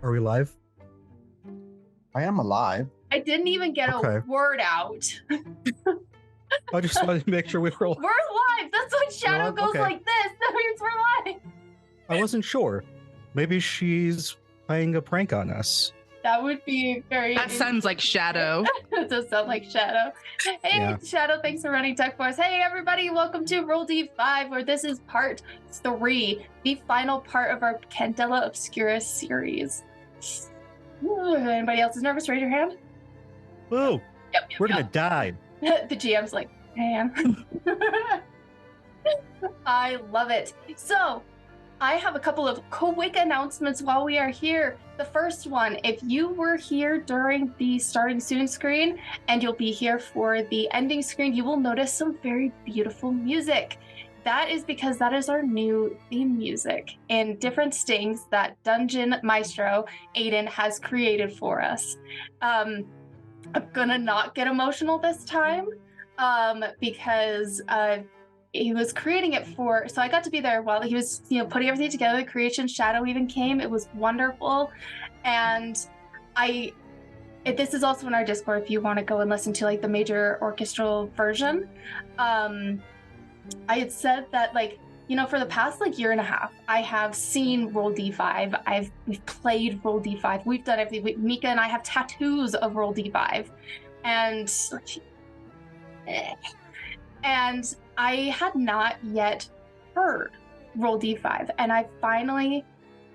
Are we live? I am alive. I didn't even get a word out. I just wanted to make sure we were live. We're live. That's when Shadow goes like this. That means we're live. I wasn't sure. Maybe she's playing a prank on us. That would be very... That sounds like Shadow. That does sound like Shadow. Hey, yeah. Shadow, thanks for running tech for us. Hey, everybody, welcome to Roll D5, where this is part 3, the final part of our Candela Obscura series. Ooh, anybody else is nervous? Raise your hand. Whoa, we're gonna die. The GM's like, man. I love it. So, I have a couple of quick announcements while we are here. The first one, if you were here during the starting soon screen and you'll be here for the ending screen, you will notice some very beautiful music. That is because that is our new theme music and different stings that Dungeon Maestro Aiden has created for us. I'm gonna not get emotional this time because he was creating it for, so I got to be there while he was, putting everything together. The creation Shadow even came. It was wonderful. And this is also in our Discord if you want to go and listen to like the major orchestral version. I had said that for the past year and a half, I have seen Roll D5. We've played Roll D5. We've done everything. Mika and I have tattoos of Roll D5. And I had not yet heard Roll D5, and I finally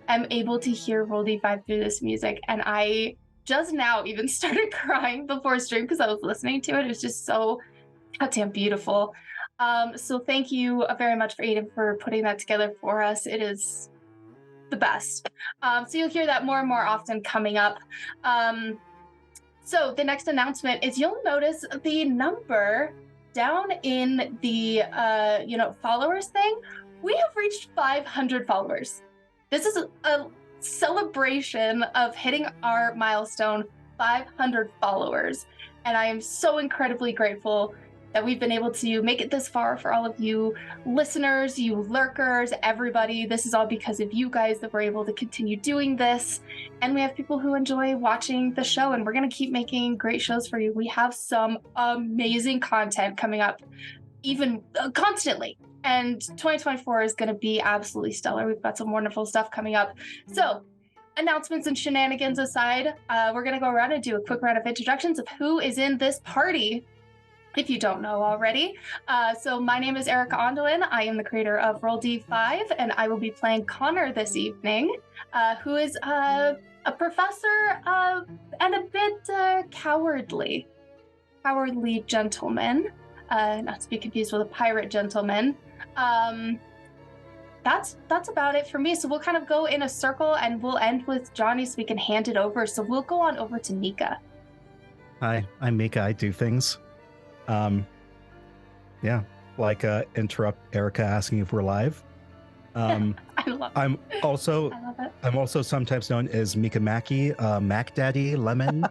am able to hear Roll D5 through this music, and I just now even started crying before stream because I was listening to it. It was just so goddamn beautiful. So thank you very much for Aiden for putting that together for us. It is the best. So you'll hear that more and more often coming up. So the next announcement is you'll notice the number down in the followers thing. We have reached 500 followers. This is a celebration of hitting our milestone, 500 followers, and I am so incredibly grateful that we've been able to make it this far for all of you listeners, you lurkers, everybody. This is all because of you guys that we're able to continue doing this. And we have people who enjoy watching the show, and we're going to keep making great shows for you. We have some amazing content coming up even constantly. And 2024 is going to be absolutely stellar. We've got some wonderful stuff coming up. So announcements and shenanigans aside, we're going to go around and do a quick round of introductions of who is in this party, if you don't know already. So my name is Erika Aundawyn. I am the creator of Roll D5, and I will be playing Connor this evening, who is a professor and a bit cowardly gentleman, not to be confused with a pirate gentleman. That's about it for me. So we'll kind of go in a circle, and we'll end with Jonny so we can hand it over. So we'll go on over to Mika. Hi, I'm Mika. I do things. Interrupt Erika asking if we're live. I love I'm also sometimes known as Mika Mackie, Mac Daddy Lemon.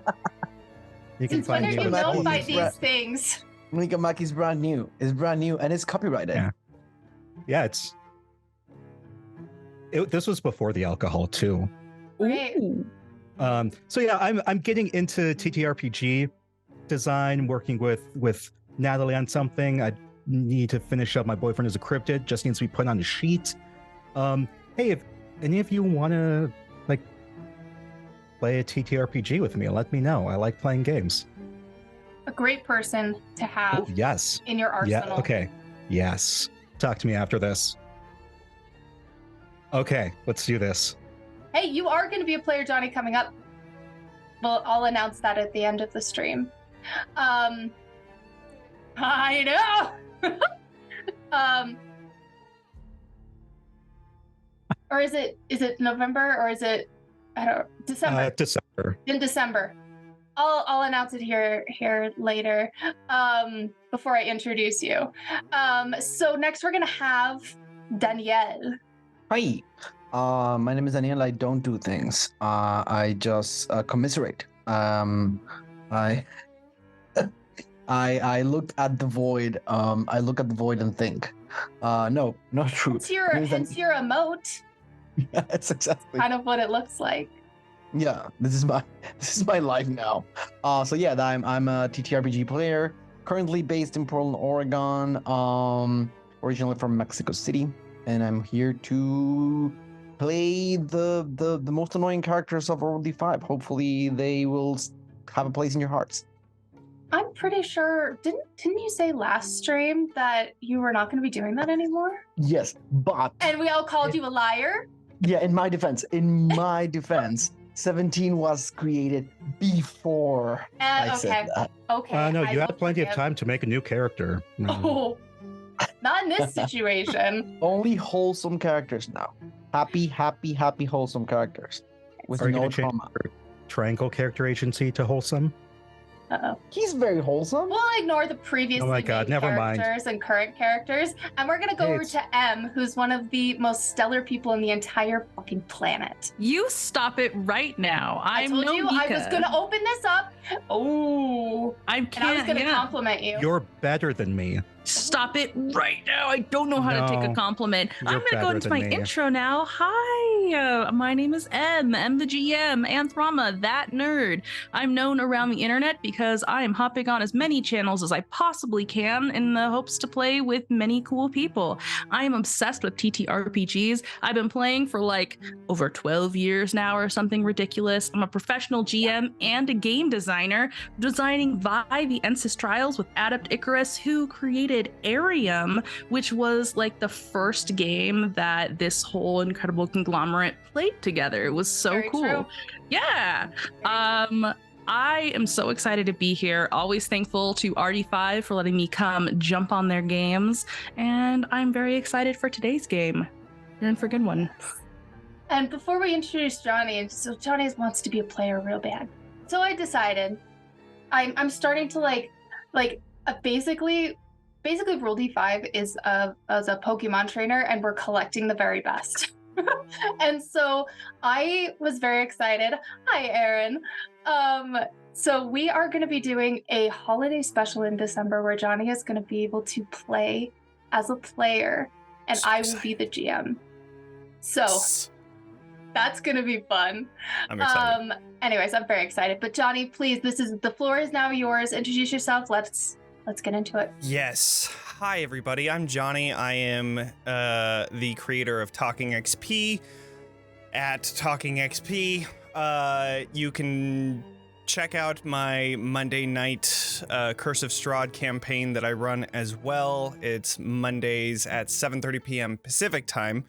Since when are you known by these things? Mika Mackie's brand new. It's brand new and it's copyrighted. Yeah, this was before the alcohol too. Great. So yeah, I'm getting into TTRPG design, working with Natalie on something. I need to finish up My Boyfriend is a Cryptid, just needs to be put on the sheet. Hey, if any of you want to play a TTRPG with me, let me know. I like playing games. A great person to have in your arsenal. Yeah, okay. Yes. Talk to me after this. Okay, let's do this. Hey, you are going to be a player, Jonny, coming up. Well, I'll announce that at the end of the stream. I know. Or is it November, or is it December? December. In December. I'll announce it here later. Before I introduce you. So next we're gonna have Danielle. Hi. My name is Danielle. I don't do things. I just commiserate. I looked at the void. I look at the void and think. No, not true. Hence your emote. That's exactly kind of what it looks like. Yeah, this is my life now. So yeah, I'm a TTRPG player, currently based in Portland, Oregon. Originally from Mexico City, and I'm here to play the most annoying characters of World D5. Hopefully, they will have a place in your hearts. I'm pretty sure. Didn't you say last stream that you were not going to be doing that anymore? Yes, but And we all called you a liar? yeah, in my defense, 17 was created before I said that. Okay. No, I you will had plenty of forgive. time to make a new character. Oh, not in this situation. Only wholesome characters now. Happy, wholesome characters with Are you no gonna change trauma. your triangle character agency to wholesome? Uh-oh. He's very wholesome. We'll ignore the previously Oh my God, named never mind. characters and current characters, and we're gonna go Hey, over to M, who's one of the most stellar people on the entire fucking planet. You stop it right now. I I'm told no you Mika. I was gonna open this up. Oh, I can't. and I was gonna yeah. compliment you. You're better than me. Stop it right now. I don't know how to take a No, compliment. you're I'm going to go better into than my me. intro now. Hi, my name is M the GM, Anthrama, that nerd. I'm known around the internet because I am hopping on as many channels as I possibly can in the hopes to play with many cool people. I am obsessed with TTRPGs. I've been playing for like over 12 years now or something ridiculous. I'm a professional GM and a game designer, designing Vi the Ancestrals with Adept Icarus, who created Arium, which was like the first game that this whole incredible conglomerate played together. It was so Very cool. true. Yeah. I am so excited to be here. Always thankful to RD5 for letting me come jump on their games. And I'm very excited for today's game. You're in for a good one. And before we introduce Jonny, so Jonny wants to be a player real bad. So I decided I'm starting to basically Rule D5 is as a Pokemon trainer, and we're collecting the very best. And so I was very excited. Hi, Aaron. So we are going to be doing a holiday special in December where Jonny is going to be able to play as a player, and So I will be the GM. So that's going to be fun. I'm excited. Anyways, I'm very excited. But Jonny, please, the floor is now yours. Introduce yourself. Let's get into it. Yes. Hi, everybody. I'm Jonny. I am the creator of TalkingXP at TalkingXP. You can check out my Monday night Curse of Strahd campaign that I run as well. It's Mondays at 7:30 p.m. Pacific time.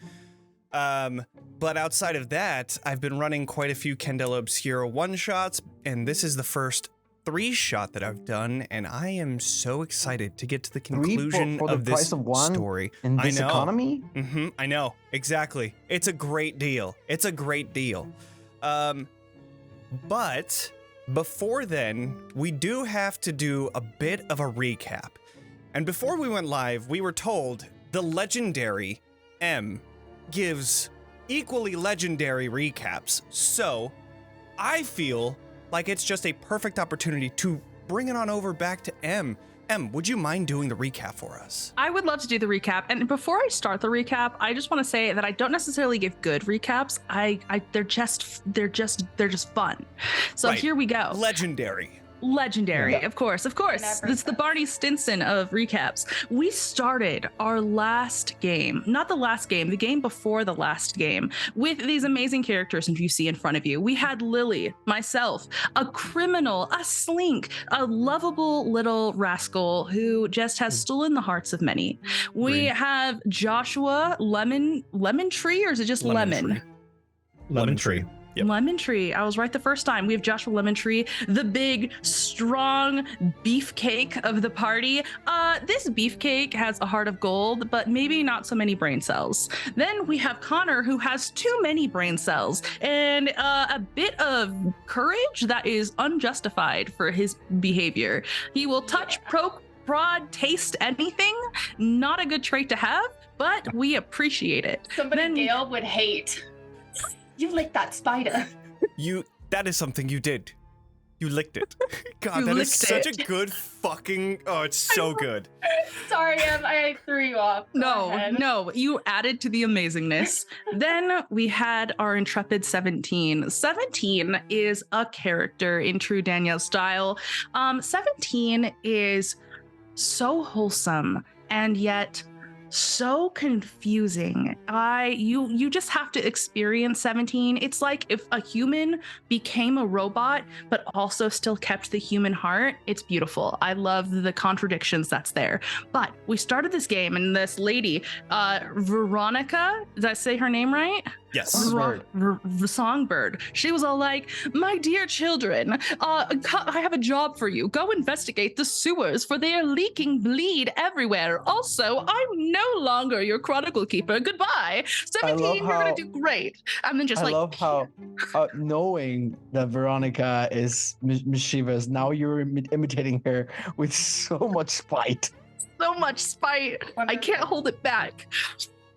But outside of that, I've been running quite a few Candela Obscura one-shots, and this is the first 3-shot that I've done, and I am so excited to get to the conclusion for the of this price of one story. in this I know. economy? I know, exactly. It's a great deal. But before then, we do have to do a bit of a recap. And before we went live, we were told the legendary M gives equally legendary recaps. So I feel like it's just a perfect opportunity to bring it on over back to M. M, would you mind doing the recap for us? I would love to do the recap. And before I start the recap, I just want to say that I don't necessarily give good recaps. They're just fun. So Right. Here we go. Legendary, Yeah. of course. Never It's the Barney Stinson of recaps. We started our last game, not the last game, the game before the last game, with these amazing characters you see in front of you. We had Lily, myself, a criminal, a slink, a lovable little rascal who just has stolen the hearts of many. We Green. have Joshua, lemon tree, or is it just lemon? Lemon tree. Yep. Lemon Tree. I was right the first time. We have Joshua Lemon Tree, the big, strong beefcake of the party. This beefcake has a heart of gold, but maybe not so many brain cells. Then we have Connor, who has too many brain cells and a bit of courage that is unjustified for his behavior. He will touch, probe, prod, taste anything. Not a good trait to have, but we appreciate it. Somebody Then- Gail would hate. You licked that spider. That is something you did. You licked it. God, You that is licked such a good fucking. Oh, it's so good. Sorry, I threw you off. Go ahead. No, you added to the amazingness. Then we had our intrepid 17. 17 is a character in true Danielle style. 17 is so wholesome and yet so confusing. You just have to experience 17. It's like if a human became a robot but also still kept the human heart. It's beautiful. I love the contradictions that's there. But we started this game and this lady, Veronica, did I say her name right? Yes. Songbird. She was all like, "My dear children, I have a job for you. Go investigate the sewers, for they are leaking bleed everywhere. Also, I'm no longer your chronicle keeper. Goodbye. 17, you're gonna do great." And then just I like, love how knowing that Veronica is mischievous, now you're imitating her with so much spite. so much spite. I can't hold it back.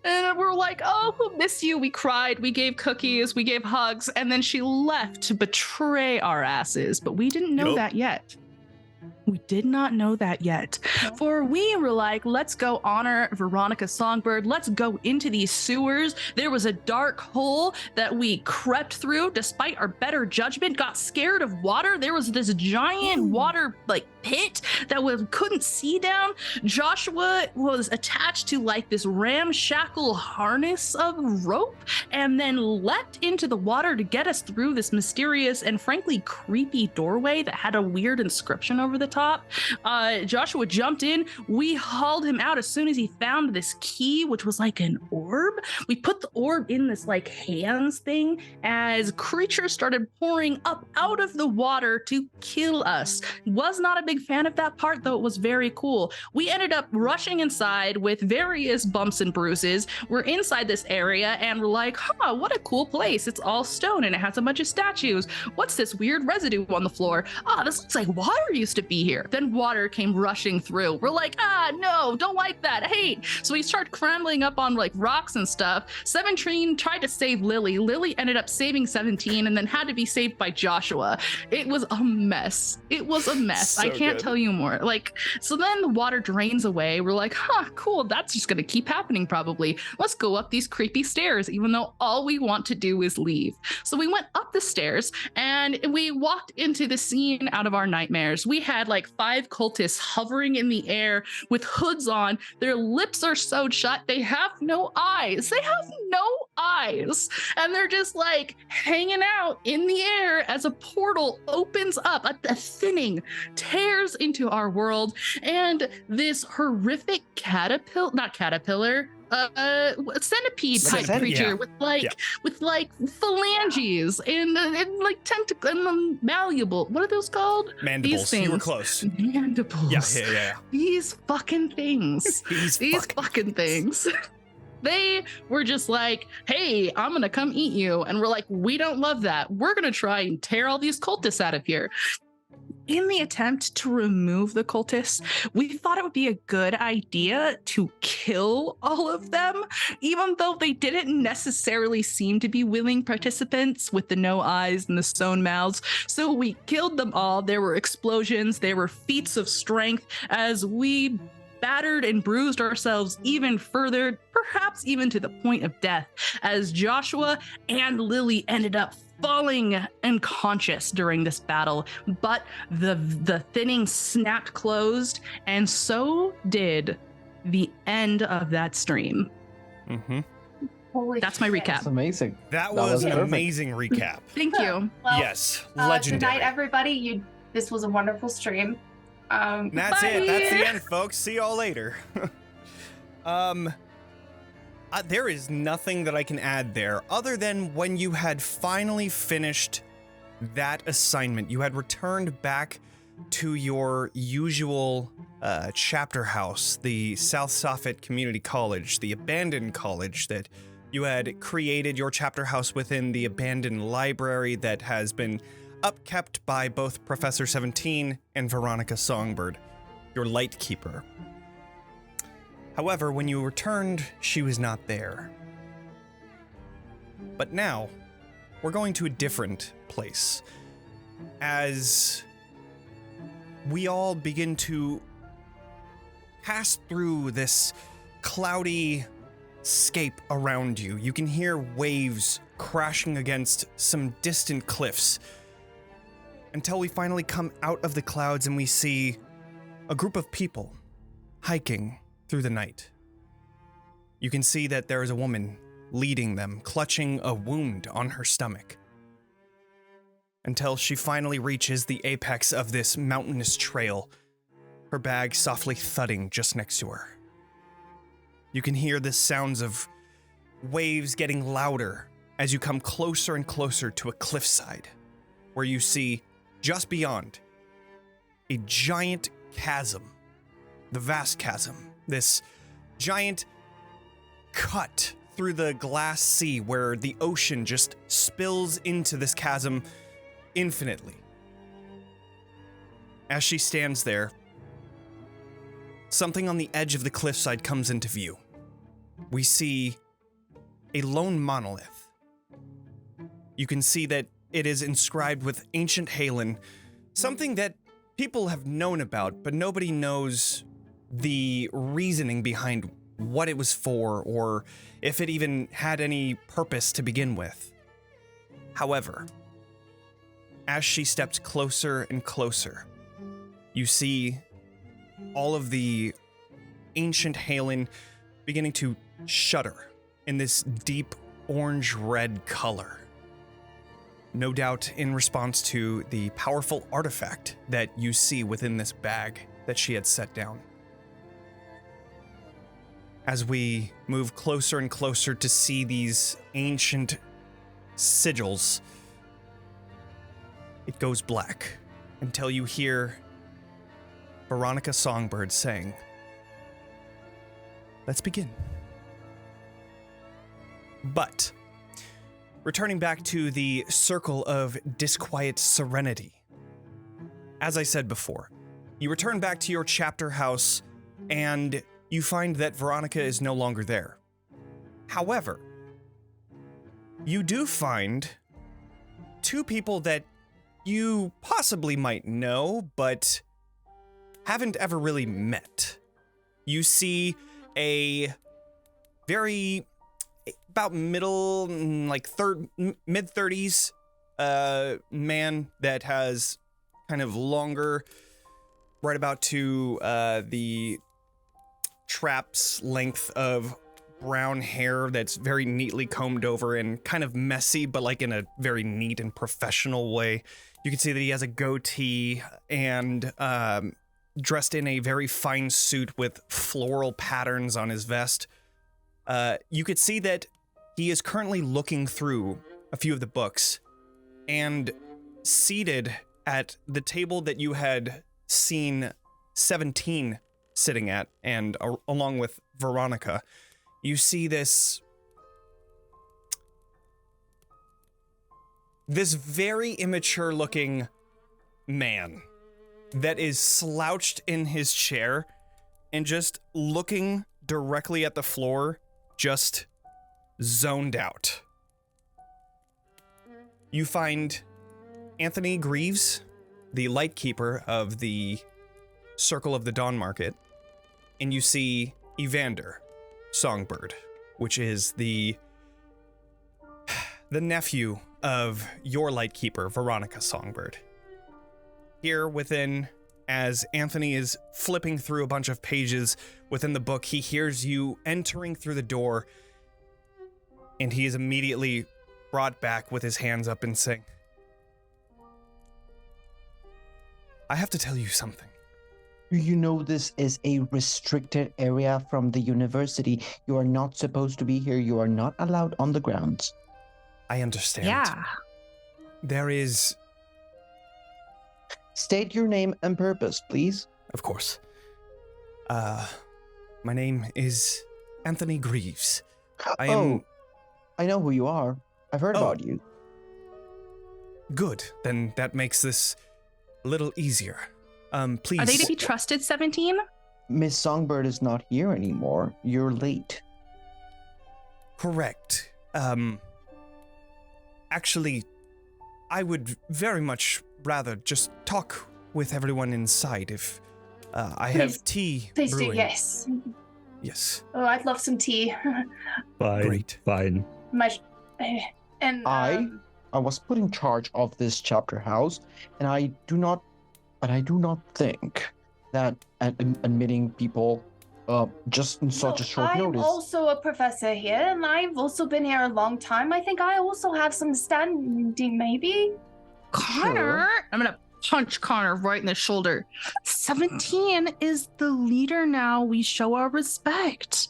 And we're like, "Oh, we'll miss you." We cried, we gave cookies, we gave hugs, and then she left to betray our asses. But we didn't know that yet. We did not know that yet. For we were like, let's go honor Veronica Songbird. Let's go into these sewers. There was a dark hole that we crept through despite our better judgment, got scared of water. There was this giant water like pit that we couldn't see down. Joshua was attached to like this ramshackle harness of rope and then leapt into the water to get us through this mysterious and frankly creepy doorway that had a weird inscription over the top. Joshua jumped in. We hauled him out as soon as he found this key, which was like an orb. We put the orb in this like hands thing as creatures started pouring up out of the water to kill us. Was not a big fan of that part, though it was very cool. We ended up rushing inside with various bumps and bruises. We're inside this area and we're like, huh, what a cool place. It's all stone and it has a bunch of statues. What's this weird residue on the floor? This looks like water used to be here. Then water came rushing through. We're like, no, don't like that. Hate. So we start scrambling up on like rocks and stuff. 17 tried to save Lily. Lily ended up saving 17 and then had to be saved by Joshua. It was a mess. It was a mess. So I can't good. tell you more. Like, so then the water drains away. We're like, cool. That's just going to keep happening probably. Let's go up these creepy stairs, even though all we want to do is leave. So we went up the stairs and we walked into the scene out of our nightmares. We had like 5 cultists hovering in the air with hoods on. Their lips are sewed shut. They have no eyes. They have no eyes. And they're just like hanging out in the air as a portal opens up. A thinning tears into our world. And this horrific centipede type creature with like phalanges and like tentacles and malleable. What are those called? Mandibles. These things. You were close. Mandibles. Yeah. These fucking things. These fucking things. They were just like, hey, I'm going to come eat you. And we're like, we don't love that. We're going to try and tear all these cultists out of here. In the attempt to remove the cultists, we thought it would be a good idea to kill all of them, even though they didn't necessarily seem to be willing participants with the no eyes and the sewn mouths. So we killed them all. There were explosions. There were feats of strength as we battered and bruised ourselves even further, perhaps even to the point of death, as Joshua and Lily ended up falling unconscious during this battle. But the thinning snapped closed, and so did the end of that stream. Mm-hmm. Holy That's my shit. recap. That's amazing. That was an perfect. amazing recap. Thank you. Well, Yes, Good legendary. night, everybody. This was a wonderful stream. That's Bye. it. That's the end, folks. See y'all later. There is nothing that I can add there other than when you had finally finished that assignment, you had returned back to your usual chapter house, the South Soffit Community College, the abandoned college that you had created your chapter house within the abandoned library that has been upkept by both Professor 17 and Veronica Songbird, your Lightkeeper. However, when you returned, she was not there. But now, we're going to a different place. as we all begin to pass through this cloudy scape around you. You can hear waves crashing against some distant cliffs until we finally come out of the clouds and we see a group of people hiking through the night. You can see that there is a woman leading them, clutching a wound on her stomach, until she finally reaches the apex of this mountainous trail, her bag softly thudding just next to her. You can hear the sounds of waves getting louder as you come closer and closer to a cliffside, where you see, just beyond, a giant chasm, the vast chasm, this giant cut through the glass sea where the ocean just spills into this chasm infinitely. As she stands there, something on the edge of the cliffside comes into view. We see a lone monolith. You can see that it is inscribed with ancient Halen, something that people have known about, but nobody knows the reasoning behind what it was for or if it even had any purpose to begin with. However, as she steps closer and closer, you see all of the ancient Halen beginning to shudder in this deep orange-red color. No doubt in response to the powerful artifact that you see within this bag that she had set down. As we move closer and closer to see these ancient sigils, it goes black until you hear Veronica Songbird saying, "Let's begin." But, returning back to the Circle of Disquiet Serenity, as I said before, you return back to your chapter house and you find that Veronica is no longer there. However, you do find two people that you possibly might know, but haven't ever really met. You see a very about middle, like mid-30s man that has kind of longer, right about to the trap's length of brown hair that's very neatly combed over and kind of messy, but like in a very neat and professional way. You can see that he has a goatee and dressed in a very fine suit with floral patterns on his vest. You could see that he is currently looking through a few of the books, and seated at the table that you had seen 17 sitting at, and along with Veronica, you see this very immature looking man that is slouched in his chair and just looking directly at the floor, just zoned out. You find Anthony Greaves, the Lightkeeper of the Circle of the Dawn Market, and you see Evander Songbird, which is the nephew of your Lightkeeper, Veronica Songbird. Here within, as Anthony is flipping through a bunch of pages within the book, he hears you entering through the door, and he is immediately brought back with his hands up and saying, "I have to tell you something." You know this is a restricted area from the university. You are not supposed to be here. You are not allowed on the grounds. I understand. Yeah. There is... State your name and purpose, please. Of course. My name is Anthony Greaves. I know who you are. I've heard about you. Good. Then that makes this a little easier. Please. Are they to be trusted, 17? Miss Songbird is not here anymore. You're late. Correct. Actually, I would very much rather just talk with everyone inside if I have tea Please brewing. do, yes. Yes. Oh, I'd love some tea. Fine. Great. Fine. And I was put in charge of this chapter house, and I do not think that admitting people just in such a short I'm notice. also a professor here, and I've also been here a long time. I think I also have some standing, maybe. Connor, I'm gonna punch Connor right in the shoulder. 17 is the leader now. We show our respect.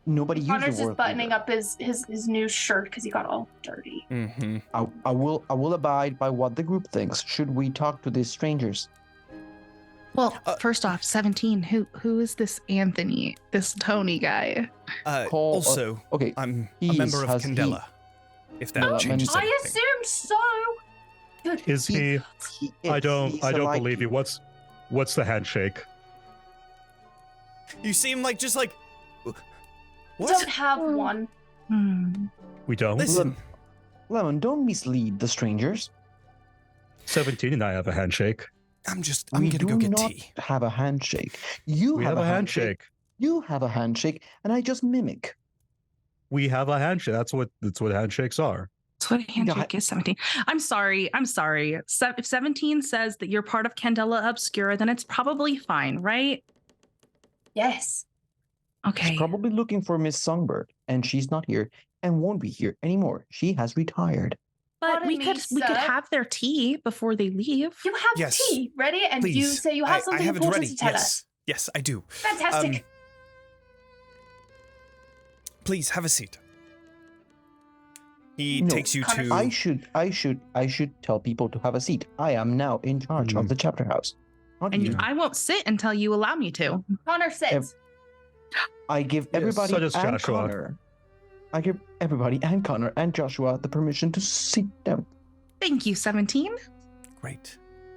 Nobody used Connor's the word just buttoning leader. up his new shirt because he got all dirty. Mm-hmm. I will abide by what the group thinks. Should we talk to these strangers? Well, first off, 17. Who is this Anthony? This Tony guy? Call- Also, Okay, I'm a he's- member of has he- Candela. If that Well, changes I anything. assumed so. Is he? I don't believe you. What's the handshake? You seem like just like. What? Don't have one. We don't. Listen. Lemon, don't mislead the strangers. 17 and I have a handshake. I'm We gonna do go get not tea. have a handshake. You We have have a handshake. You have a handshake, and I just mimic. We have a handshake. That's what handshakes are. That's what a handshake is, 17. I'm sorry. If 17 says that you're part of Candela Obscura, then it's probably fine, right? Yes. Okay. She's probably looking for Miss Songbird, and she's not here and won't be here anymore. She has retired. But Pardon we me, could sir. have their tea before they leave. You have Yes. tea ready, and Please. you say you have I something have it important ready. to tell yes. us. Yes, I do. Fantastic. Please have a seat. He No, takes you Connor, to. I should tell people to have a seat. I am now in charge of the chapter house. Not And you. I won't sit until you allow me to. Connor sits. I give everybody so does and Joshua. Connor. I give everybody and Connor and Joshua the permission to sit down. Thank you, 17. Great.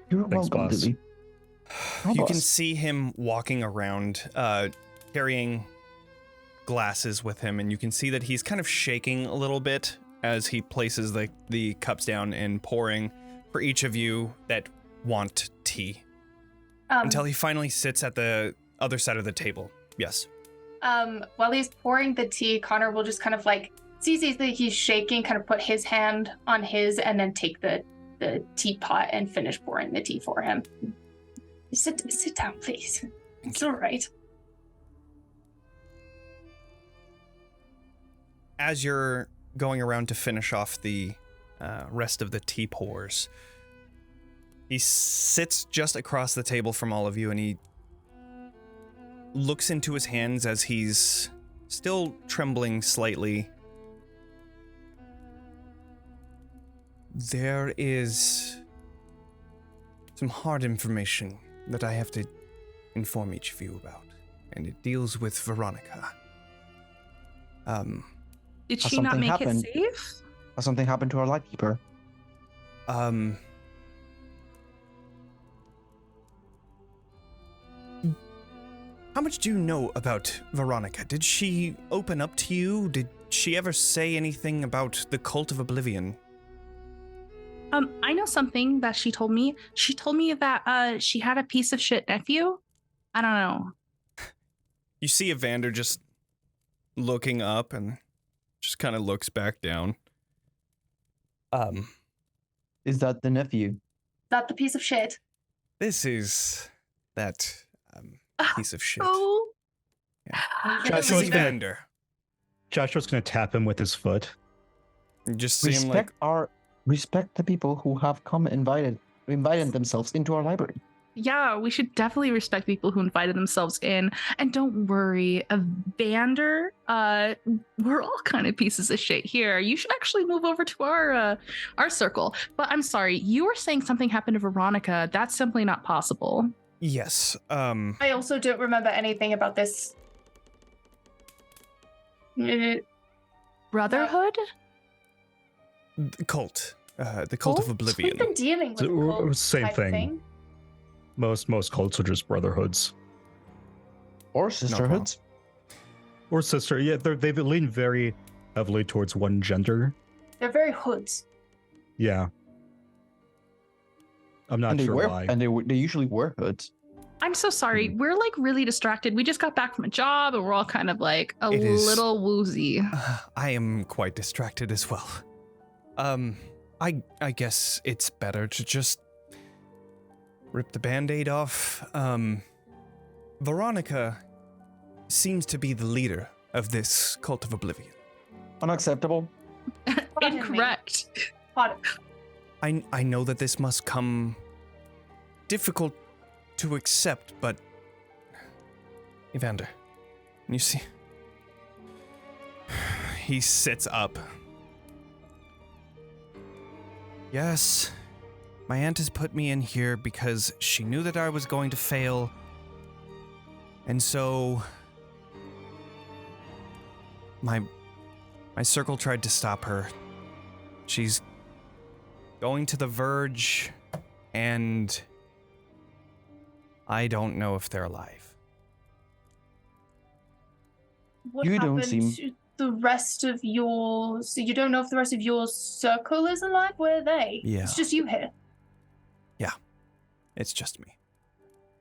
You're Thanks, welcome, boss. Lily. You can boss. see him walking around, carrying glasses with him, and you can see that he's kind of shaking a little bit as he places the cups down and pouring for each of you that want tea. Until he finally sits at the other side of the table. Yes. While he's pouring the tea, Connor will just kind of like sees that he's shaking, kind of put his hand on his, and then take the teapot and finish pouring the tea for him. Sit down, please. It's all right. As you're going around to finish off the rest of the tea pours, he sits just across the table from all of you, and he looks into his hands as he's still trembling slightly. There is some hard information that I have to inform each of you about, and it deals with Veronica. Did Has she not something make happened? it safe? Has something happened to our Lightkeeper? How much do you know about Veronica? Did she open up to you? Did she ever say anything about the cult of Oblivion? I know something that she told me. She told me that she had a piece of shit nephew. I don't know. You see Evander just looking up and just kind of looks back down. Is that the nephew? Not the piece of shit. This is that piece of shit. Oh. Yeah. This This Joshua's is gonna- Evander. Joshua's going to tap him with his foot. You just see him like, Respect the people who have come invited themselves into our library. Yeah, we should definitely respect people who invited themselves in. And don't worry, Evander, we're all kind of pieces of shit here. You should actually move over to our circle. But I'm sorry, you were saying something happened to Veronica. That's simply not possible. yes. I also don't remember anything about this. Brotherhood? The cult. The cult of Cult? Oblivion. We've been dealing with So, cults same type thing. Most cults are just brotherhoods Or sisterhoods. or sister. Yeah, they've leaned very heavily towards one gender. They're very hoods. Yeah, I'm not and they sure wear why. and they usually wear hoods. I'm so sorry. We're like really distracted. We just got back from a job and we're all kind of like a It is- little woozy. I am quite distracted as well. I guess it's better to just rip the Band-Aid off. Veronica seems to be the leader of this cult of Oblivion. Unacceptable. Pardon me. Incorrect. Pardon. I know that this must come difficult to accept, but Evander, you see, he sits up. Yes, my aunt has put me in here because she knew that I was going to fail, and so my circle tried to stop her. She's going to the verge, and I don't know if they're alive. What You don't happened seem- to the rest of your... So you don't know if the rest of your circle is alive? Where are they? Yeah. It's just you here. It's just me.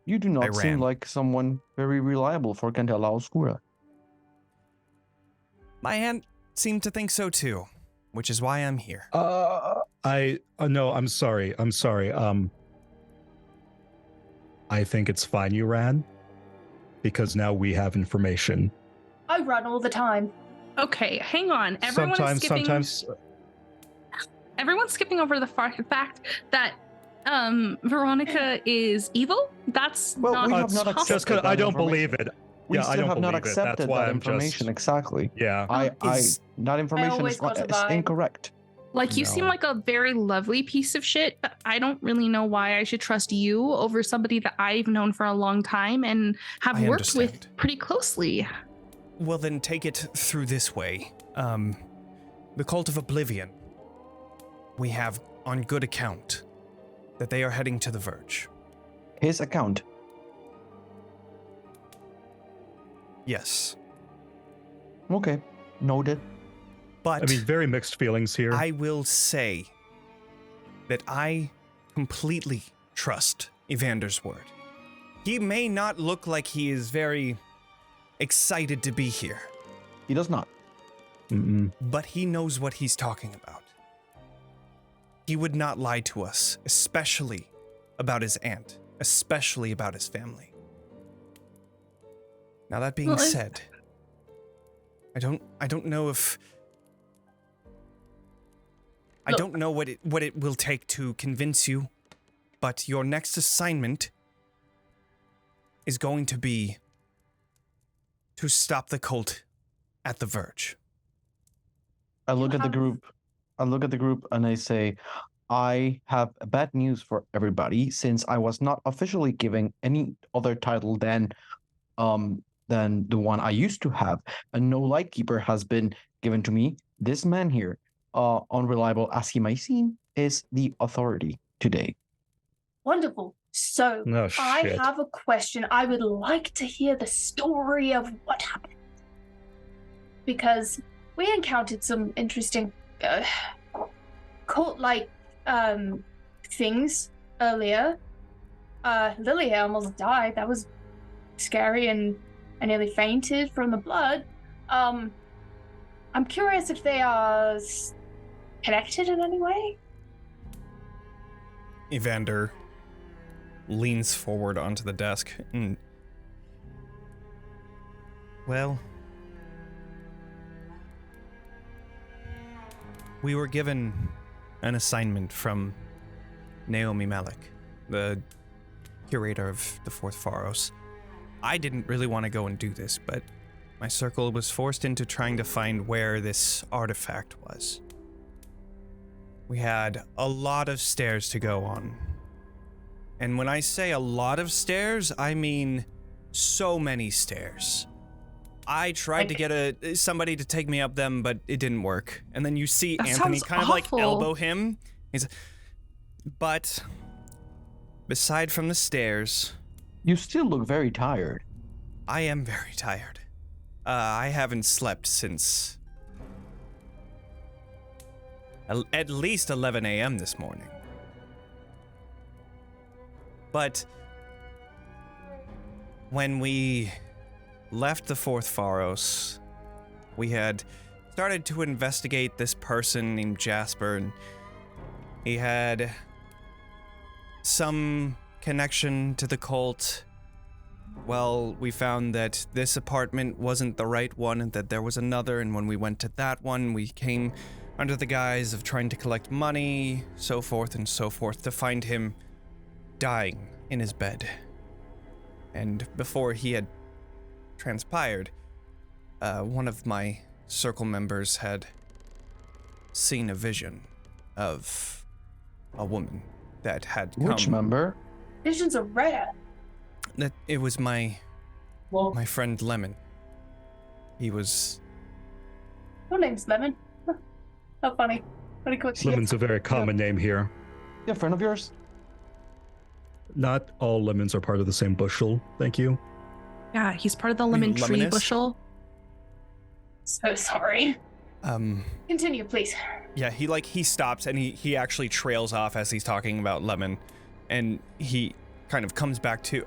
You do I not seem ran. like someone very reliable for Candela Obscura. My aunt seemed to think so too, which is why I'm here. No, I'm sorry. I think it's fine you ran, because now we have information. I run all the time. Okay, hang on. Everyone's Sometimes skipping over the fact that Veronica is evil. That's Well, not we have not possible. accepted just because that I don't information. believe it. We Yeah, I still don't have not believe it. That's accepted why that I'm just- information exactly. Yeah. That information always is, got a is vibe. incorrect. Like, you seem No. like a very lovely piece of shit, but I don't really know why I should trust you over somebody that I've known for a long time and have I worked with understand. pretty closely. Well, then take it through this way. The cult of Oblivion. We have on good account that they are heading to the verge. His account. Yes. Okay, noted. But I mean, very mixed feelings here. I will say that I completely trust Evander's word. He may not look like he is very excited to be here, He does not. Mm-mm. but he knows what he's talking about. He would not lie to us, especially about his aunt, especially about his family. Now that being Well, said, I don't know if I Look. don't know what it will take to convince you, but your next assignment is going to be to stop the cult at the verge. I look at the group. I look at the group and I say, I have bad news for everybody since I was not officially given any other title than the one I used to have, and no Lightkeeper has been given to me. This man here, unreliable as he might seem, is the authority today. Wonderful. So, No I shit. have a question. I would like to hear the story of what happened. Because we encountered some interesting cult-like things earlier. Lily almost died. That was scary, and I nearly fainted from the blood. I'm curious if they are connected in any way? Evander leans forward onto the desk and... Well... We were given an assignment from Naomi Malik, the curator of the Fourth Pharos. I didn't really want to go and do this, but my circle was forced into trying to find where this artifact was. We had a lot of stairs to go on. And when I say a lot of stairs, I mean so many stairs. I tried to get somebody to take me up them, but it didn't work. And then you see That Anthony sounds kind of like awful. elbow him. But beside from the stairs, You still look very tired. I am very tired. I haven't slept since at least 11 a.m. this morning. But when we left the Fourth Pharos, we had started to investigate this person named Jasper, and he had some connection to the cult. Well, we found that this apartment wasn't the right one and that there was another, and when we went to that one, we came under the guise of trying to collect money, so forth and so forth, to find him dying in his bed. And before he had transpired, one of my circle members had seen a vision of a woman that had come. Which member? Visions are rare. That it was my friend Lemon. He was. Your name's Lemon. Huh. How funny. Pretty quick. Lemon's a very common name here. Yeah, friend of yours? Not all lemons are part of the same bushel. Thank you. Yeah, he's part of the lemon tree Lemonist? bushel. So sorry. Continue, please. Yeah, he stops and he actually trails off as he's talking about Lemon, and he kind of comes back to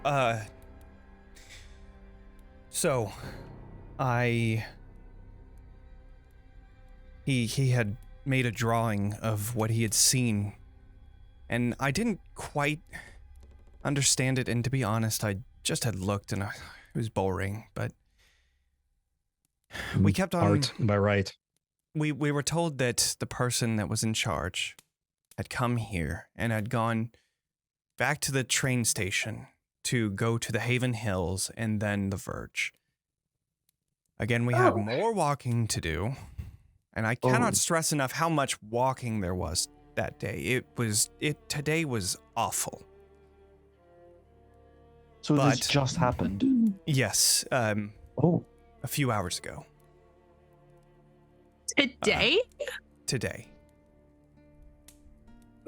so he had made a drawing of what he had seen, and I didn't quite understand it, and to be honest, I just had looked and it was boring, but we kept on. Art, am I right? We were told that the person that was in charge had come here and had gone back to the train station to go to the Haven Hills and then the Verge. Again, we had more walking to do, and I cannot stress enough how much walking there was that day. Today was awful. So But- this just happened. Yes, a few hours ago. Today?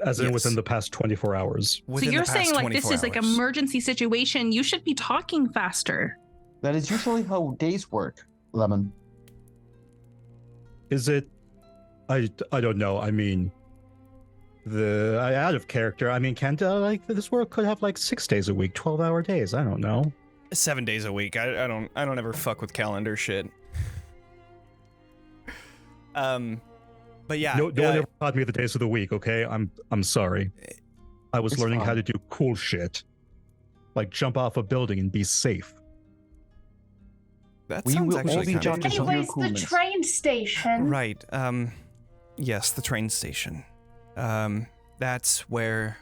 As in Yes. within the past 24 hours. So Within you're the past saying like this 24 is like hours. emergency situation. You should be talking faster. That is usually how days work, Lemon. Is it? I don't know. I mean, out of character. I mean, like this world could have like 6 days a week, 12-hour days. I don't know. 7 days a week. I don't ever fuck with calendar shit. But yeah, No one ever taught me the days of the week. Okay, I'm sorry. I was It's learning how fine. to do cool shit, like jump off a building and be safe. that We sounds will actually all be kind of judges of your Anyways, the coolness. train station. right. Yes, the train station. That's where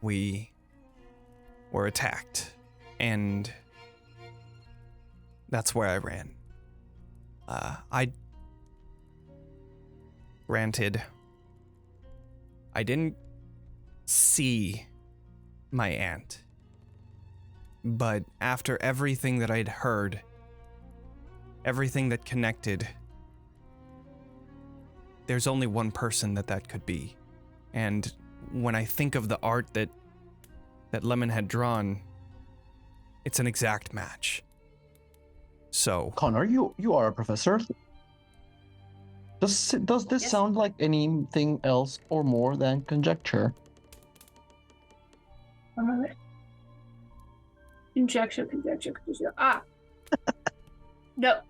we were attacked, and that's where I ran. Granted, I didn't see my aunt, but after everything that I'd heard, everything that connected, there's only one person that could be. And when I think of the art that Lemon had drawn, it's an exact match. So, Connor, you are a professor. Does this Yes. sound like anything else or more than conjecture? One moment. Conjecture. Ah. No.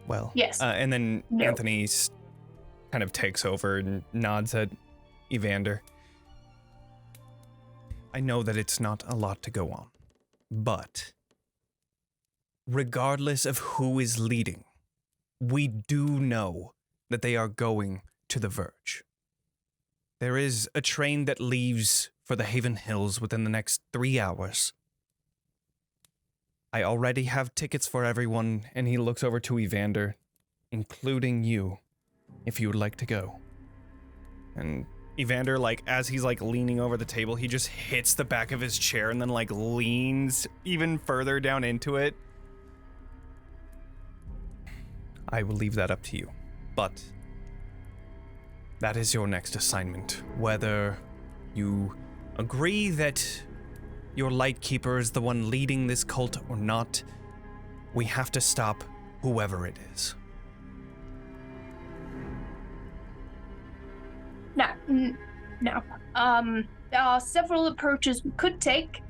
well, Yes. and then No. Anthony kind of takes over and nods at Evander. I know that it's not a lot to go on, but regardless of who is leading, we do know that they are going to the Verge. There is a train that leaves for the Haven Hills within the next 3 hours. I already have tickets for everyone, and he looks over to Evander, including you, if you would like to go. And Evander, like, as he's, like, leaning over the table, he just hits the back of his chair and then, like, leans even further down into it. I will leave that up to you, but that is your next assignment. Whether you agree that your Lightkeeper is the one leading this cult or not, we have to stop whoever it is. No. there are several approaches we could take.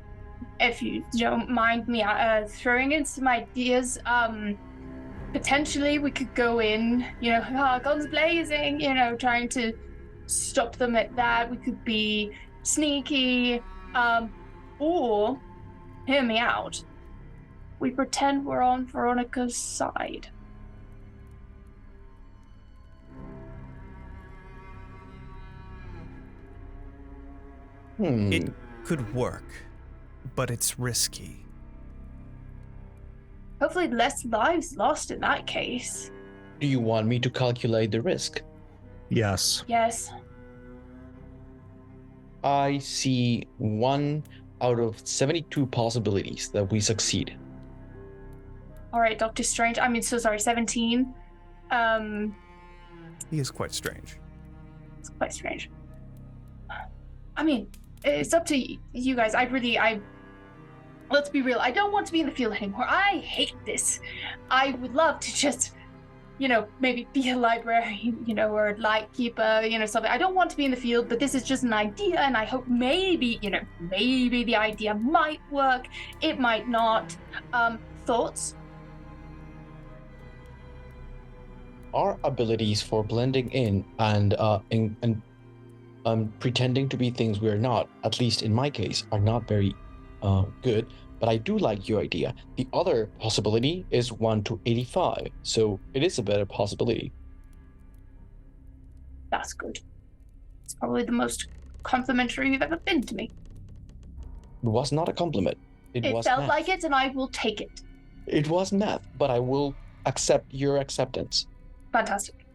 If you don't mind me throwing in some ideas, potentially we could go in, guns blazing, trying to stop them at that. We could be sneaky, or, hear me out, we pretend we're on Veronica's side. It could work, but it's risky. Hopefully less lives lost in that case. Do you want me to calculate the risk? Yes. Yes. I see 1 out of 72 possibilities that we succeed. All right, Dr. Strange. 17. He is quite strange. It's quite strange. It's up to you guys. Let's be real. I don't want to be in the field anymore. I hate this. I would love to just, maybe be a librarian, or a lightkeeper, something. I don't want to be in the field, but this is just an idea, and I hope maybe the idea might work. It might not. Thoughts? Our abilities for blending in and pretending to be things we're not, at least in my case, are not very good. But I do like your idea. The other possibility is 1 to 85, so it is a better possibility. That's good. It's probably the most complimentary you've ever been to me. It was not a compliment. It was felt math. like it, and I will take it. It was math, but I will accept your acceptance. Fantastic.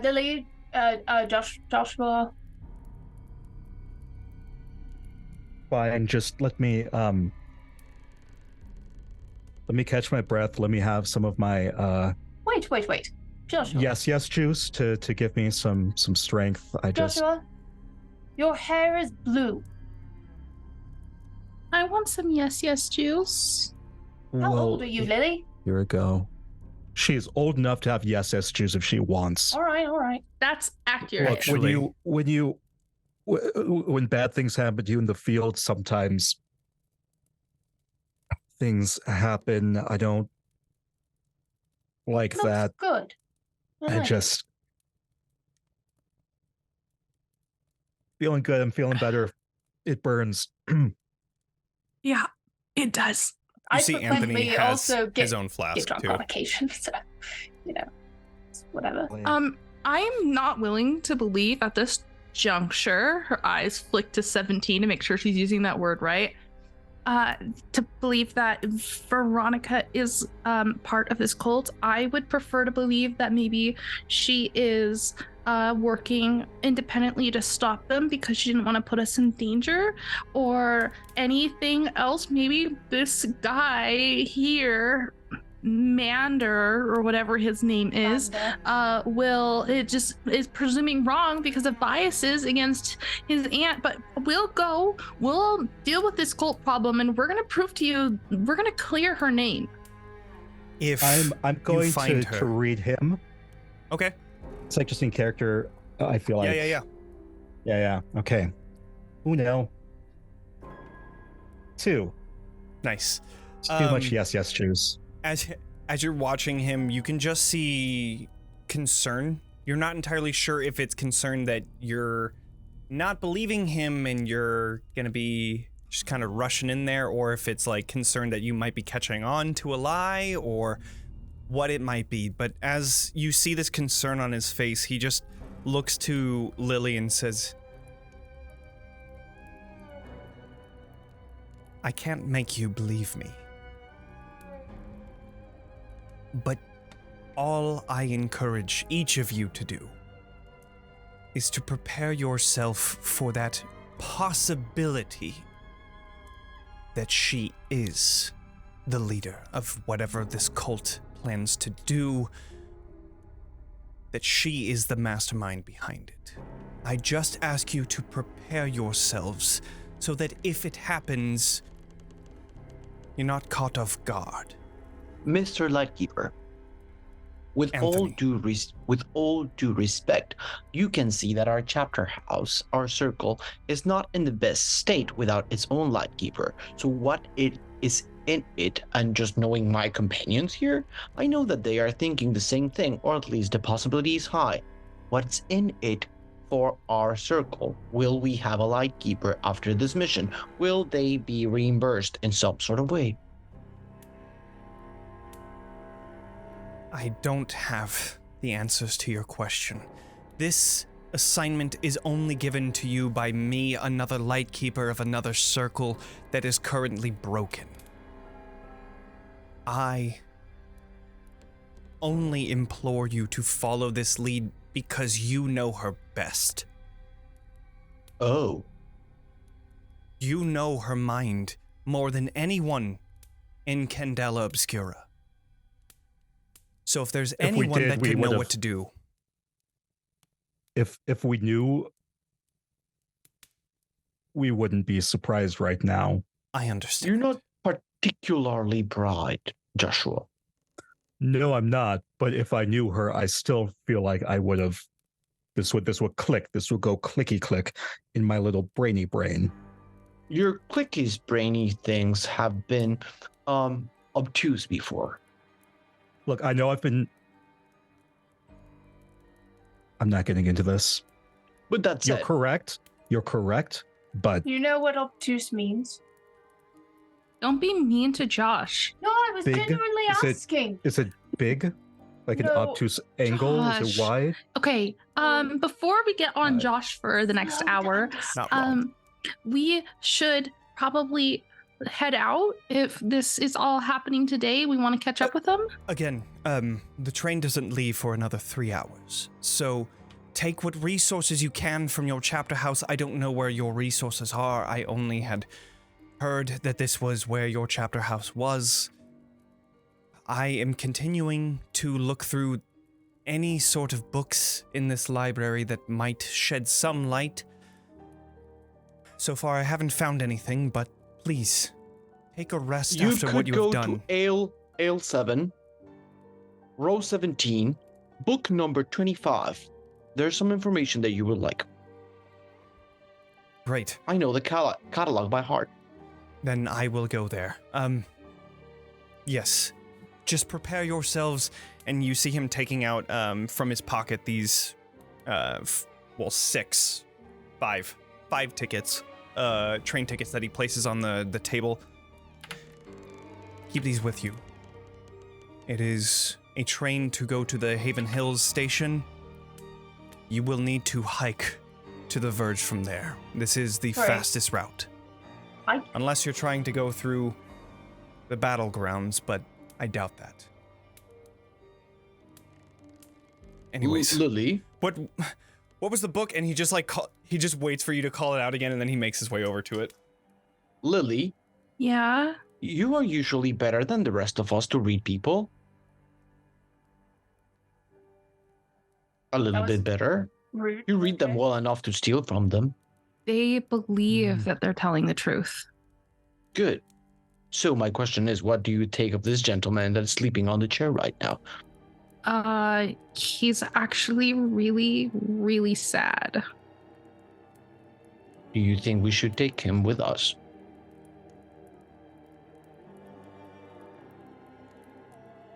Lily, Joshua. Fine, just let me catch my breath. Let me have some of my Wait. Joshua. yes juice to give me some strength. Joshua, your hair is blue. I want some yes juice. How old are you, Lily? Here we go. She is old enough to have yes juice if she wants. All right. That's accurate. Look, Actually- when bad things happen to you in the field, sometimes things happen. I don't like Looks that. good. I just feeling good. I'm feeling better. It burns. Yeah, it does. You I see, frequently Anthony has also his own flask get drunk too. on occasion, so it's whatever. I'm not willing to believe at this juncture, her eyes flick to 17 to make sure she's using that word right, to believe that Veronica is part of this cult. I would prefer to believe that maybe she is working independently to stop them because she didn't want to put us in danger or anything else. Maybe this guy here, Mander or whatever his name is, it just is presuming wrong because of biases against his aunt. But we'll deal with this cult problem, and we're gonna prove to you, we're gonna clear her name. If I'm going find to her. read him. Okay. It's like just in character. I feel like. Yeah. Okay. Uno. 2. Nice. It's too much yes juice. As you're watching him, you can just see concern. You're not entirely sure if it's concern that you're not believing him and you're gonna be just kind of rushing in there, or if it's like concern that you might be catching on to a lie, or what it might be. But as you see this concern on his face, he just looks to Lily and says, I can't make you believe me. But all I encourage each of you to do is to prepare yourself for that possibility that she is the leader of whatever this cult plans to do, that she is the mastermind behind it. I just ask you to prepare yourselves so that if it happens, you're not caught off guard. Mr. Lightkeeper, With Anthony. with all due respect, you can see that our chapter house, our circle, is not in the best state without its own Lightkeeper. So what it is in it, and just knowing my companions here, I know that they are thinking the same thing, or at least the possibility is high. What's in it for our circle? Will we have a Lightkeeper after this mission? Will they be reimbursed in some sort of way? I don't have the answers to your question. This assignment is only given to you by me, another Lightkeeper of another circle that is currently broken. I only implore you to follow this lead because you know her best. Oh. You know her mind more than anyone in Candela Obscura. So if there's anyone that could know what to do. If we knew, we wouldn't be surprised right now. I understand. You're not particularly bright, Joshua. No, I'm not. But if I knew her, I still feel like I would have. This would click. This would go clicky click in my little brainy brain. Your clickies brainy things have been obtuse before. Look, I know I'm not getting into this. But that's You're correct. You're correct. But You know what obtuse means? Don't be mean to Josh. No, I was Big? genuinely asking. is it big? Like an No, obtuse angle? Is Josh. it wide? Okay, before we get on Josh for the next hour, Not wrong. we should probably head out. If this is all happening today, we want to catch up with them. Again, the train doesn't leave for another 3 hours. So take what resources you can from your chapter house. I don't know where your resources are. I only had heard that this was where your chapter house was. I am continuing to look through any sort of books in this library that might shed some light. So far, I haven't found anything, but please, take a rest after what you've done. You could go to Ale 7, row 17, book number 25. There's some information that you would like. Great. I know the catalog by heart. Then I will go there. Yes. Just prepare yourselves, and you see him taking out from his pocket these, five tickets, train tickets that he places on the table. Keep these with you. It is a train to go to the Haven Hills station. You will need to hike to the verge from there. This is the fastest route. Unless you're trying to go through the battlegrounds, but I doubt that. Anyways, Lily, what was the book? And he just he just waits for you to call it out again, and then he makes his way over to it. Lily, Yeah. you are usually better than the rest of us to read people. A little bit better. Rude. You read them Okay. well enough to steal from them. They believe that they're telling the truth. Good. So my question is, what do you take of this gentleman that's sleeping on the chair right now? He's actually really, really sad. Do you think we should take him with us?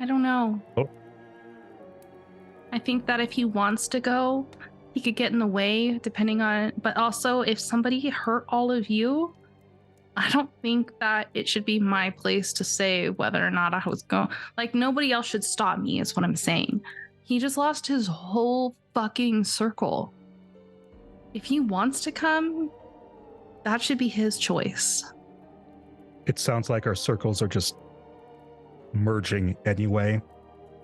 I don't know. Oh. I think that if he wants to go, he could get in the way, depending on. But also, if somebody hurt all of you, I don't think that it should be my place to say whether or not I was going. Like, nobody else should stop me, is what I'm saying. He just lost his whole fucking circle. If he wants to come, that should be his choice. It sounds like our circles are just merging anyway.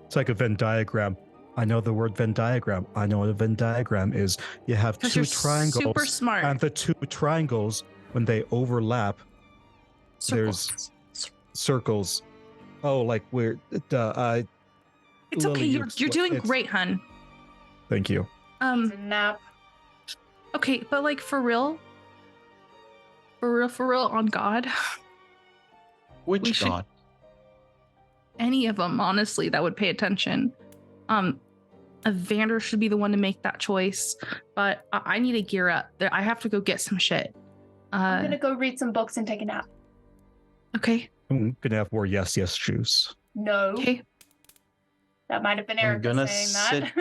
It's like a Venn diagram. I know the word Venn diagram. I know what a Venn diagram is. You have 'Cause two you're triangles. super smart. And the two triangles, when they overlap, Circles. there's circles. Oh, like we're It's Lily, okay. You're doing it's- great, hun. Thank you. Nap. Okay, but like for real, on God, we Which should- god? any of them, honestly, that would pay attention. Evander should be the one to make that choice, but I need to gear up. I have to go get some shit. I'm gonna go read some books and take a nap. Okay. I'm gonna have more yes juice. No. Okay. That might have been I'm Erika gonna saying that.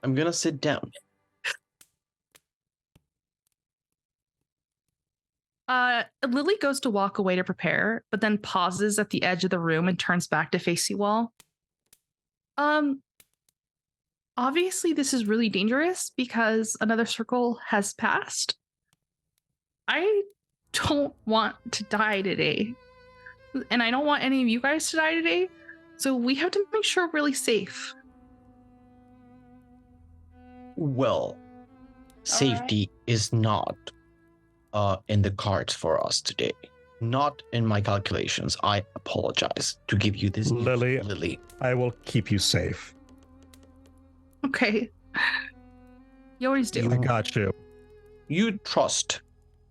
I'm gonna sit down. Lily goes to walk away to prepare, but then pauses at the edge of the room and turns back to face you all. Obviously this is really dangerous because another circle has passed. I don't want to die today. And I don't want any of you guys to die today. So we have to make sure we're really safe. Well, safety is not in the cards for us today. Not in my calculations. I apologize to give you this news, Lily. I will keep you safe. Okay. You always do. I got you. You trust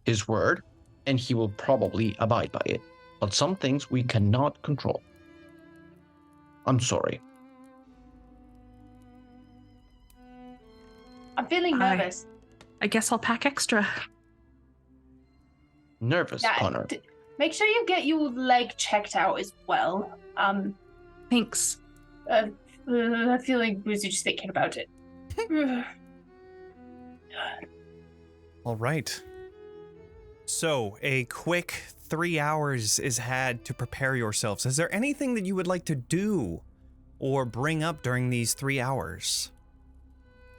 his word, and he will probably abide by it. But some things we cannot control. I'm sorry. I'm feeling nervous. I guess I'll pack extra. Nervous, Connor. Make sure you get your leg checked out as well. Thanks. I feel like woozy just thinking about it. All right. So, a quick 3 hours is had to prepare yourselves. Is there anything that you would like to do or bring up during these 3 hours?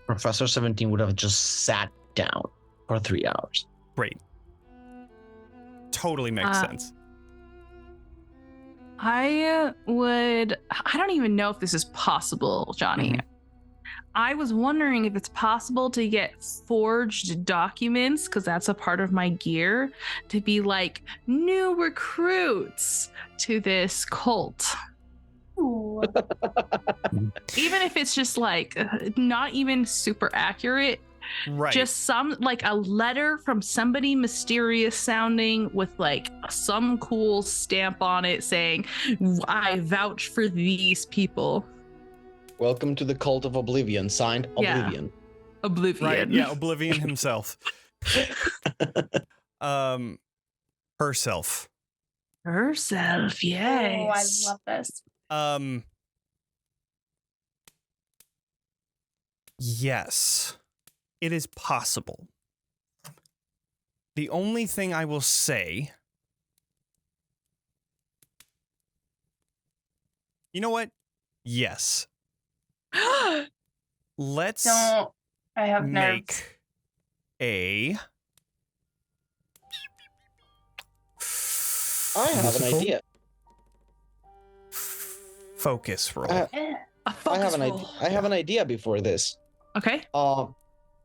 Professor 17 would have just sat down for 3 hours. Great. Totally makes sense. I don't even know if this is possible, Jonny. Mm-hmm. I was wondering if it's possible to get forged documents, because that's a part of my gear, to be like new recruits to this cult. Ooh. Even if it's just like not even super accurate. Right. Just some like a letter from somebody mysterious sounding with like some cool stamp on it saying, I vouch for these people. Welcome to the cult of Oblivion. Signed, Oblivion. Oblivion. Right, yeah, Oblivion himself. Herself. Herself, yes. Oh, I love this. Yes. It is possible. The only thing I will say... You know what? Yes. Let's Don't. I have nerves. make a... I have an idea. Focus roll. Yeah. A focus roll. I have an idea before this. Okay.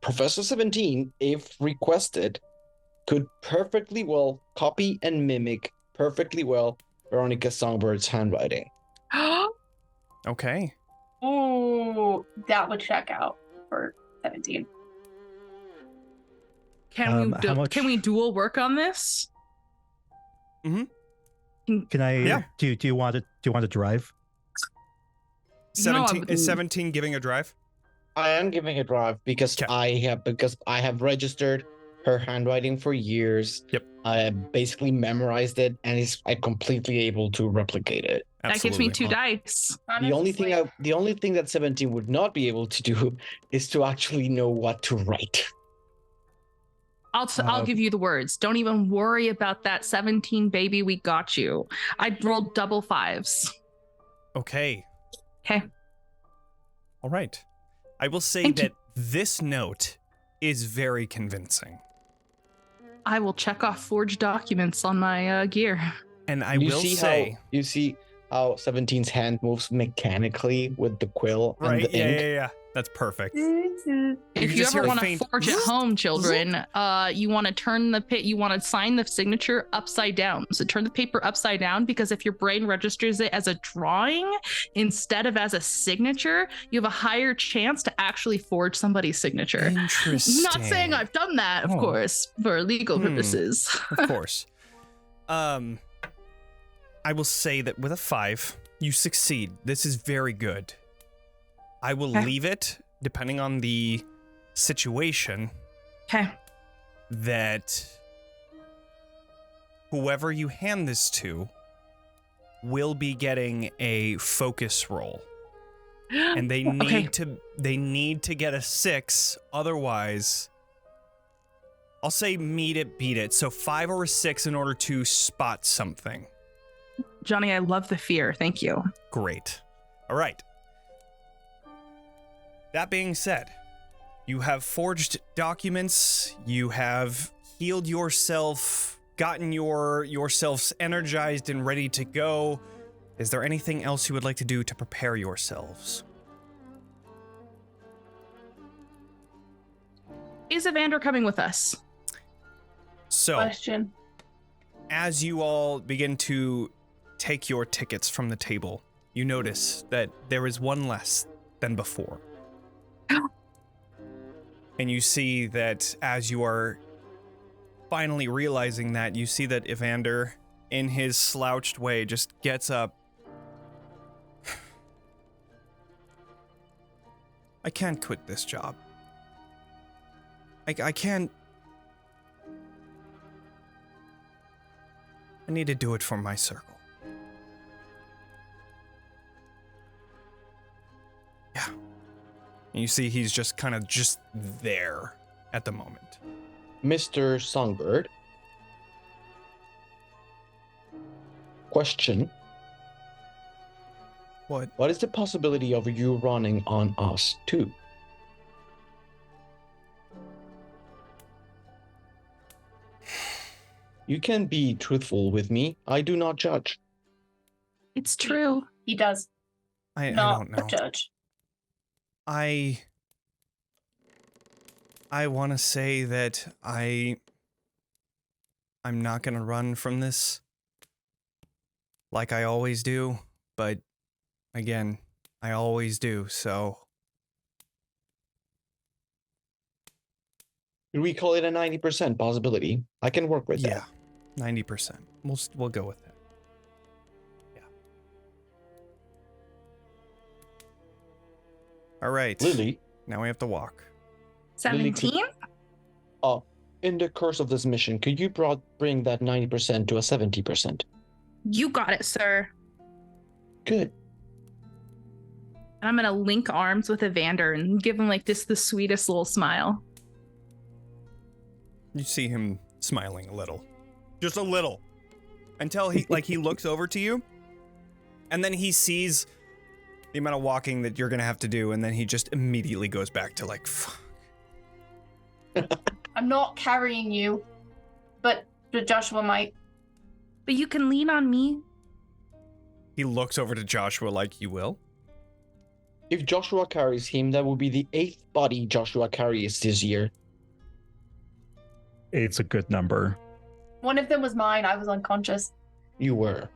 Professor 17, if requested, could perfectly well copy and mimic perfectly well Veronica Songbird's handwriting. Okay. Oh, that would check out for 17. Can we dual work on this? Can I? Yeah. Do you want to drive? 17 is 17 giving a drive? I am giving a drive because Okay. I have registered her handwriting for years. Yep. I basically memorized it, and I'm completely able to replicate it. That gives me Absolutely. 2 dice. The only thing that 17 would not be able to do is to actually know what to write. I'll give you the words. Don't even worry about that 17, baby. We got you. I rolled double 5s. Okay. Okay. All right. I will say Thank you. that this note is very convincing. I will check off forged documents on my gear. And I will say... You see how 17's hand moves mechanically with the quill and Right, the ink? yeah. That's perfect. If you just ever hear a want to faint forge at home, children, you want to you want to sign the signature upside down. So turn the paper upside down, because if your brain registers it as a drawing instead of as a signature, you have a higher chance to actually forge somebody's signature. Interesting. Not saying I've done that, of course, for legal purposes. Of course. I will say that with a 5, you succeed. This is very good. I will Okay. leave it, depending on the situation, Okay. that whoever you hand this to will be getting a focus roll. And they need to get a 6, otherwise I'll say meet it, beat it. So 5 or a 6 in order to spot something. Jonny, I love the fear. Thank you. Great. All right. That being said, you have forged documents, you have healed yourself, gotten yourselves energized and ready to go. Is there anything else you would like to do to prepare yourselves? Is Evander coming with us? So, Question. as you all begin to take your tickets from the table, you notice that there is one less than before. And you see that as you are finally realizing that, you see that Evander, in his slouched way, just gets up. I can't quit this job. I can't. I need to do it for my circle. Yeah. And you see he's just kind of just there at the moment. Mr. Songbird. Question. What? What is the possibility of you running on us too? You can be truthful with me. I do not judge. It's true. He does I not don't know. judge. I want to say that I'm not going to run from this like I always do, but again, I always do, so We call it a 90% possibility. I can work with yeah, that. 90%. We'll go with that. Yeah. All right. Lily, Now we have to walk. 17? in the course of this mission, could you bring that 90% to a 70%? You got it, sir. Good. And I'm gonna link arms with Evander and give him like this the sweetest little smile. You see him smiling a little. Just a little. Until he he looks over to you. And then he sees the amount of walking that you're going to have to do, and then he just immediately goes back to fuck. I'm not carrying you, but Joshua might. But you can lean on me. He looks over to Joshua like, you will? If Joshua carries him, that will be the 8th body Joshua carries this year. It's a good number. One of them was mine. I was unconscious. You were.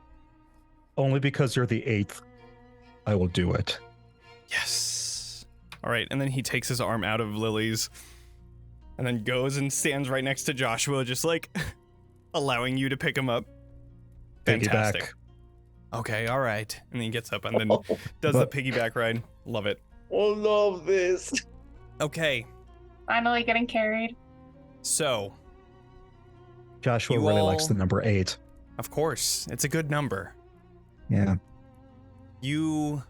Only because you're the 8th, I will do it. Yes. All right, and then he takes his arm out of Lily's and then goes and stands right next to Joshua, just allowing you to pick him up. Fantastic. Piggyback. Okay, all right. And then he gets up and then does the piggyback ride. Love it. I love this. Okay, Finally getting carried. so, Joshua You really all- likes the number 8. of course, it's a good number. Yeah. You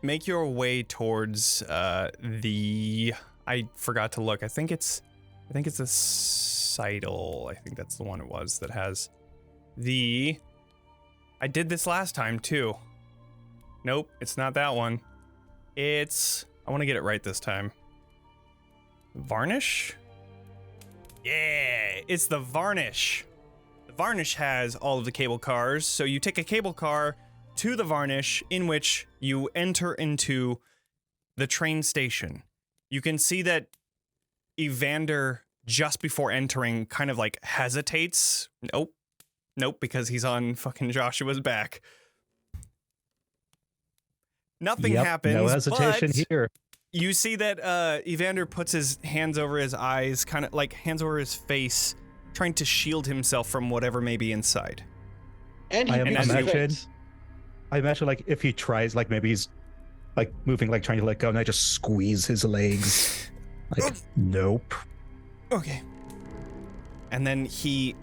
make your way towards I forgot to look. I think it's a Seidel. I think that's the one it was that has I did this last time too. Nope, it's not that one. I want to get it right this time. Varnish? Yeah, it's the Varnish. The Varnish has all of the cable cars, so you take a cable car to the Varnish, in which you enter into the train station. You can see that Evander, just before entering, kind of hesitates. Nope, because he's on fucking Joshua's back. Nothing happens. No hesitation but here. you see that Evander puts his hands over his eyes, kind of hands over his face, trying to shield himself from whatever may be inside. And he I beats imagine- Greaves. I imagine if he tries, maybe he's like moving, like trying to let go, and I just squeeze his legs. Like, nope. Okay. And then he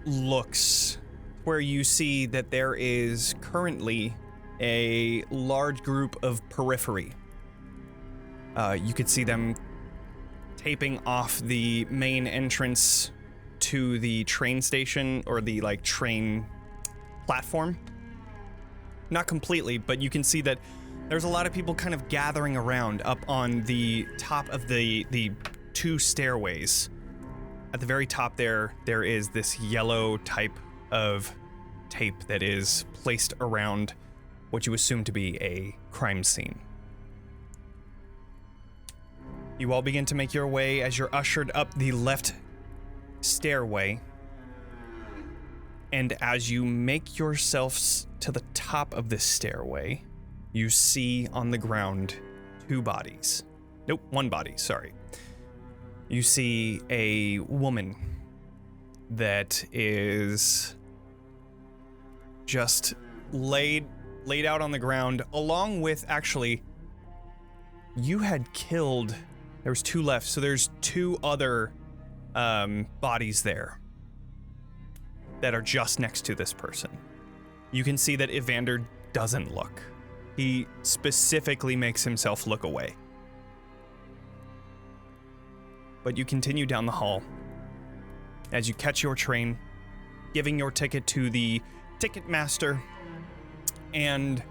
looks where you see that there is currently a large group of periphery. You could see them taping off the main entrance to the train station, or the like train platform. Not completely, but you can see that there's a lot of people kind of gathering around up on the top of the two stairways. At the very top there is this yellow type of tape that is placed around what you assume to be a crime scene. You all begin to make your way as you're ushered up the left stairway. And as you make yourselves to the top of this stairway, you see on the ground two bodies. Nope, one body, sorry. You see a woman that is just laid out on the ground, along with, actually, you had killed, there was two left, so there's two other bodies there that are just next to this person. You can see that Evander doesn't look. He specifically makes himself look away. But you continue down the hall as you catch your train, giving your ticket to the ticket master, and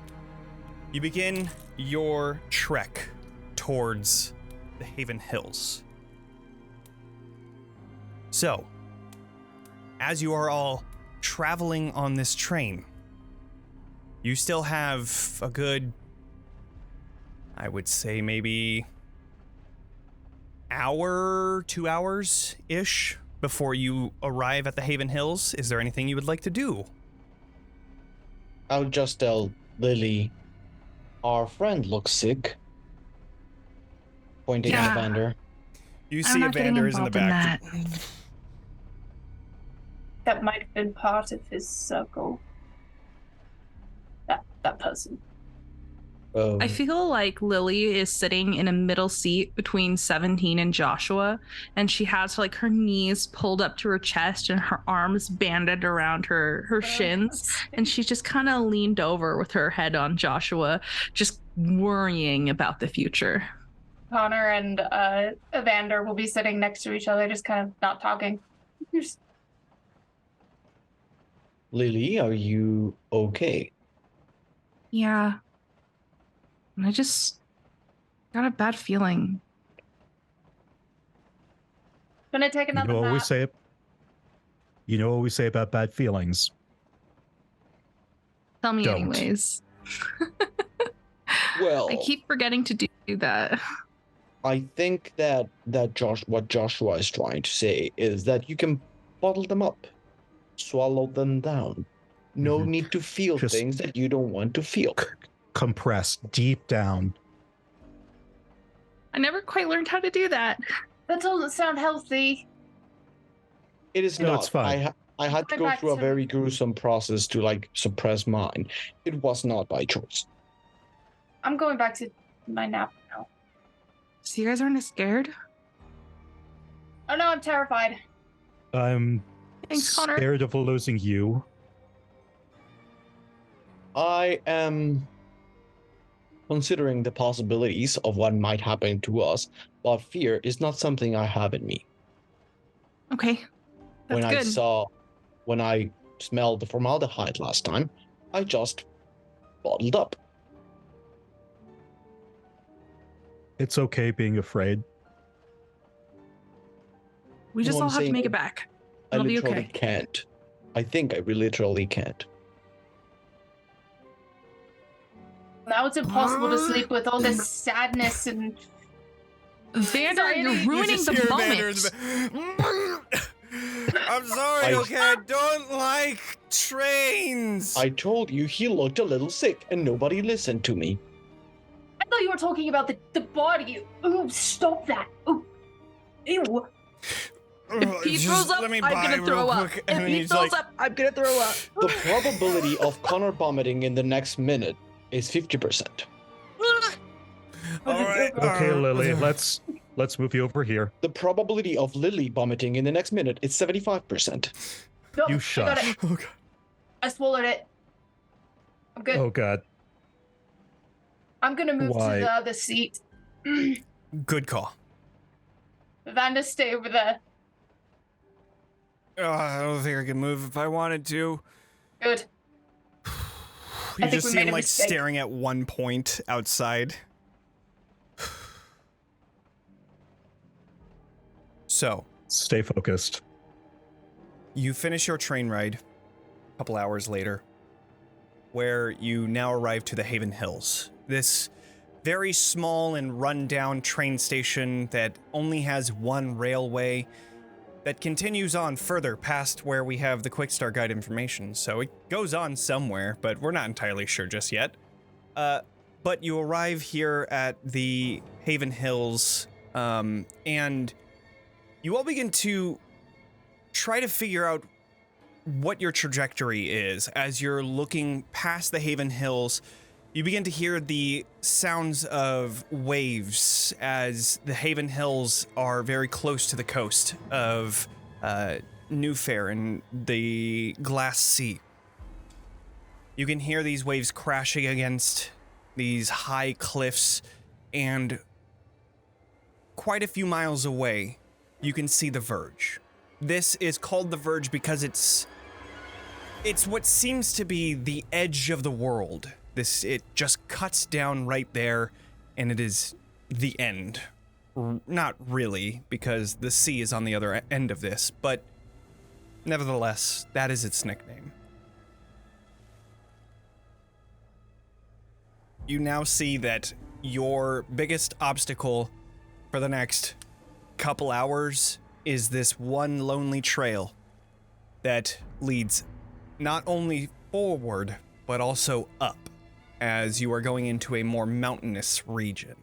you begin your trek towards the Haven Hills. So, as you are all traveling on this train, you still have a good, I would say maybe hour, 2 hours-ish before you arrive at the Haven Hills. Is there anything you would like to do? I'll just tell Lily, our friend looks sick. Pointing at Evander. You see Evander is in the back. That might have been part of his circle. That person. I feel like Lily is sitting in a middle seat between 17 and Joshua, and she has like her knees pulled up to her chest and her arms banded around her shins, and she's just kind of leaned over with her head on Joshua, just worrying about the future. Connor and Evander will be sitting next to each other, just kind of not talking. Lily, are you okay? Yeah. I just got a bad feeling. Gonna take another You know what we nap. say? You know what we say about bad feelings? Tell me Don't. anyways. Well, I keep forgetting to do that. I think that what Joshua is trying to say is that you can bottle them up, swallow them down. No need to feel Just things that you don't want to feel. Compress deep down. I never quite learned how to do that. That doesn't sound healthy. It is No, not. it's fine. I had to Going go back through a to- very gruesome process to like suppress mine. It was not by choice. I'm going back to my nap now. So you guys aren't as scared? Oh no, I'm terrified. I'm Thanks, Connor. scared of losing you. I am considering the possibilities of what might happen to us, but fear is not something I have in me. Okay. That's good. When I smelled the formaldehyde last time, I just bottled up. It's okay being afraid. We just No, all I'm have to saying make it back. I It'll be literally okay. can't. I think I literally can't. Now it's impossible to sleep with all this sadness and Vander, you're anxiety. ruining just the hear moment. Evander in the back. I'm sorry, okay? I don't like trains. I told you he looked a little sick and nobody listened to me. I thought you were talking about the body. Ooh, stop that. Ooh. Ew. If he throws up, I'm gonna throw up. If he throws up, I'm gonna throw up. The probability of Connor vomiting in the next minute is 50%. All right. Okay, Lily, let's move you over here. The probability of Lily vomiting in the next minute is 75%. No, You I got shush. it. Oh god. I swallowed it. I'm good. Oh god. I'm gonna move Why? to the other seat. Good call. Evander, stay over there. I don't think I can move if I wanted to. Good. You think just we see made him a like mistake. staring at one point outside. So, Stay focused. you finish your train ride a couple hours later, where you now arrive to the Haven Hills. This very small and run-down train station that only has one railway that continues on further past where we have the quick start guide information. So it goes on somewhere, but we're not entirely sure just yet. But you arrive here at the Haven Hills, and you all begin to try to figure out what your trajectory is. As you're looking past the Haven Hills, you begin to hear the sounds of waves as the Haven Hills are very close to the coast of Newfair and the Glass Sea. You can hear these waves crashing against these high cliffs, and quite a few miles away, you can see the Verge. This is called the Verge because it's what seems to be the edge of the world. It just cuts down right there, and it is the end. Not really, because the sea is on the other end of this, but nevertheless, that is its nickname. You now see that your biggest obstacle for the next couple hours is this one lonely trail that leads not only forward, but also up, as you are going into a more mountainous region.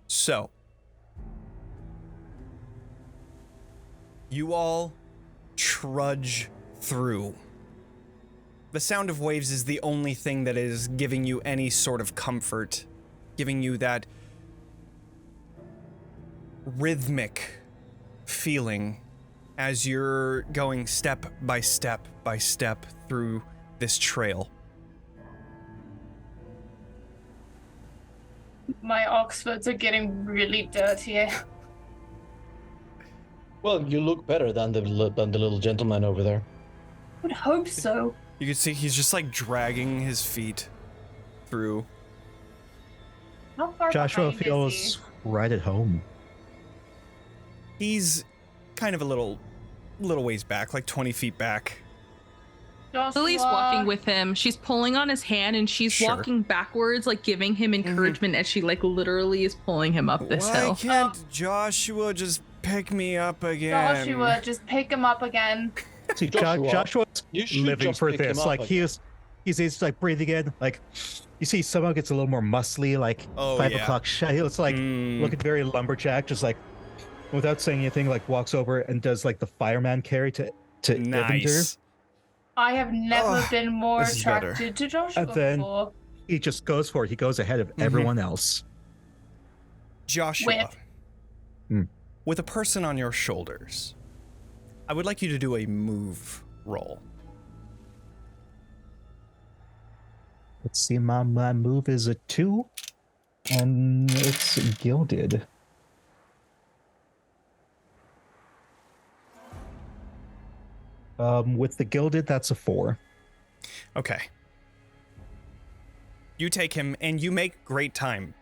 So, you all trudge through. The sound of waves is the only thing that is giving you any sort of comfort, giving you that rhythmic feeling as you're going step by step by step through this trail. My Oxfords are getting really dirty. Well, you look better than the little gentleman over there. Would hope so. You can see he's just like dragging his feet through. How far Joshua behind feels is right at home. He's kind of a little ways back, like 20 feet back. he? Joshua, Lily's walking with him. She's pulling on his hand and she's Sure. walking backwards, like giving him encouragement as she like literally is pulling him up this Why hill. can't Joshua just pick me up again? Joshua, just pick him up again. See, Joshua, Joshua's you should living just for pick him this. up Like again. he's like breathing in. Like you see, someone gets a little more muscly. Like Oh, 5 yeah. o'clock shadow. It's like looking very lumberjack. Just like without saying anything, like walks over and does like the fireman carry to Evander. Nice. I have never Ugh, been more this is better. attracted to Joshua And then- before. He just goes for it. He goes ahead of everyone else. Joshua, Whip. with a person on your shoulders, I would like you to do a move roll. Let's see, my move is a 2, and it's gilded. With the gilded, that's a 4. Okay. You take him and you make great time,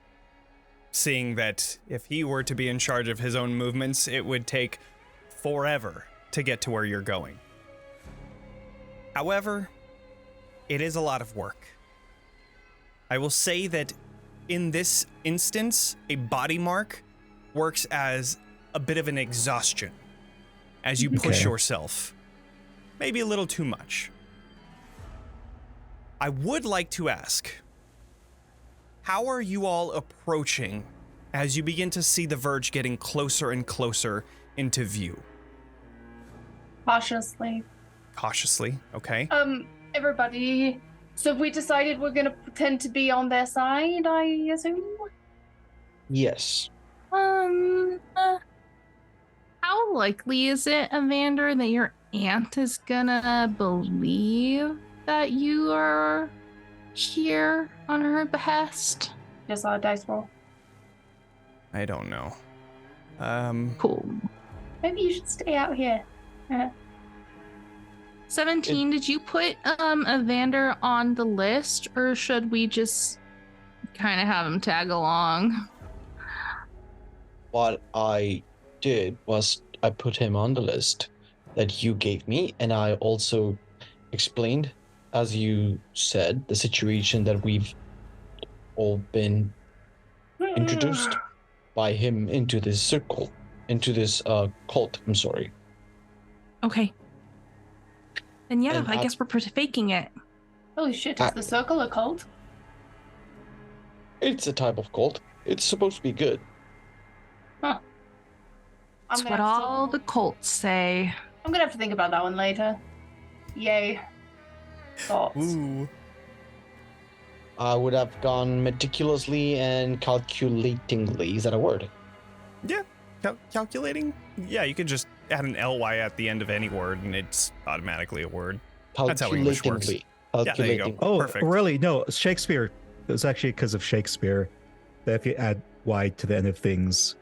seeing that if he were to be in charge of his own movements, it would take forever to get to where you're going. However, it is a lot of work. I will say that in this instance, a body mark works as a bit of an exhaustion as you push Okay. yourself. Maybe a little too much. I would like to ask, how are you all approaching as you begin to see the Verge getting closer and closer into view? Cautiously. Cautiously, okay? Everybody. So have we decided we're gonna pretend to be on their side, I assume? Yes. How likely is it, Evander, that your aunt is gonna believe that you are here on her behest? Just saw a dice roll. I don't know. Cool. Maybe you should stay out here. 17, did you put Evander on the list, or should we just kind of have him tag along? What I did was I put him on the list that you gave me, and I also explained, as you said, the situation that we've all been introduced by him into this circle, into this cult. I'm sorry. Okay. And yeah, And I guess we're faking it. Holy shit, is the circle a cult? It's a type of cult. It's supposed to be good. Huh. That's what all the cults say. I'm gonna have to think about that one later. Yay. Thoughts. Ooh. I would have gone meticulously and calculatingly. Is that a word? Yeah. Calculating? Yeah, you could just add an ly at the end of any word, and it's automatically a word. That's how English works. Calculatingly. Yeah, there you go. Oh, Perfect. really? No, Shakespeare. It was actually because of Shakespeare that if you add y to the end of things,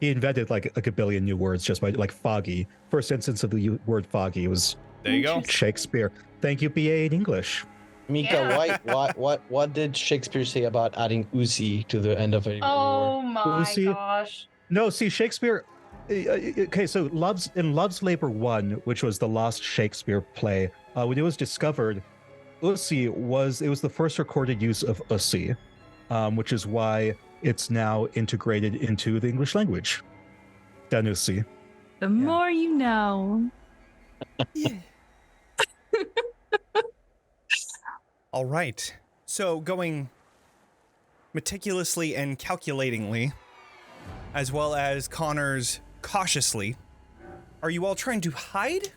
he invented like a billion new words just by like foggy. First instance of the word foggy was There you go. Shakespeare. Thank you, BA in English. Mika, what did Shakespeare say about adding Uzi to the end of a Oh word? my Lucy? gosh. No, see, Shakespeare. Okay, so Love's Labor 1, which was the lost Shakespeare play, when it was discovered, Usi was the first recorded use of Usi, which is why it's now integrated into the English language. Danusi. The more you know. All right. So going meticulously and calculatingly, as well as Connor's cautiously, are you all trying to hide?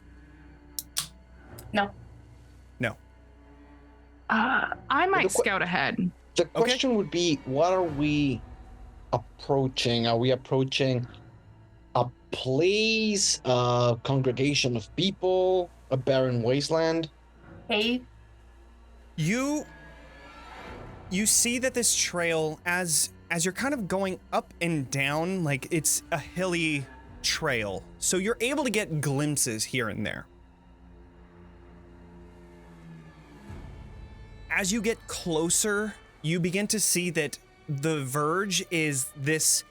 No. No. I might scout ahead. The question would be, what are we approaching? Are we approaching a place, a congregation of people, a barren wasteland? Hey. You see that this trail, as you're kind of going up and down, like it's a hilly trail, so you're able to get glimpses here and there. As you get closer, you begin to see that the verge is this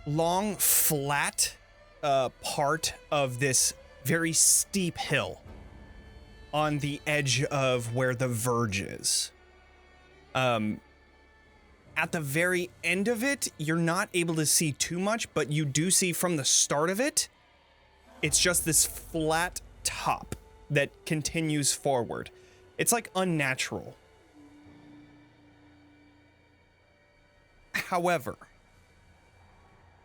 long, flat part of this very steep hill on the edge of where the verge is. At the very end of it, you're not able to see too much, but you do see from the start of it, it's just this flat top that continues forward. It's like unnatural. However,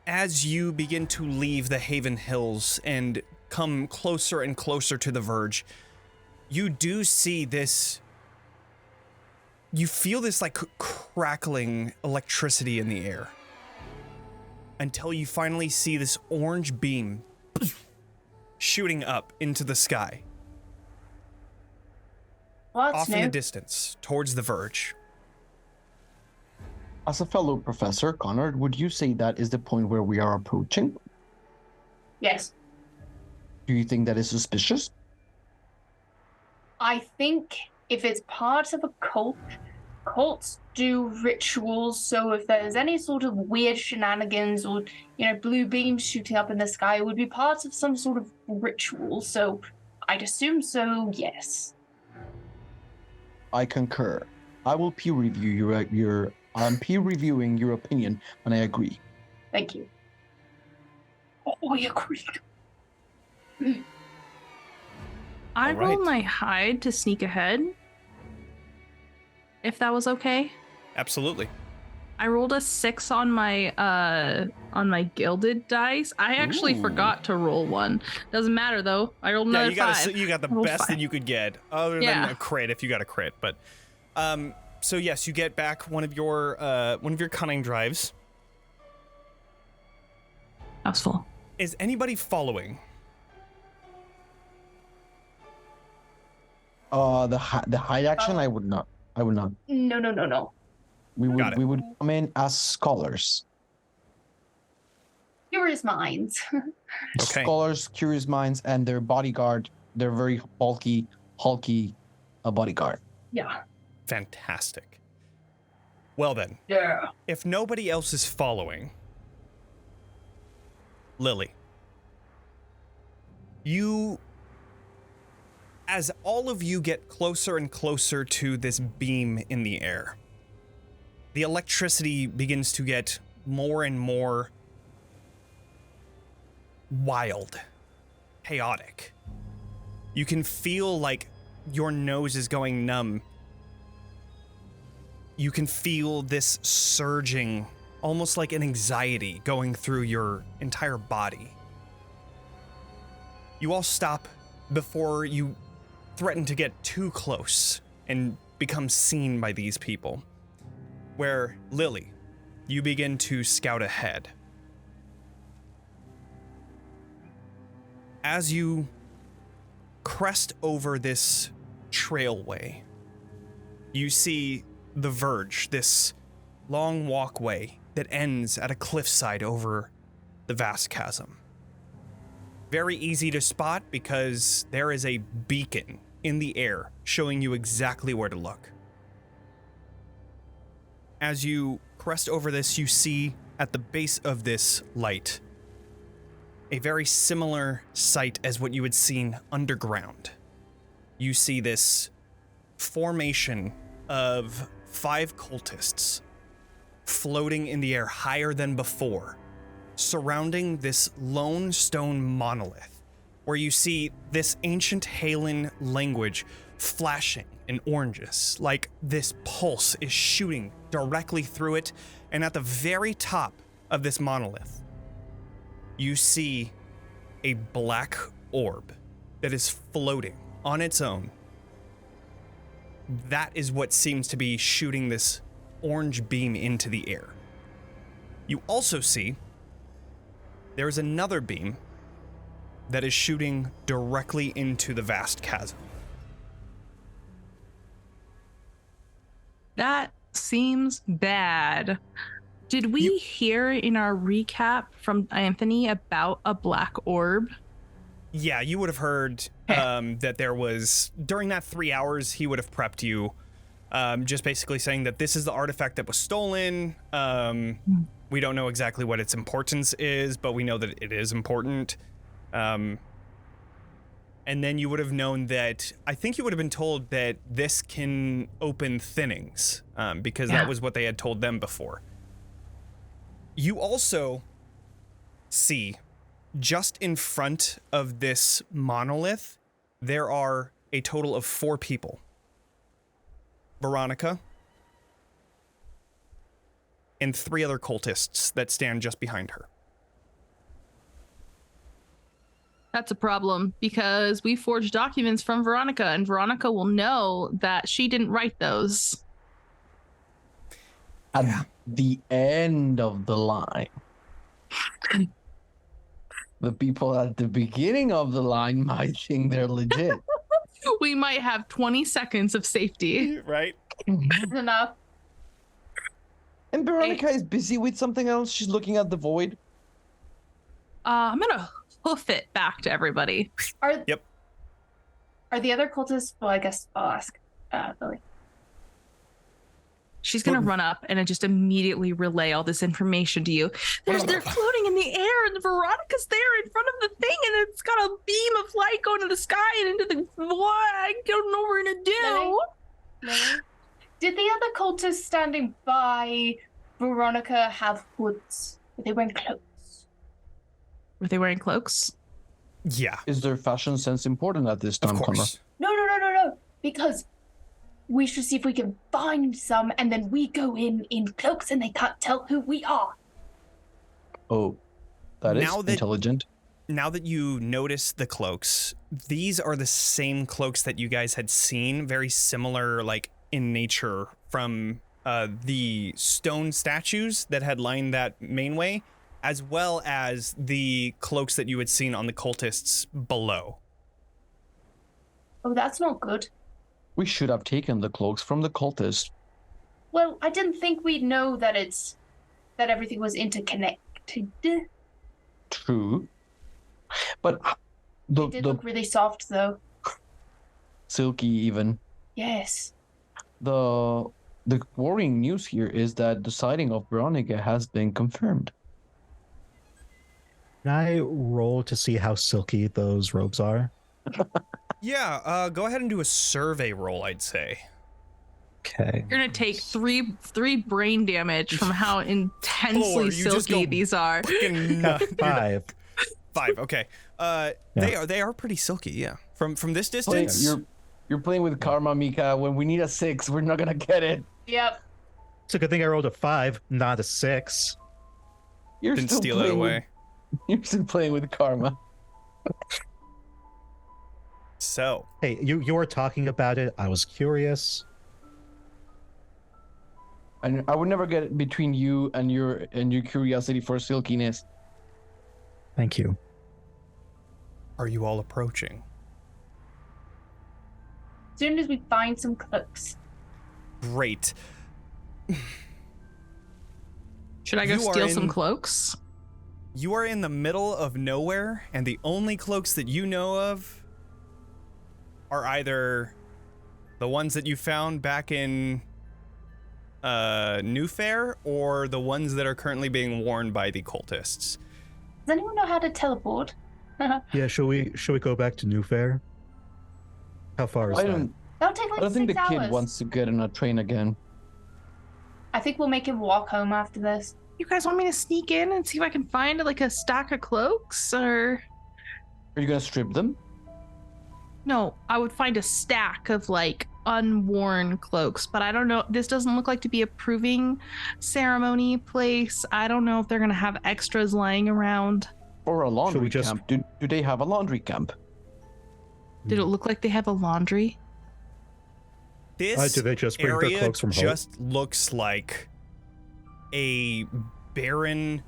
as you begin to leave the Haven Hills and come closer and closer to the verge, you do see this. You feel this like crackling electricity in the air until you finally see this orange beam shooting up into the sky. What's Off new? in the distance, towards the verge. As a fellow professor, Connor, would you say that is the point where we are approaching? Yes. Do you think that is suspicious? I think if it's part of a cult, cults do rituals, so if there's any sort of weird shenanigans or, blue beams shooting up in the sky, it would be part of some sort of ritual, so I'd assume so, yes. I concur. I will peer review I'm peer reviewing your opinion, and I agree. Thank you. Oh, I agree. I All right. rolled my hide to sneak ahead. If that was okay. Absolutely. I rolled a 6 on my gilded dice. I actually Ooh. forgot to roll one. Doesn't matter though. I rolled another 5. You got the I rolled best 5. that you could get, other than Yeah. a crit if you got a crit. But So yes, you get back one of your cunning drives. House full. Is anybody following? The hide action, I would not. No. We Got it. would come in as scholars. Curious minds. Okay. Scholars, curious minds, and their bodyguard. They're very hulky bodyguard. Yeah. Fantastic. Well then, Yeah. if nobody else is following, Lily, as all of you get closer and closer to this beam in the air, the electricity begins to get more and more wild, chaotic. You can feel like your nose is going numb. You can feel this surging, almost like an anxiety going through your entire body. You all stop before you threaten to get too close and become seen by these people. Where, Lily, you begin to scout ahead. As you crest over this trailway, you see the verge, this long walkway that ends at a cliffside over the vast chasm. Very easy to spot because there is a beacon in the air showing you exactly where to look. As you crest over this, you see at the base of this light a very similar sight as what you had seen underground. You see this formation of 5 cultists floating in the air higher than before, surrounding this lone stone monolith, where you see this ancient Halen language flashing in oranges, like this pulse is shooting directly through it, and at the very top of this monolith, you see a black orb that is floating on its own. That is what seems to be shooting this orange beam into the air. You also see there is another beam that is shooting directly into the vast chasm. That seems bad. Did we hear in our recap from Anthony about a black orb? Yeah, you would have heard that there was, during that 3 hours, he would have prepped you, just basically saying that this is the artifact that was stolen. We don't know exactly what its importance is, but we know that it is important. And then you would have known that, I think you would have been told that this can open thinnings, because that was what they had told them before. You also see, just in front of this monolith, there are a total of 4 people. Veronica and 3 other cultists that stand just behind her. That's a problem because we forged documents from Veronica, and Veronica will know that she didn't write those. At the end of the line, the people at the beginning of the line might think they're legit. We might have 20 seconds of safety. Right? Enough. And Veronica is busy with something else. She's looking at the void. I'm gonna hoof it back to everybody. Are the other cultists? Well, I guess I'll ask Lily. She's gonna run up and just immediately relay all this information to you. They're floating in the air, and Veronica's there in front of the thing, and it's got a beam of light going to the sky and into the void. I don't know what we're gonna do. Lily? Did the other cultists standing by Veronica have hoods? Were they wearing cloaks? Were they wearing cloaks? Yeah. Is their fashion sense important at this time, Of Connor? course. No. Because we should see if we can find some, and then we go in cloaks, and they can't tell who we are. Oh, that is Now that- intelligent. Now that you notice the cloaks, these are the same cloaks that you guys had seen, very similar, like in nature from the stone statues that had lined that mainway, as well as the cloaks that you had seen on the cultists below. Oh, that's not good. We should have taken the cloaks from the cultists. Well, I didn't think we'd know that everything was interconnected. True. But They did look really soft, though. silky even. Yes. The worrying news here is that the sighting of Veronica has been confirmed. Can I roll to see how silky those robes are? Yeah, go ahead and do a survey roll, I'd say. Okay. You're gonna take three brain damage from how intensely Four, you just silky go these are. Fucking Got 5. 5, okay. They are pretty silky, yeah. From this Play- distance. You're playing with karma, Mika. When we need a 6, we're not gonna get it. Yep. It's a good thing I rolled a 5, not a 6. You're Didn't still steal it playing away. You're still playing with karma. So, Hey, you were talking about it. I was curious. And I would never get it between you and your curiosity for silkiness. Thank you. are you all approaching? As soon as we find some cooks. Great. Should I go You are steal some in- cloaks? You are in the middle of nowhere, and the only cloaks that you know of are either the ones that you found back in New Fair or the ones that are currently being worn by the cultists. Does anyone know how to teleport? Yeah, should we go back to New Fair? How far is I that? don't That'll take like I don't think 6 the hours. kid wants to get on a train again. I think we'll make him walk home after this. You guys want me to sneak in and see if I can find like a stack of cloaks, or Are you gonna strip them? no? I would find a stack of like unworn cloaks, but I don't know. This doesn't look like to be a proving ceremony place. I don't know if they're gonna have extras lying around. Or a laundry just- camp? Do they have a laundry camp? Did it look like they have a laundry? This Did they just bring their area cloaks from home? just looks like a barren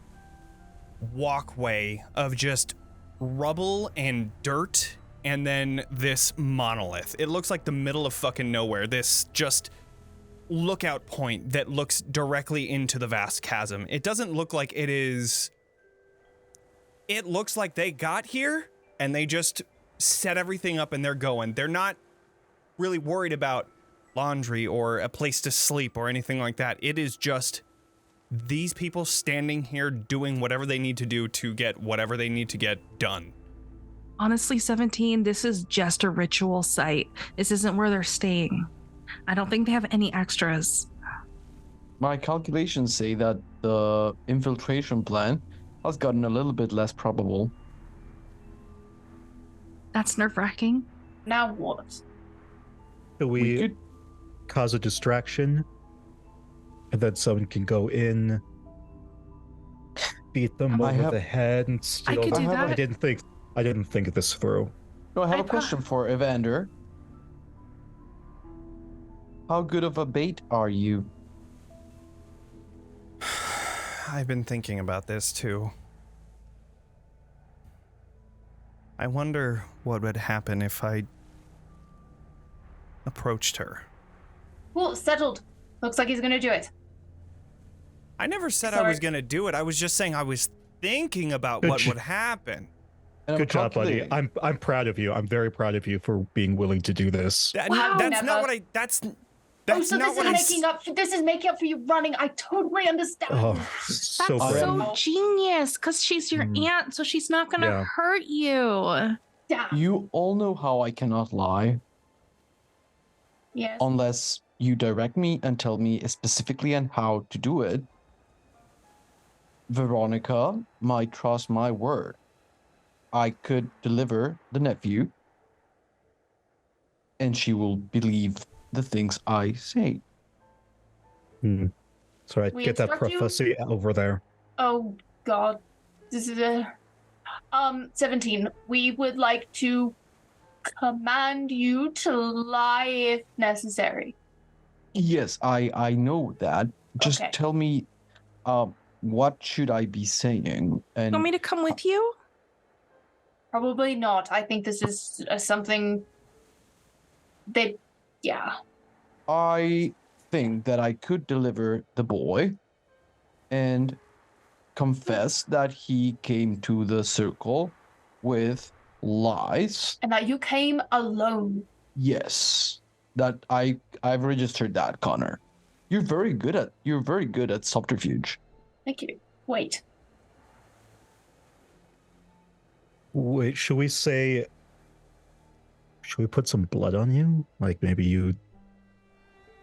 walkway of just rubble and dirt, and then this monolith. It looks like the middle of fucking nowhere. This just lookout point that looks directly into the vast chasm. It doesn't look like it is... It looks like they got here and they just set everything up and they're going. They're not really worried about laundry or a place to sleep or anything like that. It is just these people standing here doing whatever they need to do to get whatever they need to get done. Honestly, 17, this is just a ritual site. This isn't where they're staying. I don't think they have any extras. My calculations say that the infiltration plan has gotten a little bit less probable. That's nerve-wracking. Now what? Should We we could cause a distraction? And then someone can go in, beat them I over have- the head, and steal could them. do I that. I didn't think this through. No, I have I a question for Evander. How good of a bait are you? I've been thinking about this too. I wonder what would happen if I approached her. Well, settled. Looks like he's gonna do it. I never said I Sorry. was gonna do it. I was just saying I was thinking about Good what j- would happen. And Good job, buddy. calculating. I'm proud of you. I'm very proud of you for being willing to do this. Wow, That's never. not what I. That's Oh, so not this what is I. making up. This is making up for you running. I totally understand. Oh, That's so I brave. am- so genius, because she's your Mm. aunt, so she's not gonna Yeah. hurt you. Damn. You all know how I cannot lie Yes. unless you direct me and tell me specifically on how to do it. Veronica might trust my word. I could deliver the nephew, and she will believe the things I say. So I We get that instruct you? prophecy over there. Oh God. This is a 17. We would like to command you to lie if necessary. Yes, I know that. Just Okay. tell me, what should I be saying? You And want me to come with you? Probably not. I think this is something that, yeah. I think that I could deliver the boy and confess that he came to the circle with lies. And that you came alone. Yes, that I've registered that, Connor. You're very good at subterfuge. Thank you. Wait. Wait, should we put some blood on you? Like maybe you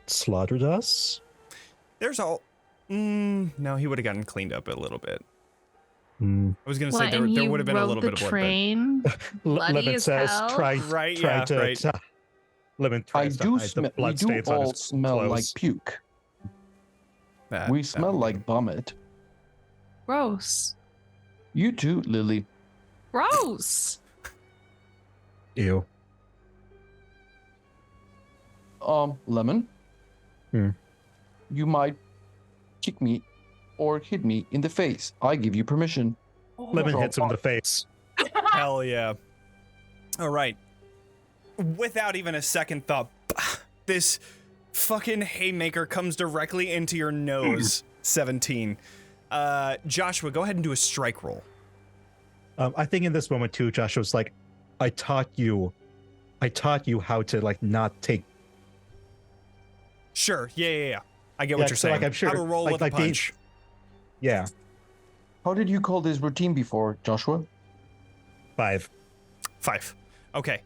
slaughtered us? There's all. No, he would have gotten cleaned up a little bit. Hmm. I was gonna say there would have been a little bit of blood. Train. Bloody Lemon as says, hell. Right, yeah, right. Lemon I tries to do hide the smell. We blood do stains on all his smell like clothes. puke. That- We that smell would like be- vomit. Gross. You too, Lily. Gross. Ew. Lemon. Hmm. You might kick me or hit me in the face. I give you permission. Lemon Oh. hits him in the face. Hell yeah. All right. Without even a second thought, this fucking haymaker comes directly into your nose. 17. Joshua, go ahead and do a strike roll. I think in this moment too, Josh was like, I taught you how to like not take. Sure. Yeah. I get Yeah, what you're so, saying. like, I'm sure, How to roll like- with like a the- punch. Yeah, How did you call this routine before, Joshua? 5. 5. Okay.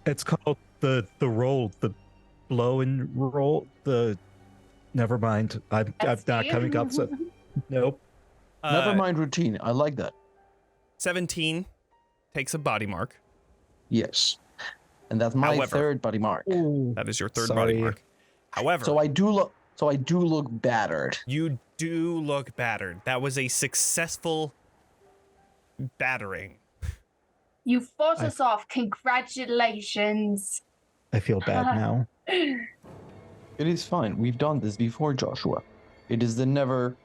It's called the roll, the blow and roll. Never mind. I'm not coming up. So nope. Never mind routine. I like that. 17 takes a body mark. Yes. And that's my However- third body mark. That is your third body Sorry. mark. However, So I do look battered. you do look battered. That was a successful battering. You fought us off. Congratulations. I feel bad now. It is fine. We've done this before, Joshua. It is the never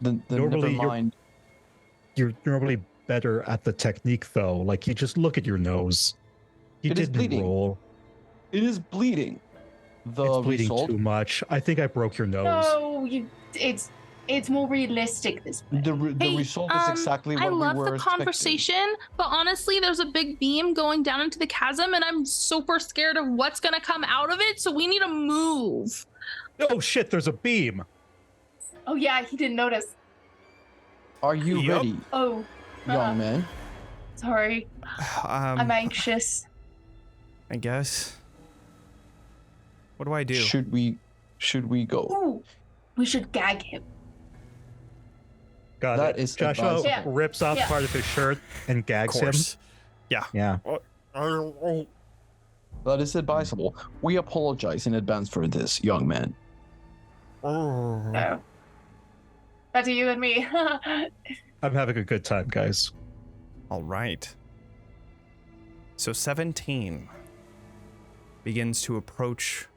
Normally, you're- mind. You're normally better at the technique though. Like you just look at your nose. You It is didn't bleeding. roll. It is bleeding. The It's bleeding result, too much. I think I broke your nose. No, it's more realistic this way. the Hey, result is exactly what I we love were the expecting. conversation, but honestly, there's a big beam going down into the chasm, and I'm super scared of what's gonna come out of it. So we need to move. Oh shit! There's a beam. Oh yeah, he didn't notice. Are you Yup. ready, Oh, young man? sorry. I'm anxious. I guess. What do I do? Should we go? Ooh, we should gag him. Got That it. is Joshua advisable. Yeah. rips off Yeah. part of his shirt and Of gags him. course. Yeah. That is advisable. We apologize in advance for this, young man. No. Better you than me. I'm having a good time, guys. All right. So 17 begins to approach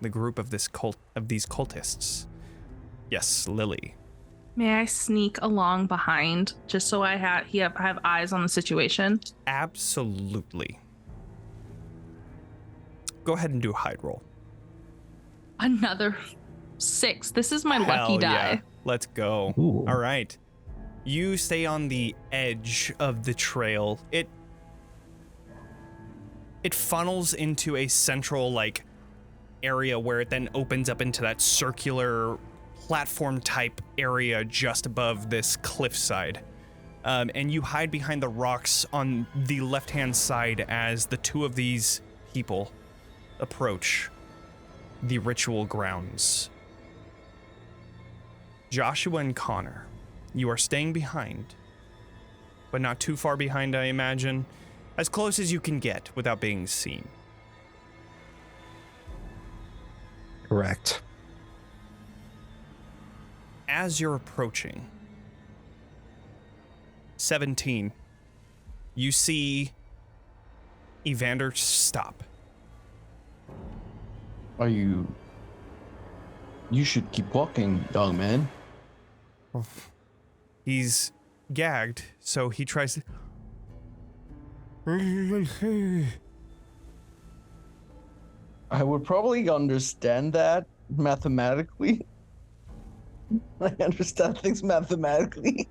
the group of these cultists. Yes, Lily. May I sneak along behind just so I have eyes on the situation? Absolutely. Go ahead and do a hide roll. Another 6. This is my lucky Hell die. yeah. Let's go. Ooh. All right. You stay on the edge of the trail. It funnels into a central area where it then opens up into that circular platform type area just above this cliffside. And you hide behind the rocks on the left-hand side as the two of these people approach the ritual grounds. Joshua and Connor, you are staying behind, but not too far behind, I imagine. As close as you can get without being seen. Correct. As you're approaching 17, you see Evander stop. Are you You should keep walking, young man. He's gagged, so he tries to. I would probably understand that mathematically. I understand things mathematically.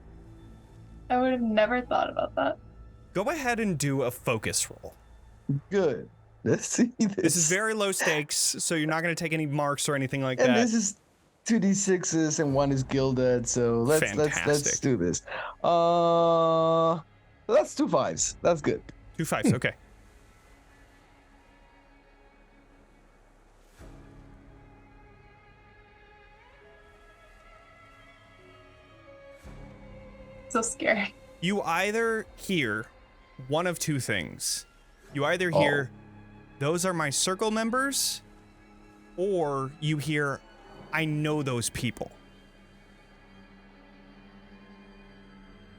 I would have never thought about that. Go ahead and do a focus roll. Good. Let's see this. This is very low stakes, so you're not going to take any marks or anything like and that. this is 2d6s and one is gilded, so let's do this. That's 2 5s. That's good. 2 5s, okay. So scary. You either hear one of two things. You either hear, those are my circle members, or you hear, I know those people.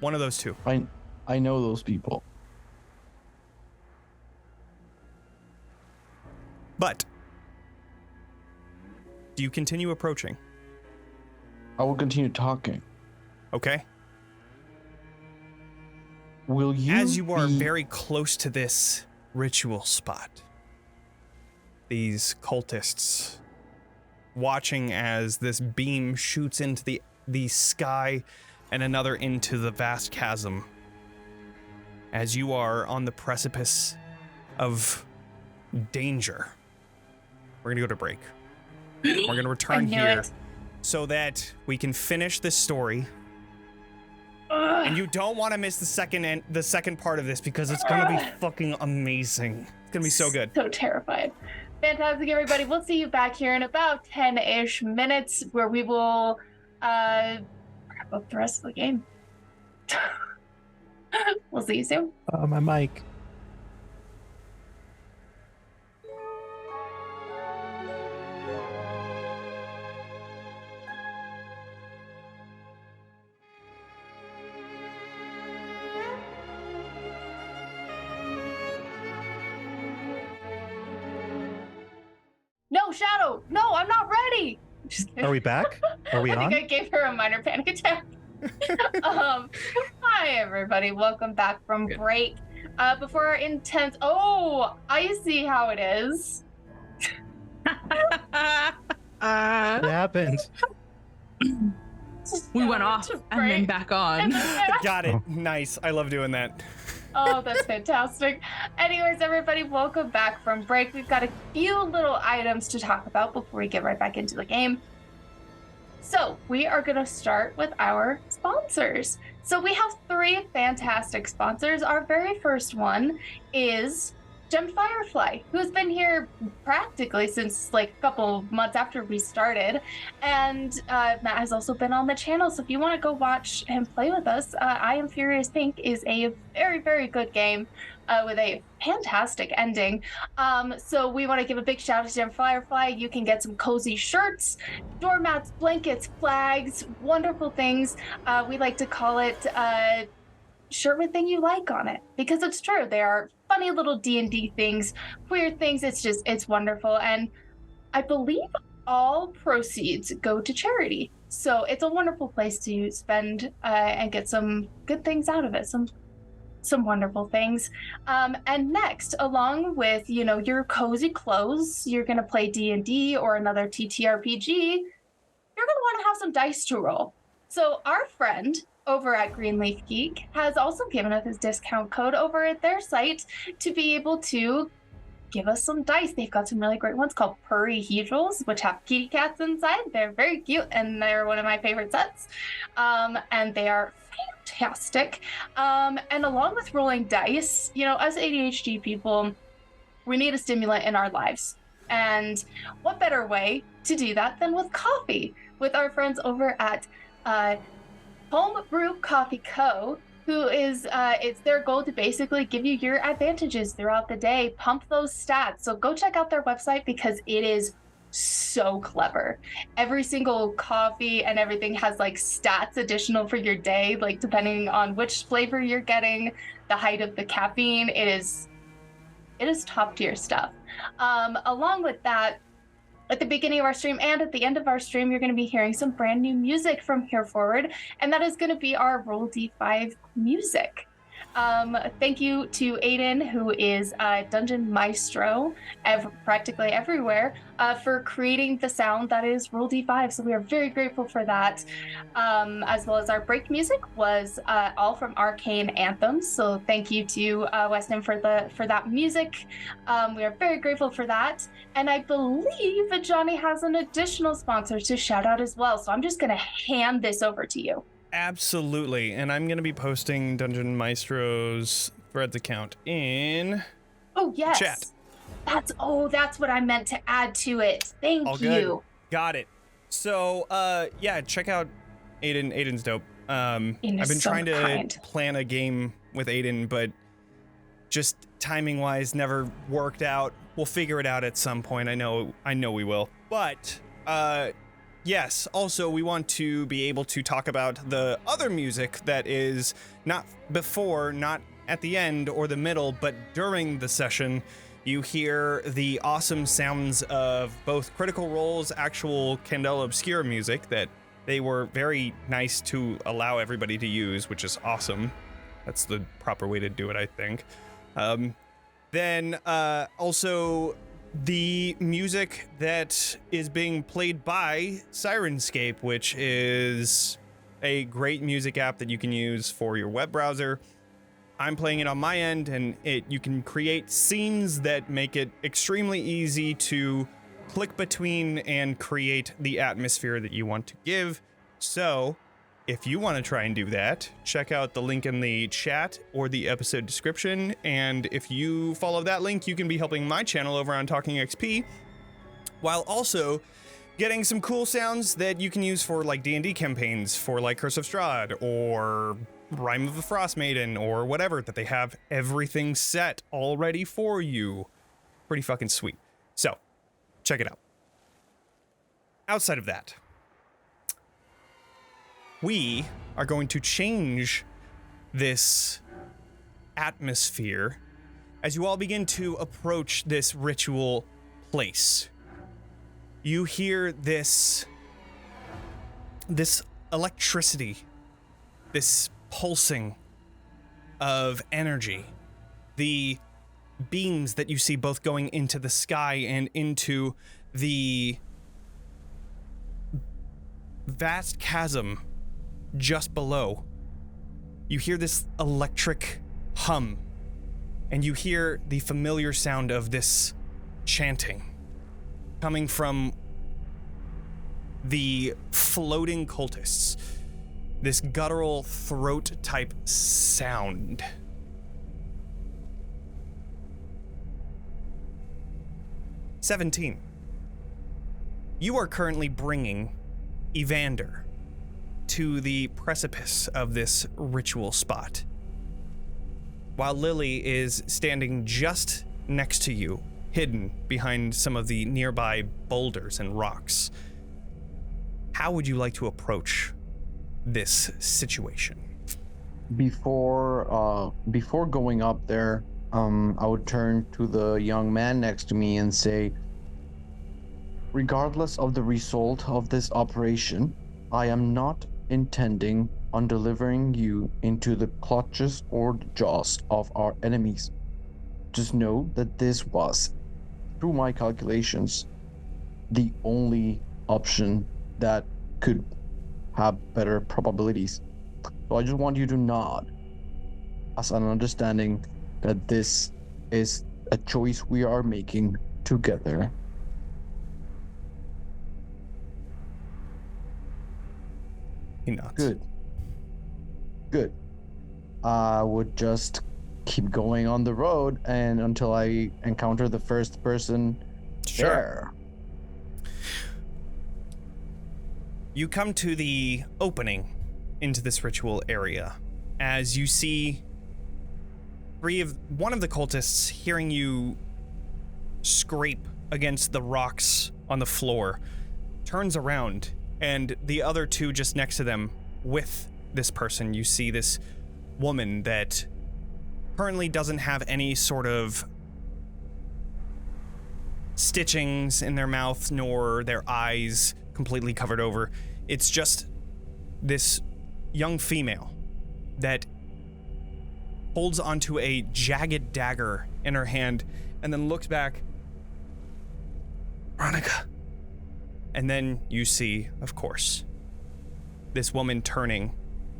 One of those two. I know those people. But do you continue approaching? I will continue talking. Okay. Will you As you are very close to this ritual spot, these cultists watching as this beam shoots into the sky and another into the vast chasm, as you are on the precipice of danger. We're gonna go to break. We're gonna return here so that we can finish this story. And you don't want to miss the second part of this because it's gonna be fucking amazing. It's gonna be so good. So terrified. Fantastic, everybody. We'll see you back here in about 10-ish minutes where we will wrap up the rest of the game. We'll see you soon. My mic. No, Shadow! No, I'm not ready! Just kidding. Are we back? Are we I on? think I gave her a minor panic attack. Hi, everybody. Welcome back from break. Before our intense... Oh, I see how it is. What happened? We went off and then back on. Got it. Nice. I love doing that. Oh, that's fantastic. Anyways, everybody, welcome back from break. We've got a few little items to talk about before we get right back into the game. So we are going to start with our sponsors. So we have 3 fantastic sponsors. Our very first one is Gemmed Firefly, who's been here practically since like a couple months after we started. And Matt has also been on the channel. So if you want to go watch him play with us, I Am Furious Pink is a very, very good game with a fantastic ending. So we want to give a big shout out to Gemmed Firefly. You can get some cozy shirts, doormats, blankets, flags, wonderful things. We like to call it shirt with thing you like on it, because it's true. They are funny little D&D things, queer things. It's wonderful. And I believe all proceeds go to charity. So it's a wonderful place to spend and get some good things out of it. Some wonderful things. And next, along with, your cozy clothes, you're going to play D&D or another TTRPG, you're going to want to have some dice to roll. So our friend over at Greenleaf Geek has also given us his discount code over at their site to be able to give us some dice. They've got some really great ones called Purryhedrals, which have kitty cats inside. They're very cute, and they're one of my favorite sets. And they are fantastic. And along with rolling dice, us ADHD people, we need a stimulant in our lives. And what better way to do that than with coffee, with our friends over at Homebrew Coffee Co., who is, it's their goal to basically give you your advantages throughout the day, pump those stats. So go check out their website because it is so clever. Every single coffee and everything has like stats additional for your day, like depending on which flavor you're getting, the height of the caffeine. It is top tier stuff. Along with that, at the beginning of our stream and at the end of our stream, you're going to be hearing some brand new music from here forward, and that is going to be our Roll D5 music. Thank you to Aiden, who is a dungeon maestro practically everywhere, for creating the sound that is Roll D5. So we are very grateful for that. As well as our break music was all from Arcane Anthems. So thank you to Weston for that music. We are very grateful for that. And I believe that Jonny has an additional sponsor to shout out as well. So I'm just going to hand this over to you. Absolutely, and I'm going to be posting Dungeon Maestro's Threads account in yes. chat. That's what I meant to add to it. Thank All you. Good. Got it. So, yeah, check out Aiden. Aiden's dope. I've been so trying to kind. plan a game with Aiden, but just timing-wise never worked out. We'll figure it out at some point. I know we will. But, yes, also we want to be able to talk about the other music that is not before, not at the end or the middle, but during the session. You hear the awesome sounds of both Critical Role's actual Candela Obscura music that they were very nice to allow everybody to use, which is awesome. That's the proper way to do it, I think. Then also the music that is being played by Sirenscape, which is a great music app that you can use for your web browser. I'm playing it on my end, and you can create scenes that make it extremely easy to click between and create the atmosphere that you want to give. So if you want to try and do that, check out the link in the chat or the episode description. And if you follow that link, you can be helping my channel over on TalkingXP, while also getting some cool sounds that you can use for like D&D campaigns for like Curse of Strahd or Rime of the Frost Maiden or whatever, that they have everything set already for you. Pretty fucking sweet. So check it out. Outside of that, we are going to change this atmosphere as you all begin to approach this ritual place. You hear this electricity, this pulsing of energy, the beams that you see both going into the sky and into the vast chasm just below. You hear this electric hum, and you hear the familiar sound of this chanting coming from the floating cultists. This guttural throat type sound. "17. You are currently bringing Evander to the precipice of this ritual spot, while Lily is standing just next to you, hidden behind some of the nearby boulders and rocks. How would you like to approach this situation? Before going up there, I would turn to the young man next to me and say, regardless of the result of this operation, I am not intending on delivering you into the clutches or the jaws of our enemies. Just know that this was, through my calculations, the only option that could have better probabilities. So I just want you to nod as an understanding that this is a choice we are making together. He nods. Good. I would just keep going on the road and until I encounter the first person there. You come to the opening into this ritual area as you see one of the cultists, hearing you scrape against the rocks on the floor, turns around, and the other two just next to them with this person. You see this woman that currently doesn't have any sort of stitchings in their mouth nor their eyes completely covered over. It's just this young female that holds onto a jagged dagger in her hand and then looks back. Veronica. And then you see, of course, this woman turning,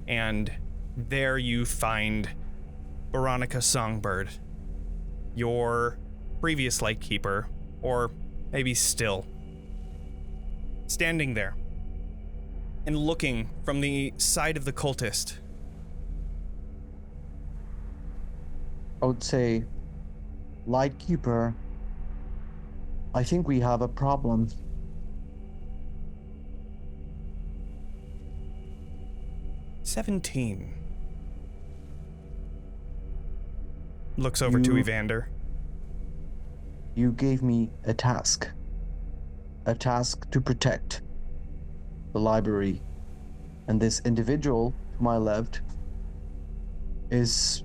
and there you find Veronica Songbird, your previous Lightkeeper, or maybe still, standing there and looking from the side of the cultist. I would say, Lightkeeper, I think we have a problem. "17. Looks over to Evander. You gave me a task to protect the library, and this individual to my left is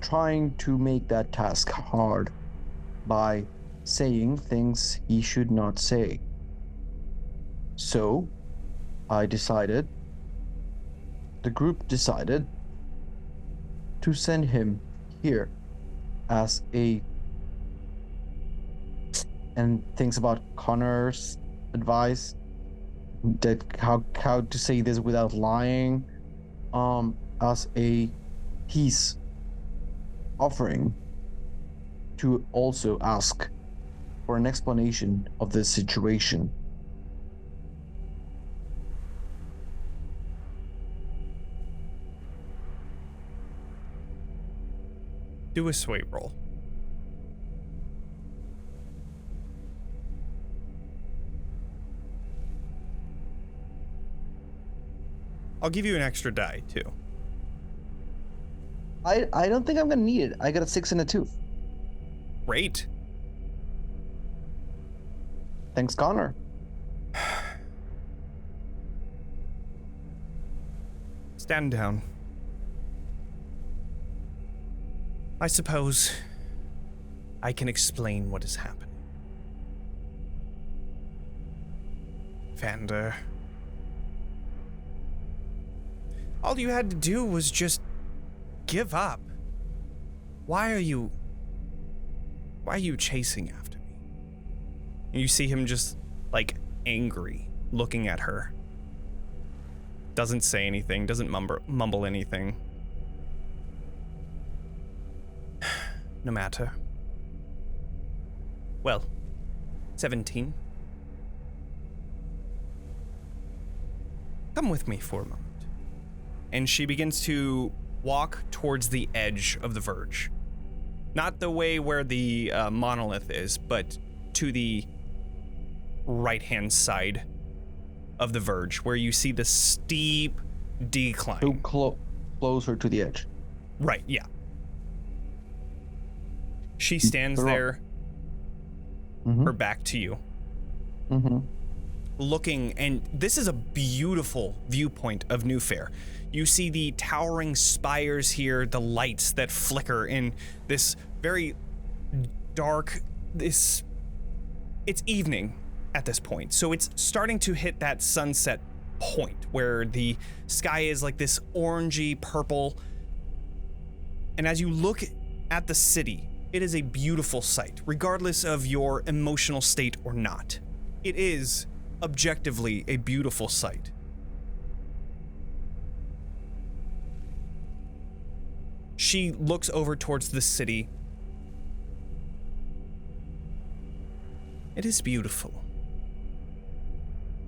trying to make that task hard by saying things he should not say. So the group decided to send him here as and thinks about Connor's advice that how to say this without lying, as a peace offering, to also ask for an explanation of this situation. Do a sway roll. I'll give you an extra die, too. I don't think I'm gonna need it. I got a 6 and a 2. Great. Thanks, Connor. Stand down. I suppose I can explain what is happening. Evander. All you had to do was just give up. Why are you chasing after me? And you see him just, like, angry, looking at her. Doesn't say anything, doesn't mumble anything. No matter. Well, 17. Come with me for a moment. And she begins to walk towards the edge of the verge. Not the way where the monolith is, but to the right-hand side of the verge, where you see the steep decline. So closer to the edge. Right, yeah. She stands there, her back to you, looking, and this is a beautiful viewpoint of New Fair. You see the towering spires here, the lights that flicker in this very dark, it's evening at this point, so it's starting to hit that sunset point where the sky is like this orangey purple, and as you look at the city, it is a beautiful sight, regardless of your emotional state or not. It is objectively a beautiful sight. She looks over towards the city. It is beautiful.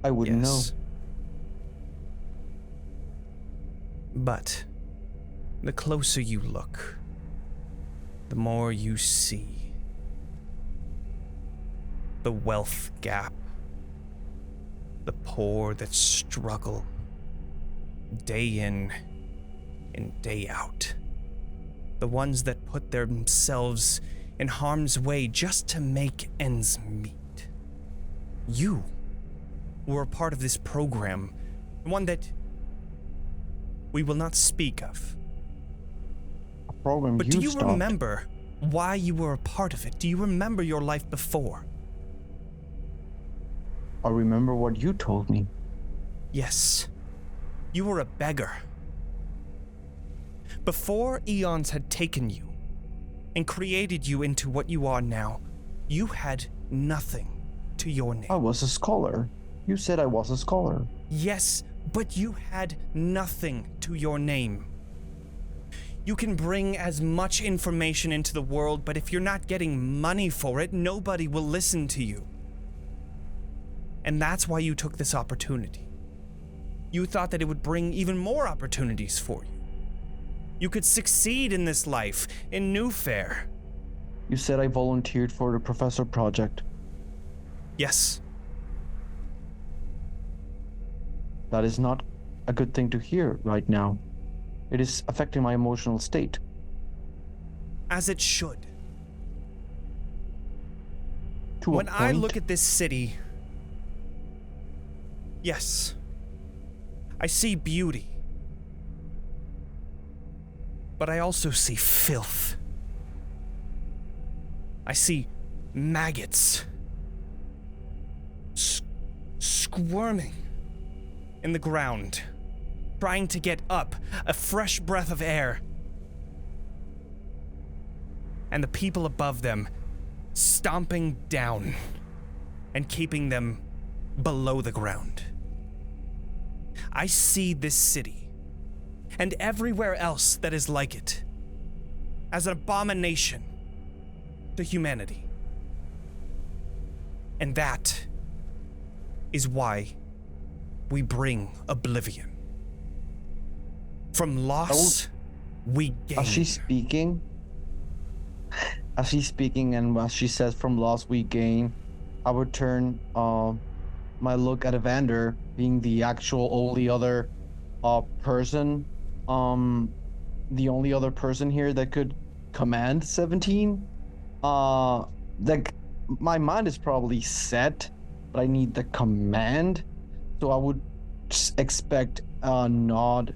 I wouldn't know. But the closer you look, the more you see the wealth gap, the poor that struggle day in and day out, the ones that put themselves in harm's way just to make ends meet. You were a part of this program, one that we will not speak of. A program But do you remember why you were a part of it. Do you remember your life before? I remember what you told me. Yes. You were a beggar. Before eons had taken you and created you into what you are now, you had nothing to your name. I was a scholar. You said I was a scholar. Yes, but you had nothing to your name. You can bring as much information into the world, but if you're not getting money for it, nobody will listen to you. And that's why you took this opportunity. You thought that it would bring even more opportunities for you. You could succeed in this life, in New Fair. You said I volunteered for the Professor Project. Yes. That is not a good thing to hear right now. It is affecting my emotional state. As it should. To When a I point. look at this city, yes, I see beauty. But I also see filth. I see maggots squirming in the ground, trying to get up a fresh breath of air. And the people above them stomping down and keeping them below the ground. I see this city and everywhere else that is like it as an abomination to humanity. And that is why we bring Oblivion. From loss, we gain. As she's speaking, and as she says, from loss we gain, I would turn my look at Evander, being the actual only other person, the only other person here that could command 17. Like, my mind is probably set, but I need the command, so I would expect a nod,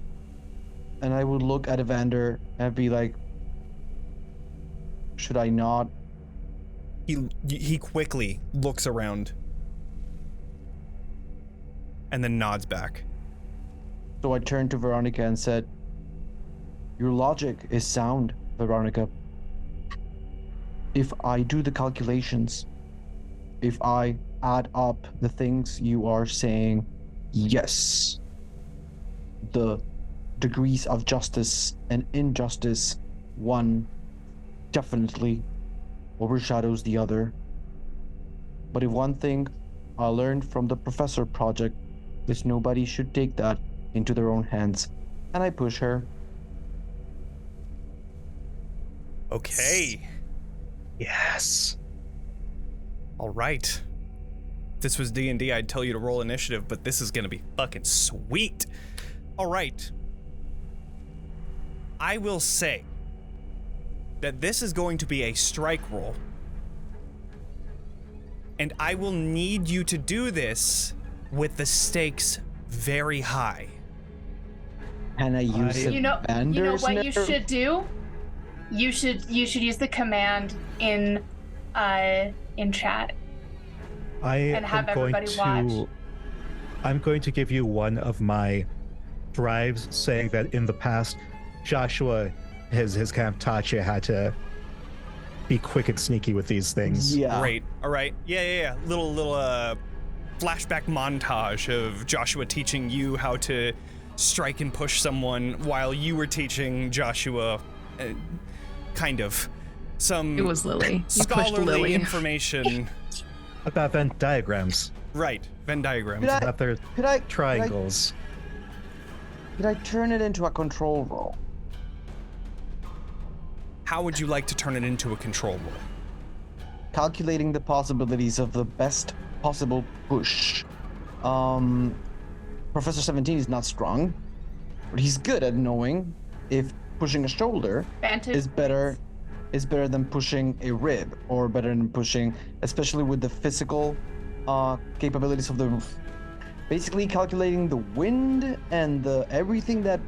and I would look at Evander and be like, should I not? He quickly looks around and then nods back. So I turned to Veronica and said, your logic is sound, Veronica. If I do the calculations, if I add up the things you are saying, yes, the degrees of justice and injustice, one definitely overshadows the other. But if one thing I learned from the Professor Project is nobody should take that into their own hands. And I push her. Okay. Yes. All right. If this was D&D, I'd tell you to roll initiative, but this is gonna be fucking sweet. All right. I will say that this is going to be a strike roll. And I will need you to do this with the stakes very high. Can I use You know Evander's what you nerve? should do? You should use the command in chat. And have everybody watch. I'm going to give you one of my drives saying that in the past, Joshua, his kind of Tachi had to be quick and sneaky with these things. Yeah. Great. All right. Yeah. Little flashback montage of Joshua teaching you how to strike and push someone while you were teaching Joshua, kind of, some It was Lily. You pushed scholarly Lily. information. About Venn diagrams, Right. Venn diagrams. about their Could I triangles. Could I turn it into a control roll? How would you like to turn it into a control roll? Calculating the possibilities of the best possible push. Professor 17 is not strong, but he's good at knowing if pushing a shoulder Vantage is better than pushing a rib, or better than pushing, especially with the physical capabilities of the roof. Basically calculating the wind and the everything that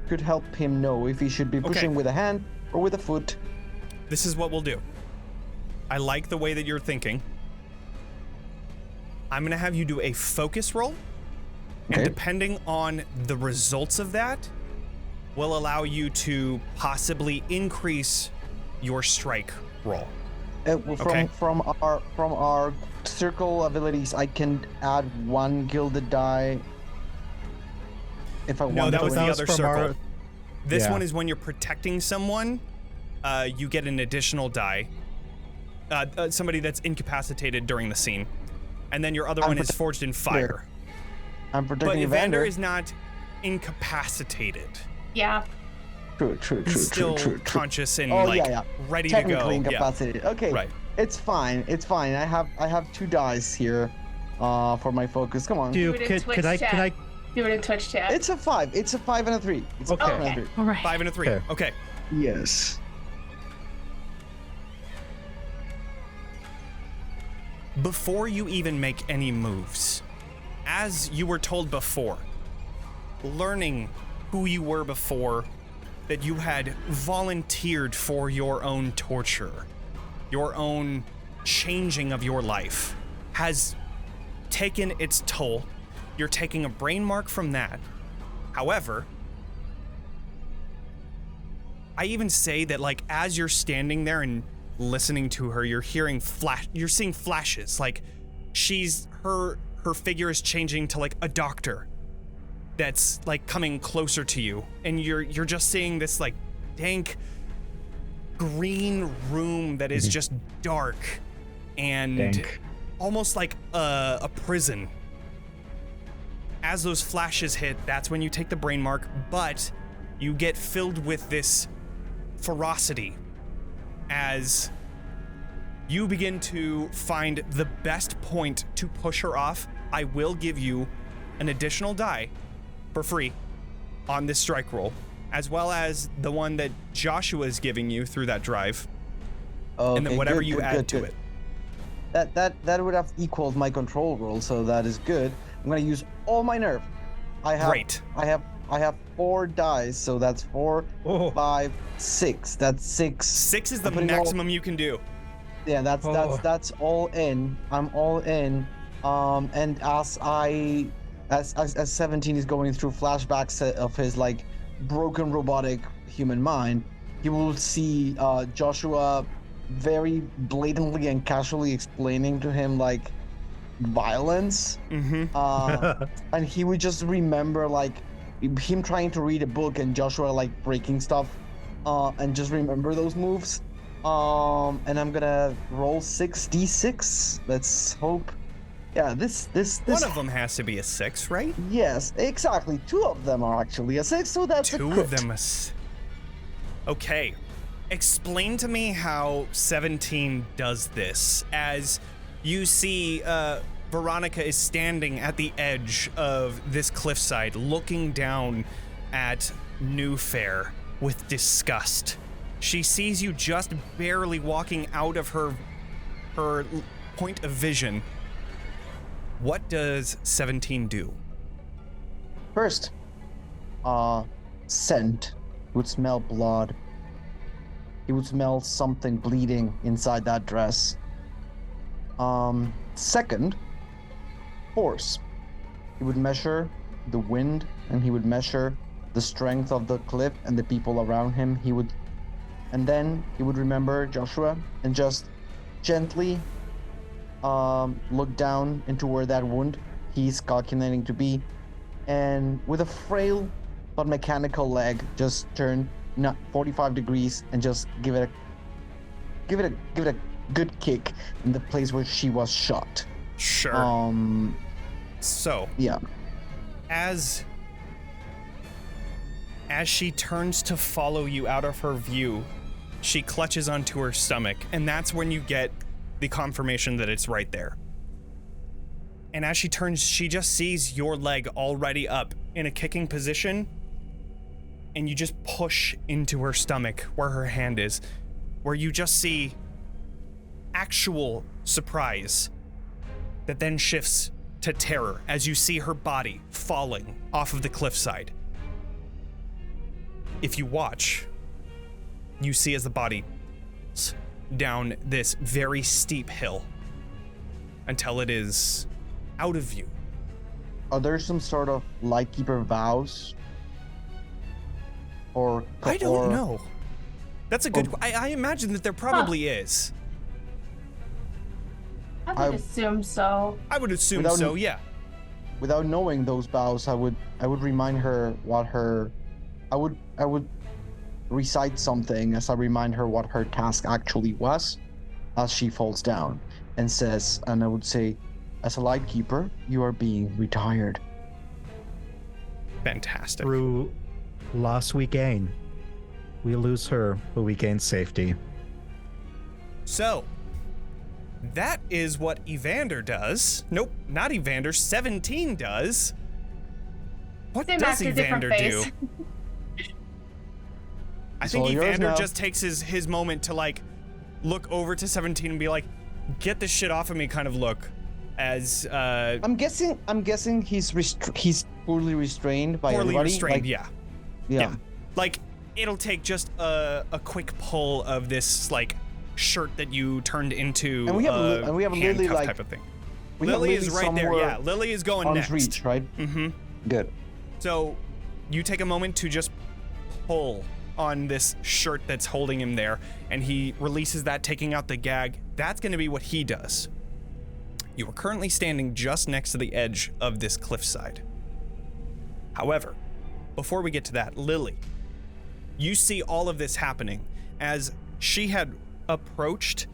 could help him know if he should be pushing with a hand or with a foot. This is what we'll do. I like the way that you're thinking. I'm gonna have you do a focus roll, and depending on the results of that, will allow you to possibly increase your strike roll. From our circle abilities, I can add 1 gilded die if I want. No, that was the That was other from circle. This Yeah. one is when you're protecting someone, you get an additional die. Somebody that's incapacitated during the scene. And then your other one is forged in fire. I'm But protecting Evander Evander. is not incapacitated. Yeah. True. He's still conscious and Oh, like yeah. ready to go. Technically Yeah. incapacitated. Okay. Right. It's fine. I have 2 dice here, for my focus. Come on. Do it in could Twitch I chat. Do it in Twitch chat. It's a 5. It's a 5 and a 3. It's a Okay. 5 and a 3. All right. 5 and a 3. Okay. Okay. Yes. Before you even make any moves, as you were told before, learning who you were before, that you had volunteered for your own torture, your own changing of your life, has taken its toll. You're taking a brain mark from that. However, I even say that, like, as you're standing there and listening to her, you're seeing flashes. Like, her figure is changing to like a doctor that's like coming closer to you, and you're just seeing this like dank green room that is just dark and Dank. almost like a prison. As those flashes hit, that's when you take the brain mark, but you get filled with this ferocity as you begin to find the best point to push her off. I will give you an additional die for free on this strike roll, as well as the one that Joshua is giving you through that drive. Okay, And then whatever good, you good, add good, to good. it. That would have equaled my control roll, so that is good. I'm gonna use all my nerve. Great. I have 4 dice, so that's 4, Oh. 5, 6. That's 6. 6 is the I'm putting all- maximum you can do. Yeah, that's all in. I'm all in. And as 17 is going through flashbacks of his like broken robotic human mind, you will see Joshua very blatantly and casually explaining to him like violence. And he would just remember like him trying to read a book and Joshua like breaking stuff, and just remember those moves. And I'm gonna roll 6d6. Let's hope. Yeah, this. One of them has to be a 6, right? Yes, exactly. 2 of them are actually a 6, so that's 2 a of them Okay. Explain to me how 17 does this, as you see Veronica is standing at the edge of this cliffside, looking down at New Fair with disgust. She sees you just barely walking out of her point of vision. What does 17 do? First, scent. He would smell blood. He would smell something bleeding inside that dress. Second, force. He would measure the wind, and he would measure the strength of the cliff and the people around him. And then he would remember Joshua and just gently look down into where that wound he's calculating to be, and with a frail but mechanical leg, just turn 45 degrees and just give it a good kick in the place where she was shot. Sure. So, Yeah. as she turns to follow you out of her view, she clutches onto her stomach, and that's when you get the confirmation that it's right there. And as she turns, she just sees your leg already up in a kicking position, and you just push into her stomach where her hand is, where you just see actual surprise that then shifts to terror as you see her body falling off of the cliffside. If you watch, you see as the body down this very steep hill until it is out of view. Are there some sort of Lightkeeper vows? Or I don't know. That's a good. I imagine that there probably is. I would assume so. I would assume Without- so. Yeah. Without knowing those vows, I would remind her what her. I would recite something as I remind her what her task actually was, as she falls down, and I would say, as a Lightkeeper, you are being retired. Fantastic. Through loss we gain. We lose her, but we gain safety. So, that is what Evander does. Nope, not Evander. 17 does. What Same does actor, different Evander do? face. I It's think all yours Evander now. just takes his moment to like look over to 17 and be like, "Get this shit off of me," kind of look. As I'm guessing he's poorly restrained by poorly everybody. restrained. Like, Yeah. Like it'll take just a quick pull of this like shirt that you turned into And we have Lily, handcuff like, type of thing. we have Lily is right there. somewhere Yeah, Lily is going arm's next. reach, right? Mm-hmm. Good. So you take a moment to just pull on this shirt that's holding him there, and he releases that, taking out the gag. That's going to be what he does. You are currently standing just next to the edge of this cliffside. However, before we get to that, Lily, you see all of this happening as she had approached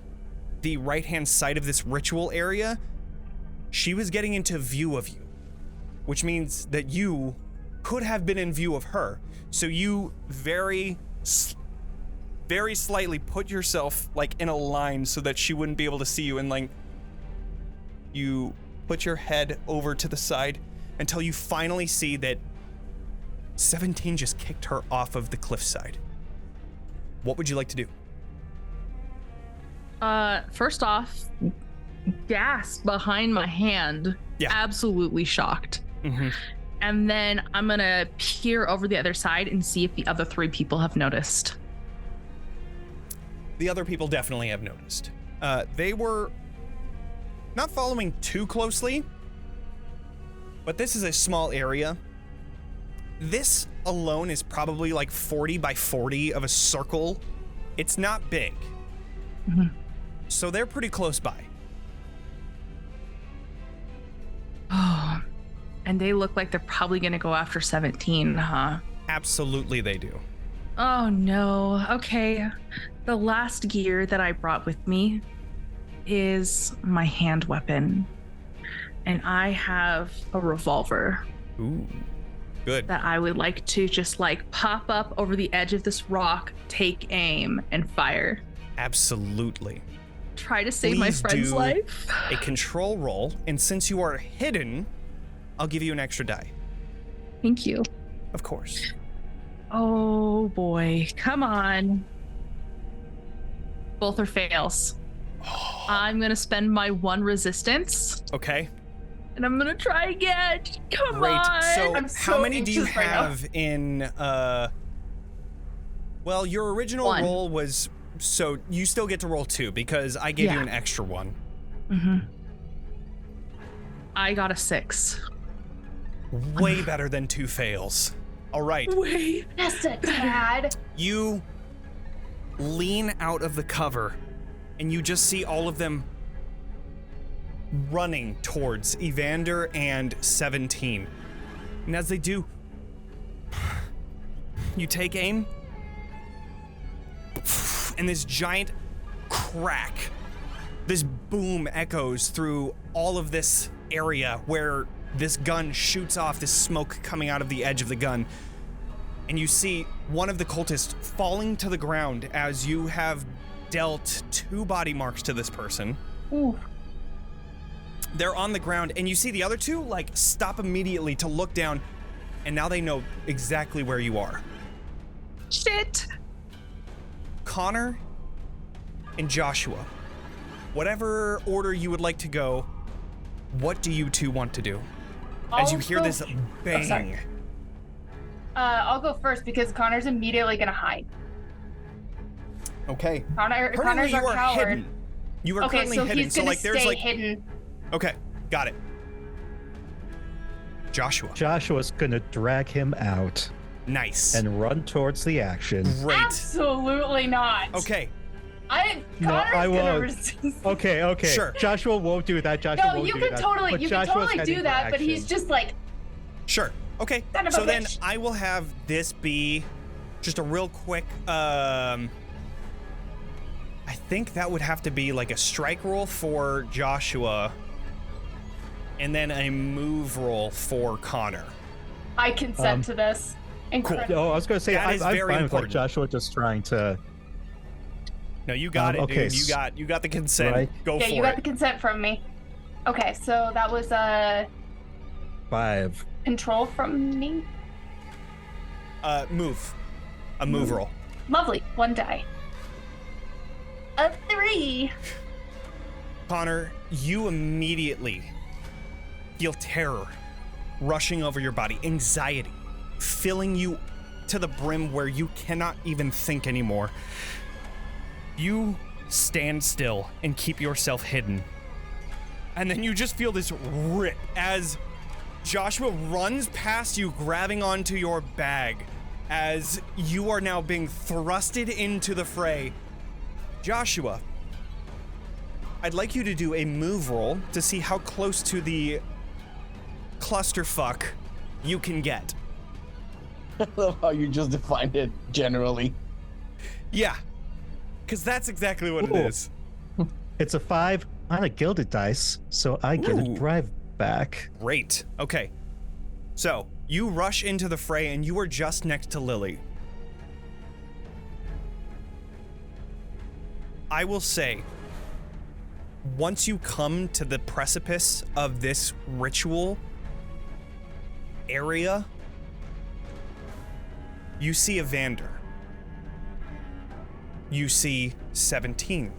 the right-hand side of this ritual area. She was getting into view of you, which means that you could have been in view of her. So you very slightly put yourself like in a line so that she wouldn't be able to see you, and like you put your head over to the side until you finally see that 17 just kicked her off of the cliffside. What would you like to do? First off, gas behind my hand. Yeah. Absolutely shocked. Mm-hmm. And then I'm gonna peer over the other side and see if the other three people have noticed. The other people definitely have noticed. They were not following too closely, but this is a small area. This alone is probably like 40 by 40 of a circle. It's not big. Mhm. So they're pretty close by. Oh, and they look like they're probably gonna go after 17, huh? Absolutely they do. Oh no. Okay. The last gear that I brought with me is my hand weapon. And I have a revolver Ooh, good. that I would like to just like pop up over the edge of this rock, take aim, and fire. Absolutely. Try to save my Please friend's do life. A control roll, and since you are hidden, I'll give you an extra die. Thank you. Of course. Oh boy. Come on. Both are fails. I'm gonna spend my one resistance Okay. and I'm gonna try again. Come Great. on. So, I'm how so many do you anxious right now. have in? Well, your original One. roll was, so you still get to roll 2 because I gave you Yeah. an extra one. I got a 6. Way better than 2 fails. All right. Wait. Just a tad. You lean out of the cover, and you just see all of them running towards Evander and 17. And as they do, you take aim, and this giant crack, this boom echoes through all of this area where this gun shoots off, this smoke coming out of the edge of the gun. And you see one of the cultists falling to the ground as you have dealt 2 body marks to this person. Ooh. They're on the ground, and you see the other 2 like stop immediately to look down, and now they know exactly where you are. Shit. Connor and Joshua, whatever order you would like to go, what do you 2 want to do? As you I'll hear go- this bang. sorry. I'll go first because Connor's immediately gonna hide. Okay. Connor's Currently, you our are coward. hidden. You are Okay, currently so hidden. he's So gonna like, there's stay like. hidden. Okay, got it. Joshua. Joshua's gonna drag him out Nice. and run towards the action. Great. Absolutely not. Okay. Connor's I gonna won't. resist. Okay. Sure. Joshua won't do that. Joshua No, won't you do can that. totally, But you can Joshua's totally heading do for that, but he's action. just like, Sure. Okay. Son of a So then bitch. I will have this be just a real quick. I think that would have to be like a strike roll for Joshua, and then a move roll for Connor. I consent to this. Incredible. Oh, I was gonna say That is I'm very fine with like important. Joshua just trying to. No, you got it, okay, dude. You got the consent. right. Go Yeah, for you got the it. consent from me. Okay, so that was Five. control from me. Move. A move roll. Lovely. 1 die. A 3. Connor, you immediately feel terror rushing over your body, anxiety filling you to the brim where you cannot even think anymore. You stand still and keep yourself hidden. And then you just feel this rip as Joshua runs past you, grabbing onto your bag as you are now being thrusted into the fray. Joshua, I'd like you to do a move roll to see how close to the clusterfuck you can get. I love how you just defined it generally. Yeah, because that's exactly what it Ooh. is. It's a 5 on a gilded dice, so I get a Ooh. drive back. Great. Okay. So, you rush into the fray and you are just next to Lily. I will say, once you come to the precipice of this ritual area, you see Evander. You see 17.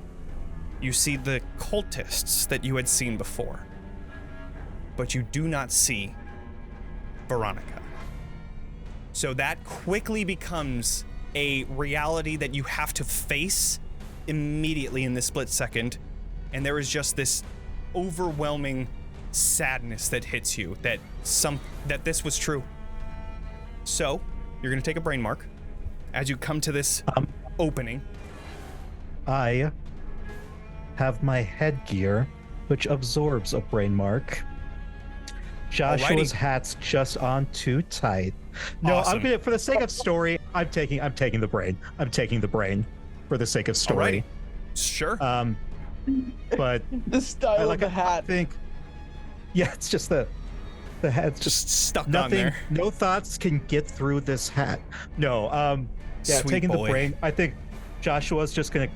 You see the cultists that you had seen before. But you do not see Veronica. So that quickly becomes a reality that you have to face immediately in this split second. And there is just this overwhelming sadness that hits you that this was true. So you're gonna take a brain mark as you come to this opening. I have my headgear, which absorbs a brain mark. Joshua's Alrighty. hat's just on too tight. No, Awesome. I'm gonna, for the sake of story, I'm taking the brain. I'm taking the brain for the sake of story. Sure. But The style like of the I hat. think, yeah, it's just the hat's just stuck on nothing. there. No thoughts can get through this hat. No, yeah, Sweet taking boy. the brain. I think Joshua's just gonna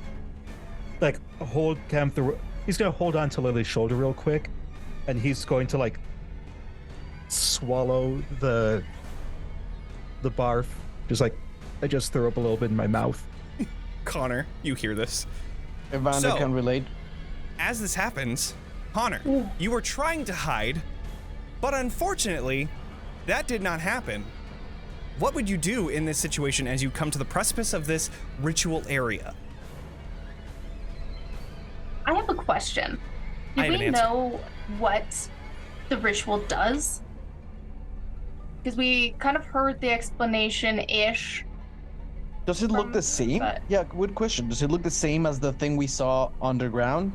like hold him through. He's gonna hold on to Lily's shoulder real quick, and he's going to like swallow the barf. Just like I just threw up a little bit in my mouth. Connor, you hear this. Evander So- can relate. As this happens, Connor, you were trying to hide, but unfortunately, that did not happen. What would you do in this situation as you come to the precipice of this ritual area? I have a question. I Do have an we answer. know what the ritual does? Because we kind of heard the explanation-ish. Does it look from- the same? but- Yeah, good question. Does it look the same as the thing we saw underground?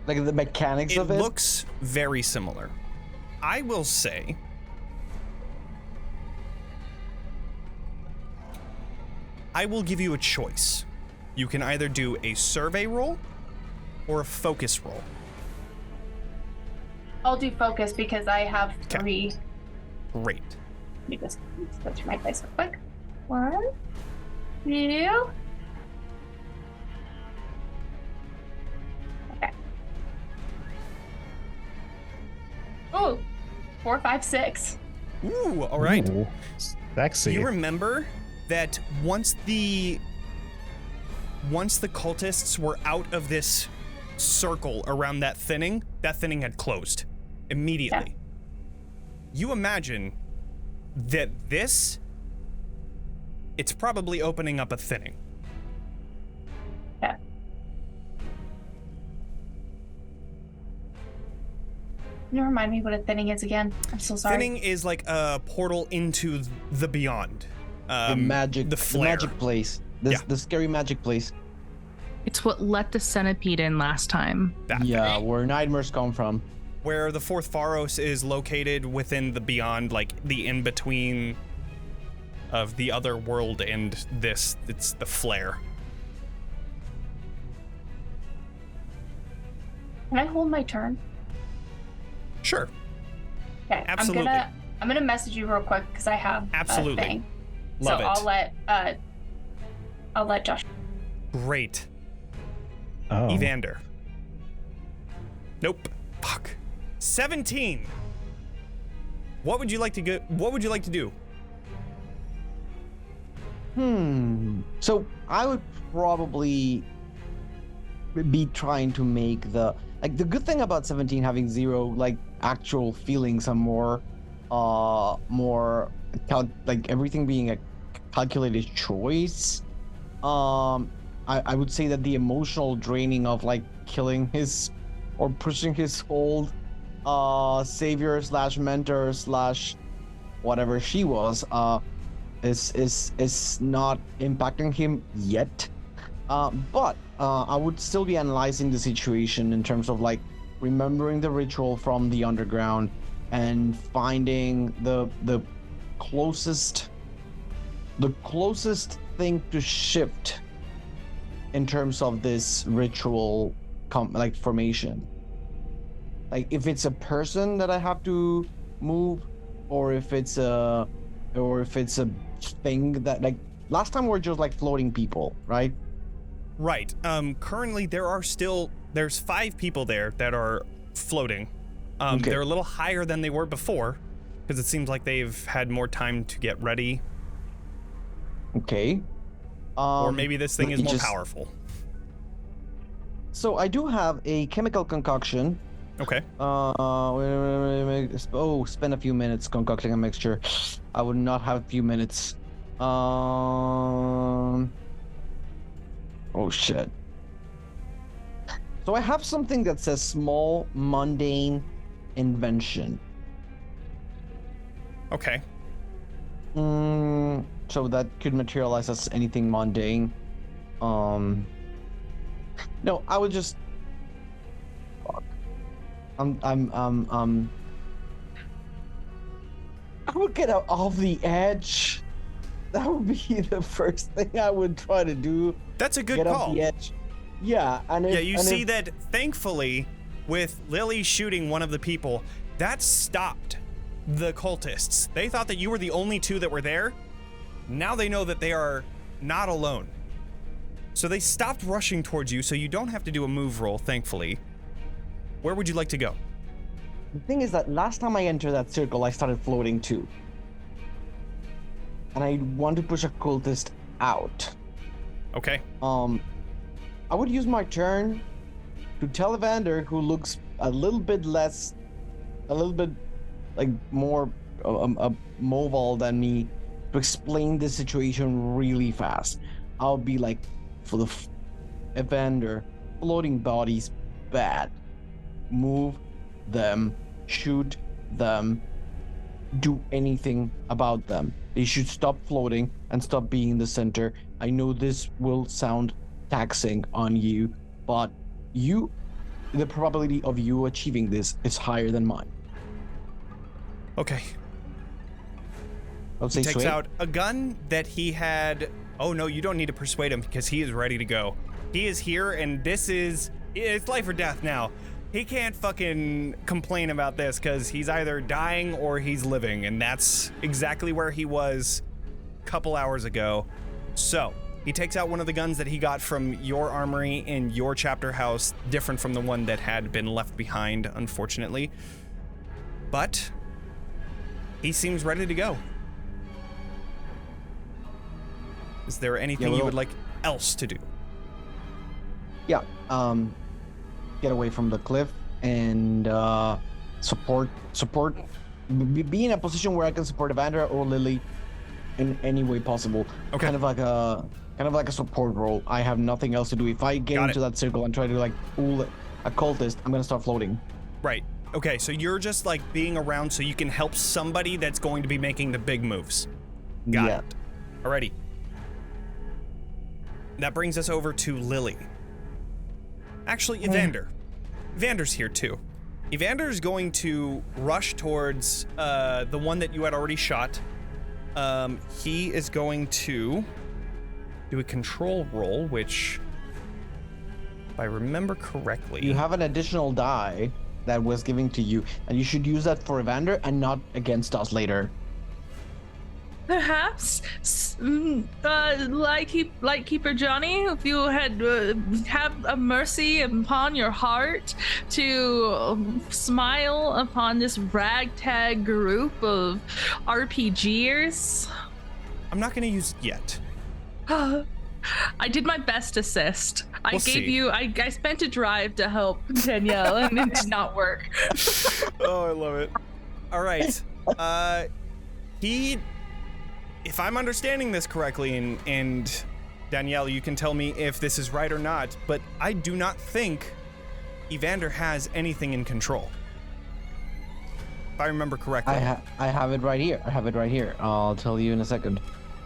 Like the mechanics It of it? looks very similar. I will say, I will give you a choice. You can either do a survey roll or a focus roll. I'll do focus because I have 'Kay. 3. Great. Let me just go through my dice real quick. 1, 2. Okay. Oh, 4, 5, 6. Ooh, all right. Ooh, sexy. You remember that once the cultists were out of this circle around that thinning had closed immediately. You imagine that it's probably opening up a thinning. Can you remind me what a thinning is again? I'm so sorry. Thinning is like a portal into the beyond. The magic, the flare. magic place. The scary magic place. It's what let the centipede in last time. That Yeah, thing. where nightmares come from. Where the fourth Pharos is located within the beyond, like the in-between of the other world and this. It's the flare. Can I hold my turn? Sure. Okay. Absolutely. I'm gonna message you real quick because I have Absolutely. a thing. Love so it. I'll let Josh. Great. Oh. Evander. Nope. Fuck. 17. What would you like to get? What would you like to do? So I would probably be trying to make the good thing about 17 having 0 like actual feelings and more everything being a calculated choice. I would say that the emotional draining of like killing his or pushing his old savior / mentor / whatever she was is not impacting him yet. But I would still be analyzing the situation in terms of like remembering the ritual from the underground and finding the closest thing to shift in terms of this ritual formation. Like if it's a person that I have to move, or if it's a thing that like last time we're just like floating people, right? Right. Currently there's 5 people there that are floating. Okay. They're a little higher than they were before because it seems like they've had more time to get ready. Okay. Or maybe this thing let is me more just- powerful. So I do have a chemical concoction. Okay. Spend a few minutes concocting a mixture. I would not have a few minutes. Oh shit. So I have something that says small mundane invention. Okay. So that could materialize as anything mundane. No, I would just. Fuck. I would get out off the edge. That would be the first thing I would try to do. That's a good Get call. off the edge. Yeah, and Yeah, you see that thankfully with Lily shooting one of the people, that stopped the cultists. They thought that you were the only 2 that were there. Now they know that they are not alone. So they stopped rushing towards you, so you don't have to do a move roll, thankfully. Where would you like to go? The thing is that last time I entered that circle, I started floating too. And I want to push a cultist out. Okay. I would use my turn to tell Evander, who looks a little bit like more mobile than me, to explain the situation really fast. I'll be like, for the Evander, floating bodies bad. Move them, shoot them, do anything about them. They should stop floating and stop being in the center. I know this will sound taxing on you, but the probability of you achieving this is higher than mine. Okay. I would say He takes sway. out a gun that he had. Oh no, you don't need to persuade him because he is ready to go. He is here and it's life or death now. He can't fucking complain about this because he's either dying or he's living, and that's exactly where he was a couple hours ago. So he takes out one of the guns that he got from your armory in your chapter house, different from the one that had been left behind, unfortunately. But he seems ready to go. Is there anything you would like else to do? Yeah, get away from the cliff and support be in a position where I can support Evander or Lily in any way possible. Okay. Kind of like a support role. I have nothing else to do. If I get Got into it. that circle and try to like pull a cultist, I'm gonna start floating. Right. Okay, so you're just like being around so you can help somebody that's going to be making the big moves. Got Yeah. it. Alrighty. That brings us over to Lily. Actually, Evander. Evander's here too. Evander is going to rush towards the one that you had already shot. He is going to do a control roll, which, if I remember correctly, You have an additional die that was given to you, and you should use that for Evander and not against us later. Perhaps, Lightkeeper Jonny, if you had have a mercy upon your heart to smile upon this ragtag group of RPGers. I'm not going to use it yet. I did my best assist. I We'll gave see. you. I spent a drive to help Danielle, and it did not work. Oh, I love it. All right. If I'm understanding this correctly, and Danielle, you can tell me if this is right or not, but I do not think Evander has anything in control. If I remember correctly. I have it right here. I'll tell you in a second.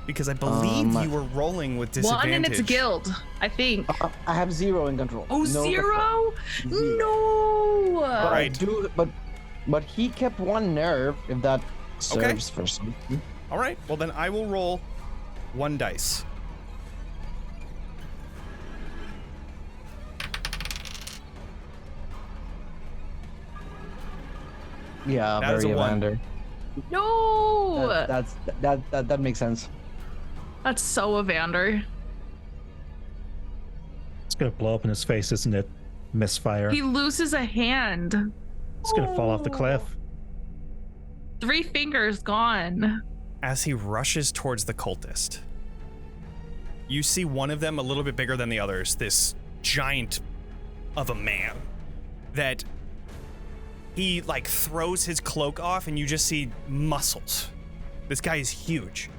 Because I believe you were rolling with disadvantage. One in its guild, I think. I have 0 in control. Oh, No 0? Zero. No. But I Right. do, but he kept 1 nerve, if that serves for something. All right, well then I will roll 1 dice. Yeah, That is very a 1. Evander. No. That makes sense. That's so Evander. It's gonna blow up in his face, isn't it? Misfire. He loses a hand. It's gonna fall off the cliff. 3 fingers gone. As he rushes towards the cultist, you see one of them a little bit bigger than the others, this giant of a man that he like throws his cloak off and you just see muscles. This guy is huge.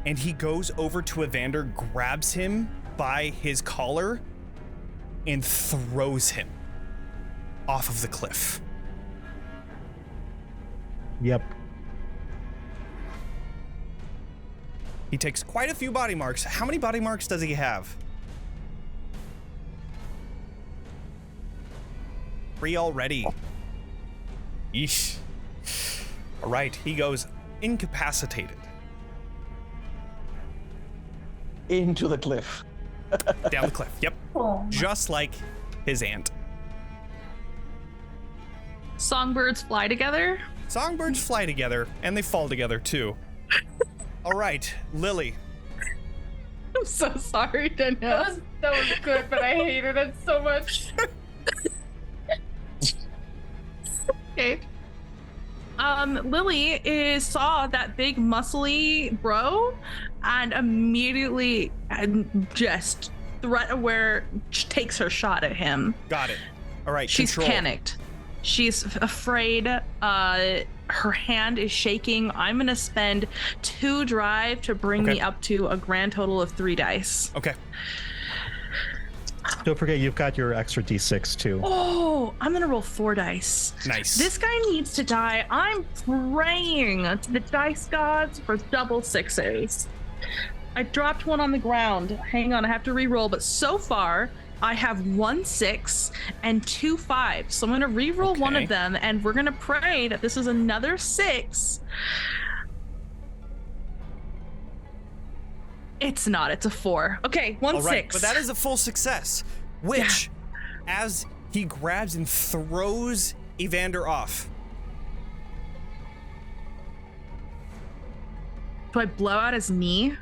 And he goes over to Evander, grabs him by his collar, and throws him off of the cliff. Yep. He takes quite a few body marks. How many body marks does he have? 3 already. Yeesh. All right, he goes incapacitated Into the cliff. down the cliff. Yep, Oh, just like his aunt. Songbirds fly together. Songbirds fly together, and they fall together too. All right, Lily. I'm so sorry, Danielle. that was good, but I hated it so much. Okay. Lily saw that big muscly bro and immediately just threat aware takes her shot at him. Got it. All right, She's control. panicked. She's afraid. Her hand is shaking. I'm gonna spend 2 drive to bring Okay. me up to a grand total of 3 dice. Okay. Don't forget you've got your extra d6 too. Oh, I'm gonna roll 4 dice. Nice. This guy needs to die. I'm praying to the dice gods for double 6s. I dropped 1 on the ground. Hang on, I have to re-roll. But so far, I have 1 6 and 2 5. So I'm gonna re-roll one Okay. of them, and we're gonna pray that this is another 6. It's not. It's a 4. Okay, 1 All right, 6. but that is a full success, which, as he grabs and throws Evander off, Do I blow out his knee?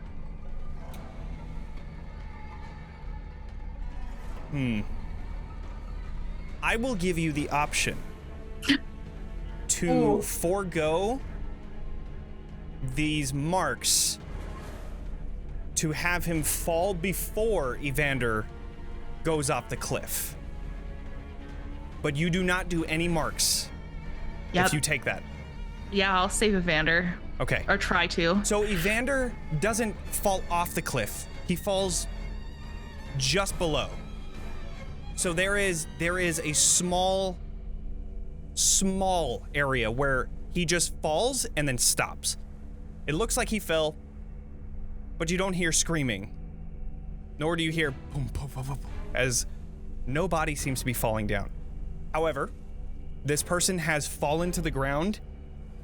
I will give you the option to Ooh. forego these marks to have him fall before Evander goes off the cliff. But you do not do any marks Yep. if you take that. Yeah, I'll save Evander. Okay. Or try to. So Evander doesn't fall off the cliff. He falls just below. So there is a small small area where he just falls and then stops. It looks like he fell, but you don't hear screaming, nor do you hear boom, boom, boom, boom, as no body seems to be falling down. However, this person has fallen to the ground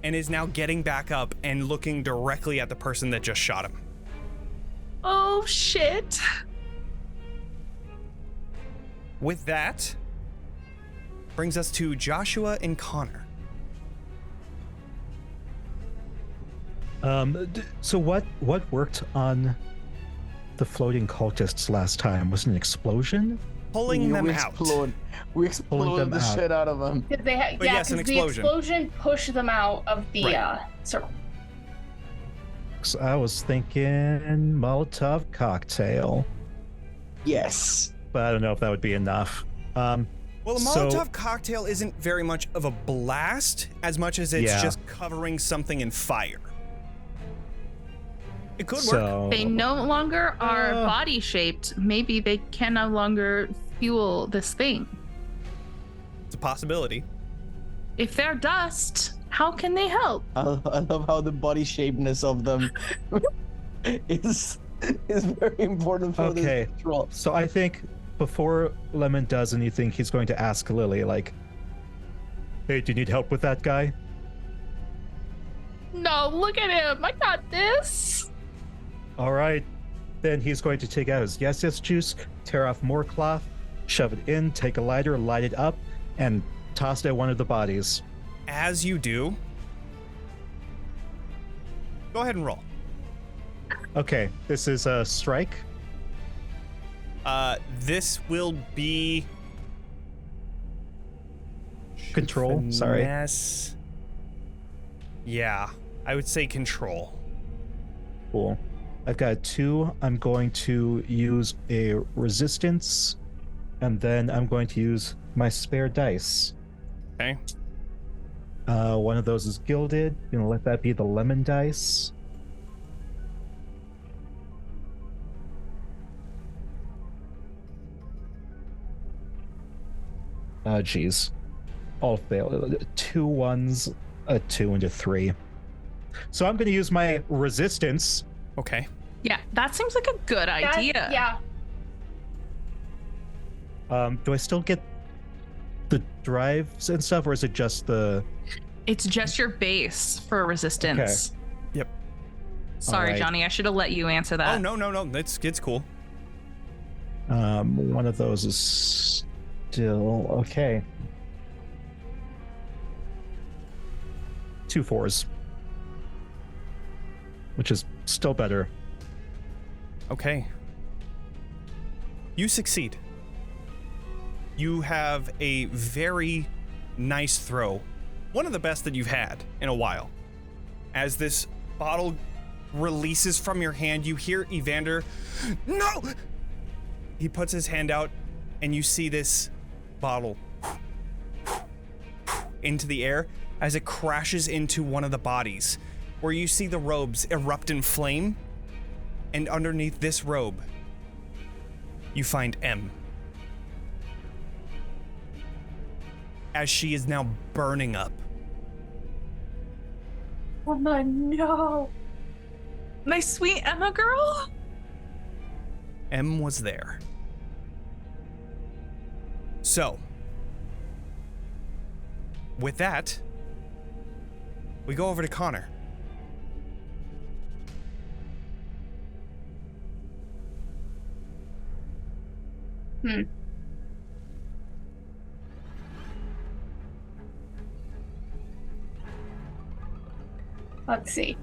and is now getting back up and looking directly at the person that just shot him. Oh, shit. With that, brings us to Joshua and Connor. So what worked on the floating cultists last time? Was it an explosion? Pulling them out. We exploded them the out. shit out of them. Because they But yes, an because the explosion. explosion pushed them out of the Right. circle. So I was thinking Molotov cocktail, Yes. but I don't know if that would be enough. Well, a So- Molotov cocktail isn't very much of a blast as much as it's Yeah. just covering something in fire. It could work. So They no longer are Uh. body shaped. Maybe they can no longer fuel this thing. It's a possibility. If they're dust, how can they help? I love how the body shapeness of them is very important for Okay. this control. So I think before Lemon does anything, he's going to ask Lily, like, "Hey, do you need help with that guy?" No, look at him. I got this. All right. Then he's going to take out his yes juice, tear off more cloth, shove it in, take a lighter, light it up, and toss it at one of the bodies. As you do, go ahead and roll. Okay, this is a strike. This will be Control, sorry. Finesse. Yeah, I would say control. Cool. I've got a 2. I'm going to use a resistance, and then I'm going to use my spare dice. Okay. One of those is gilded. Gonna let that be the lemon dice. Geez. All fail. 2 1s, a 2, and a 3. So I'm gonna use my resistance. Okay. Yeah, that seems like a good idea. Yeah. Do I still get the drives and stuff, or is it just the... It's just your base for resistance. Yep. Sorry, Alright. Johnny. I should have let you answer that. Oh, no. It's cool. One of those is still okay. 2 4s, which is still better. Okay. You succeed. You have a very nice throw. One of the best that you've had in a while. As this bottle releases from your hand, you hear Evander, "No!" He puts his hand out, and you see this bottle into the air as it crashes into one of the bodies, where you see the robes erupt in flame, and underneath this robe, you find M. As she is now burning up. Oh my no. My sweet Emma girl? M was there. So, with that, we go over to Connor. Let's see.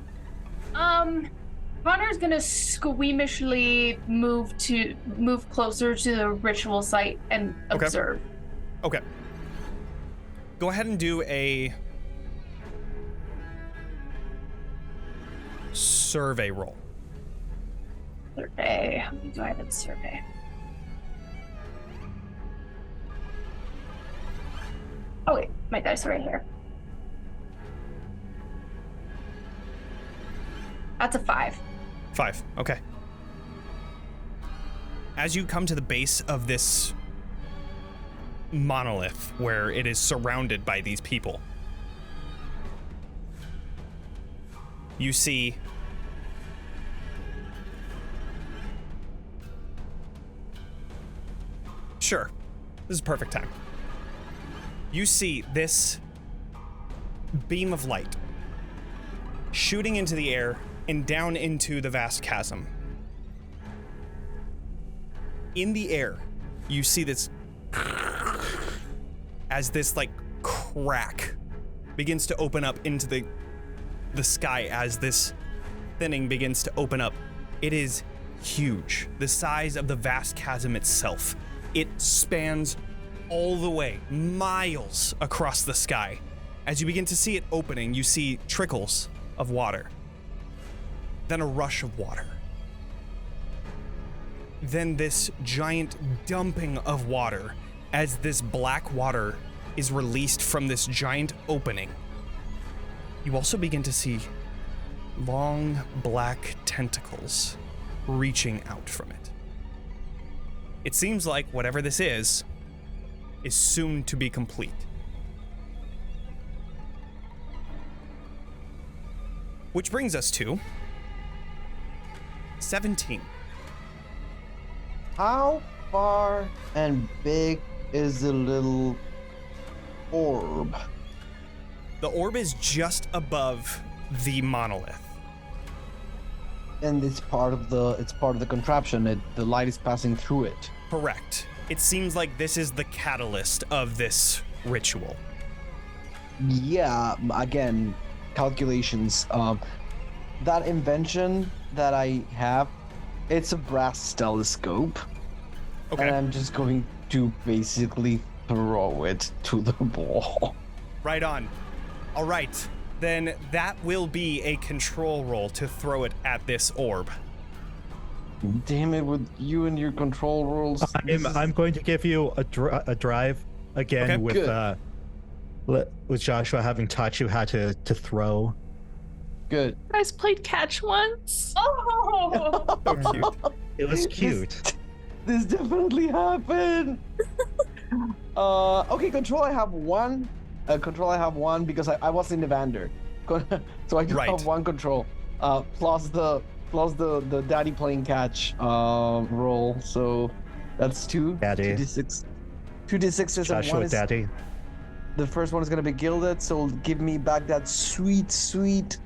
Connor's gonna squeamishly move closer to the ritual site and Okay. observe. Okay. Go ahead and do a survey roll. Survey. How many do I have in survey? Oh wait, my dice are right here. That's a 5. 5. Okay. As you come to the base of this monolith where it is surrounded by these people. You see Sure. This is perfect time. You see this beam of light shooting into the air and down into the vast chasm. In the air, you see this as this like crack begins to open up into the sky as this thinning begins to open up. It is huge, the size of the vast chasm itself. It spans all the way, miles across the sky. As you begin to see it opening, you see trickles of water, then a rush of water, then this giant dumping of water as this black water is released from this giant opening. You also begin to see long black tentacles reaching out from it. It seems like whatever this is soon to be complete. Which brings us to 17. How far and big is the little orb? The orb is just above the monolith. And it's part of the contraption. The light is passing through it. Correct. It seems like this is the catalyst of this ritual. Yeah, again, calculations. That invention that I have, it's a brass telescope. Okay. And I'm just going to basically throw it to the ball. Right on. All right. Then that will be a control roll to throw it at this orb. Damn it, with you and your control rules. I'm going to give you a drive again Okay. with Joshua having taught you how to throw. Good. You guys played catch once? Oh! So cute. It was cute. This definitely happened. Okay, control. I have one. Control. I have one because I was in Evander, so I do Right. have one control. Plus the daddy playing catch roll. So that's two. Daddy. 2d6. 2d6 is Joshua one is, Daddy. the first one is gonna be gilded, so give me back that sweet.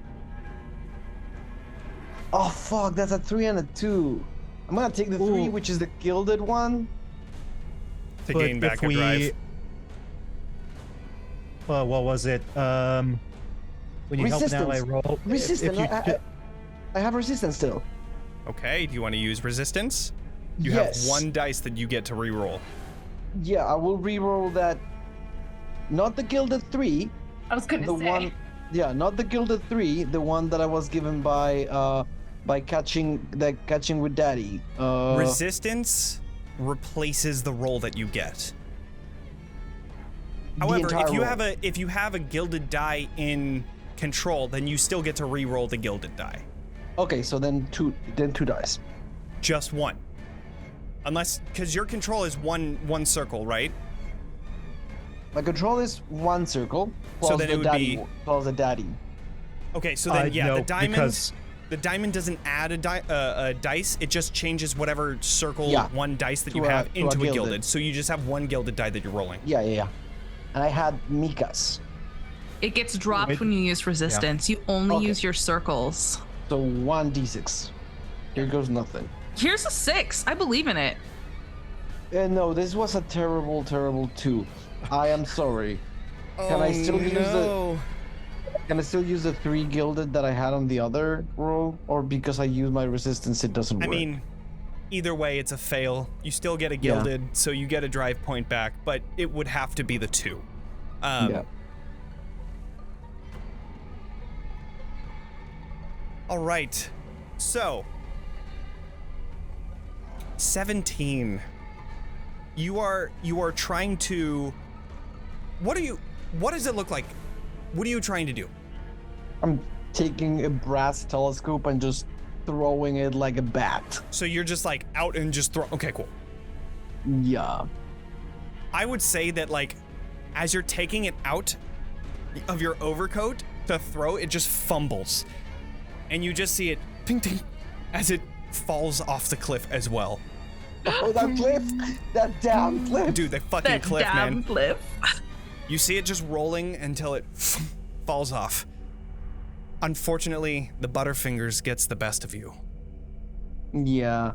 Oh fuck, that's a 3 and a 2. I'm gonna take the 3, Ooh. which is the gilded one. To But gain back if a we- drive. Well, what was it? When you help an ally Resistance. roll. Resistance. If you, I have resistance still. Okay, do you want to use resistance? You Yes. have one dice that you get to reroll. Yeah, I will re-roll that. Not the gilded 3, I was gonna the say. one. Yeah, not the gilded 3, the one that I was given by catching with daddy. Resistance replaces the roll that you get. The However, entire if you roll. have a gilded die in control, then you still get to re-roll the gilded die. Okay, so then two dice. Just one. Unless, because your control is one circle, right? My control is one circle plus then it the would daddy be- plus the daddy. Okay, so then no, the diamond. because The diamond doesn't add a dice. It just changes whatever circle Yeah. one dice that you To a- have to a into a gilded. gilded. So you just have one gilded die that you're rolling. Yeah. And I had Mika's. It gets dropped Wait. when you use resistance. You only Okay. use your circles. So 1d6. Here goes nothing. Here's a 6. I believe in it. No, this was a terrible 2. I am sorry. Can I still use Can I still use the 3 gilded that I had on the other roll? Or because I use my resistance, it doesn't I work? mean, either way, it's a fail. You still get a Yeah. gilded, so you get a drive point back, but it would have to be the 2. Yeah. All right. So, 17. You are trying to. What does it look like? What are you trying to do? I'm taking a brass telescope and just throwing it like a bat. So you're just like out and just throw. Okay, cool. Yeah. I would say that, like, as you're taking it out of your overcoat to throw, it just fumbles. And you just see it ting ting as it falls off the cliff as well. Oh, that cliff! That damn cliff! Dude, the fucking That cliff, damn man. cliff. You see it just rolling until it falls off. Unfortunately, the Butterfingers gets the best of you. Yeah.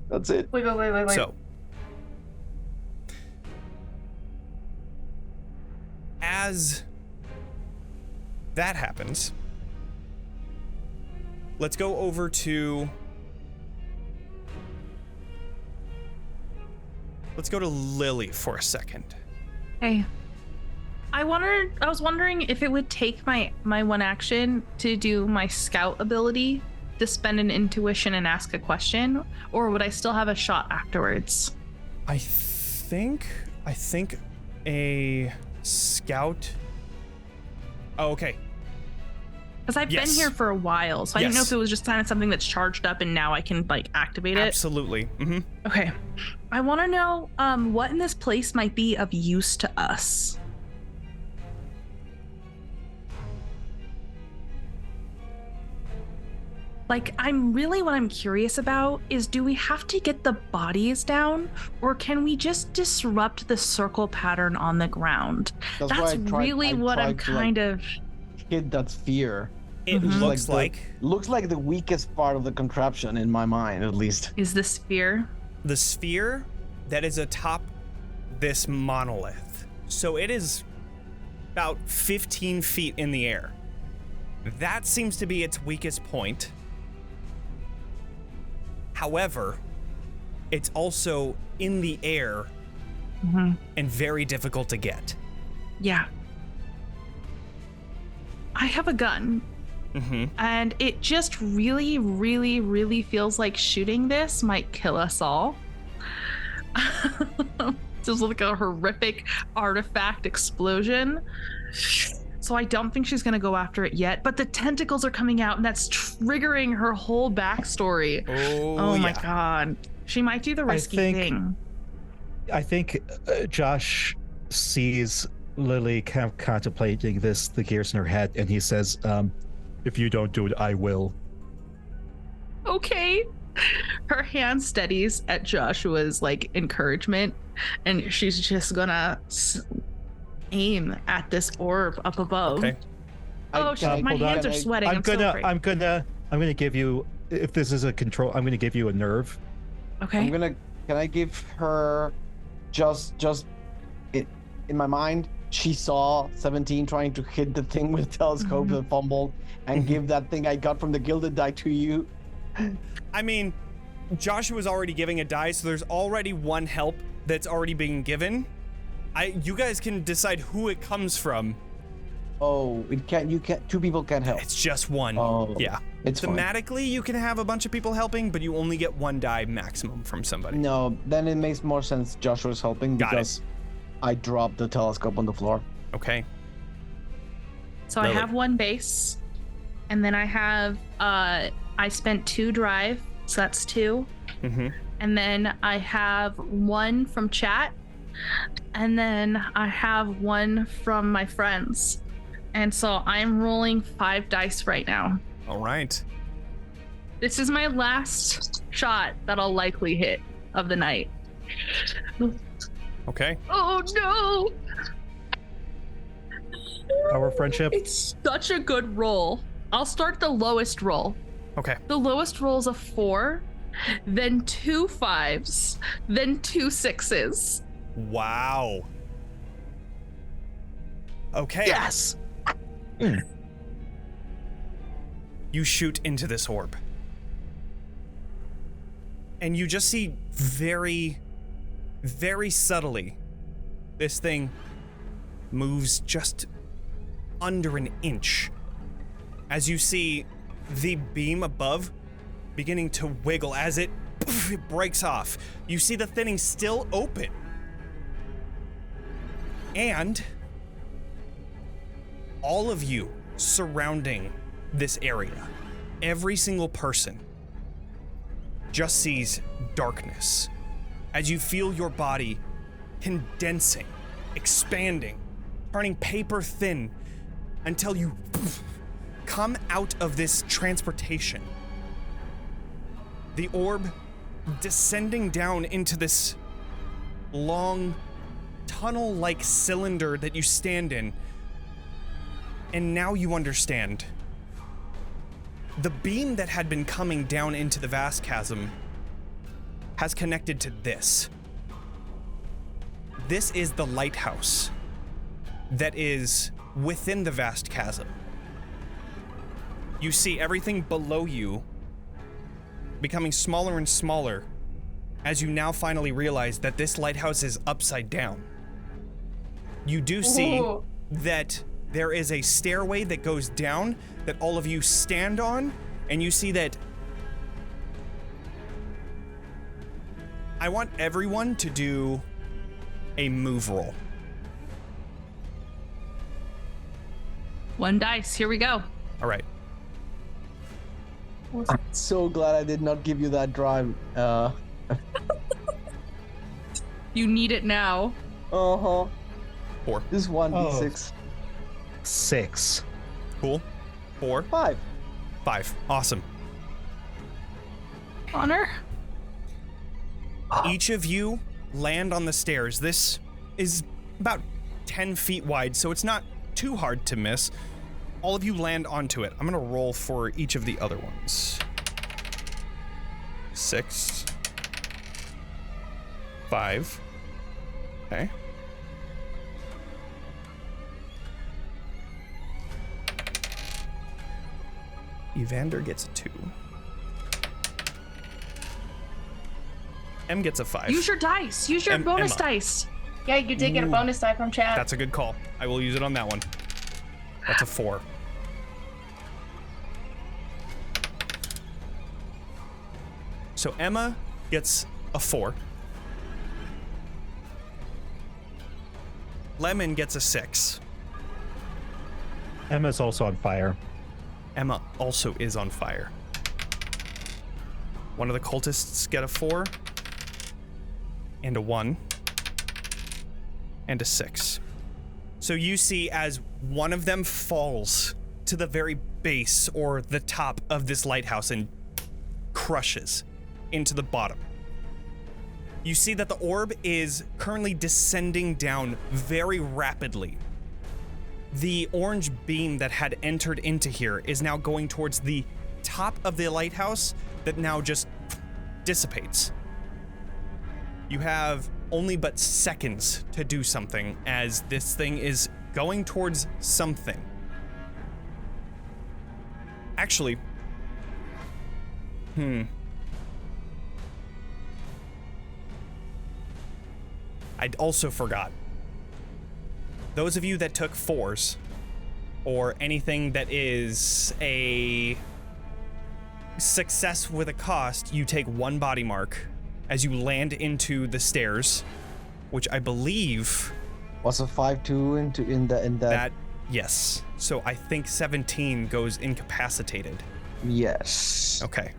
That's it. Wait. So, as that happens, let's go over to... Let's go to Lily for a second. Hey. I was wondering if it would take my one action to do my scout ability to spend an intuition and ask a question, or would I still have a shot afterwards? I think a scout... Oh, okay. Because I've been here for a while, so I didn't know if it was just kind of something that's charged up and now I can like activate it. Absolutely. Mm-hmm. Okay. I want to know what in this place might be of use to us. Like, what I'm curious about is, do we have to get the bodies down, or can we just disrupt the circle pattern on the ground? That's really what I'm kind of... Hid that sphere. It looks looks like the weakest part of the contraption in my mind, at least. Is the sphere? The sphere that is atop this monolith. So it is about 15 feet in the air. That seems to be its weakest point. However, it's also in the air and very difficult to get. Yeah. I have a gun. And it just really, really, really feels like shooting this might kill us all. Just like a horrific artifact explosion. So I don't think she's gonna go after it yet, but the tentacles are coming out and that's triggering her whole backstory. Oh my god. She might do the risky thing. I think Josh sees Lily kind of contemplating the gears in her head, and he says, if you don't do it, I will. Okay. Her hand steadies at Joshua's like encouragement, and she's just gonna aim at this orb up above. Okay. Oh shit, my hands are sweating. I'm gonna give you, if this is a control, I'm gonna give you a nerve. Okay. Can I give her just it in my mind? She saw 17 trying to hit the thing with the telescope that fumbled, and give that thing I got from the gilded die to you. I mean, Joshua's already giving a die, so there's already one help that's already being given. You guys can decide who it comes from. Oh, two people can't help. It's just one. Oh, yeah. It's thematically, you can have a bunch of people helping, but you only get one die maximum from somebody. No, then it makes more sense Joshua's helping because I dropped the telescope on the floor. Okay. So Lily. I have one base, and then I have I spent 2 drive, so that's 2. And then I have 1 from chat, and then I have 1 from my friends. And so I'm rolling 5 dice right now. All right. This is my last shot that I'll likely hit of the night. Okay. Oh no! Our friendship. It's such a good roll. I'll start the lowest roll. Okay. The lowest roll is a 4, then 2 5s, then 2 6s. Wow. Okay. Yes. You shoot into this orb. And you just see very, very subtly, this thing moves just under an inch. As you see the beam above beginning to wiggle as it breaks off. You see the thinning still open. And all of you surrounding this area, every single person just sees darkness as you feel your body condensing, expanding, turning paper thin until you come out of this transportation. The orb descending down into this long tunnel-like cylinder that you stand in. And now you understand. The beam that had been coming down into the vast chasm has connected to this. This is the lighthouse that is within the vast chasm. You see everything below you becoming smaller and smaller as you now finally realize that this lighthouse is upside down. You do see that there is a stairway that goes down that all of you stand on, and you see that I want everyone to do a move roll. 1 dice. Here we go. All right. I'm so glad I did not give you that drive. You need it now. 4. This 1d6. 6. Cool. 4. 5. 5. Awesome. Honor? Each of you land on the stairs. This is about 10 feet wide, so it's not too hard to miss. All of you land onto it. I'm gonna roll for each of the other ones. 6. 5. Okay. Evander gets a 2. M gets a 5. Use your dice. Use your bonus Emma. dice. Yeah, you did get a bonus die from chat. That's a good call. I will use it on that one. That's a 4. So Emma gets a 4. Lemon gets a 6. Emma's also on fire. Emma also is on fire. One of the cultists get a 4. And a 1. And a 6. So you see as one of them falls to the very base or the top of this lighthouse and crushes into the bottom. You see that the orb is currently descending down very rapidly. The orange beam that had entered into here is now going towards the top of the lighthouse that now just dissipates. You have only but seconds to do something as this thing is going towards something. Actually, I also forgot. Those of you that took 4s or anything that is a success with a cost, you take 1 body mark as you land into the stairs, which I believe Was a 5-2 in that? that yes. So I think 17 goes incapacitated. Yes. Okay.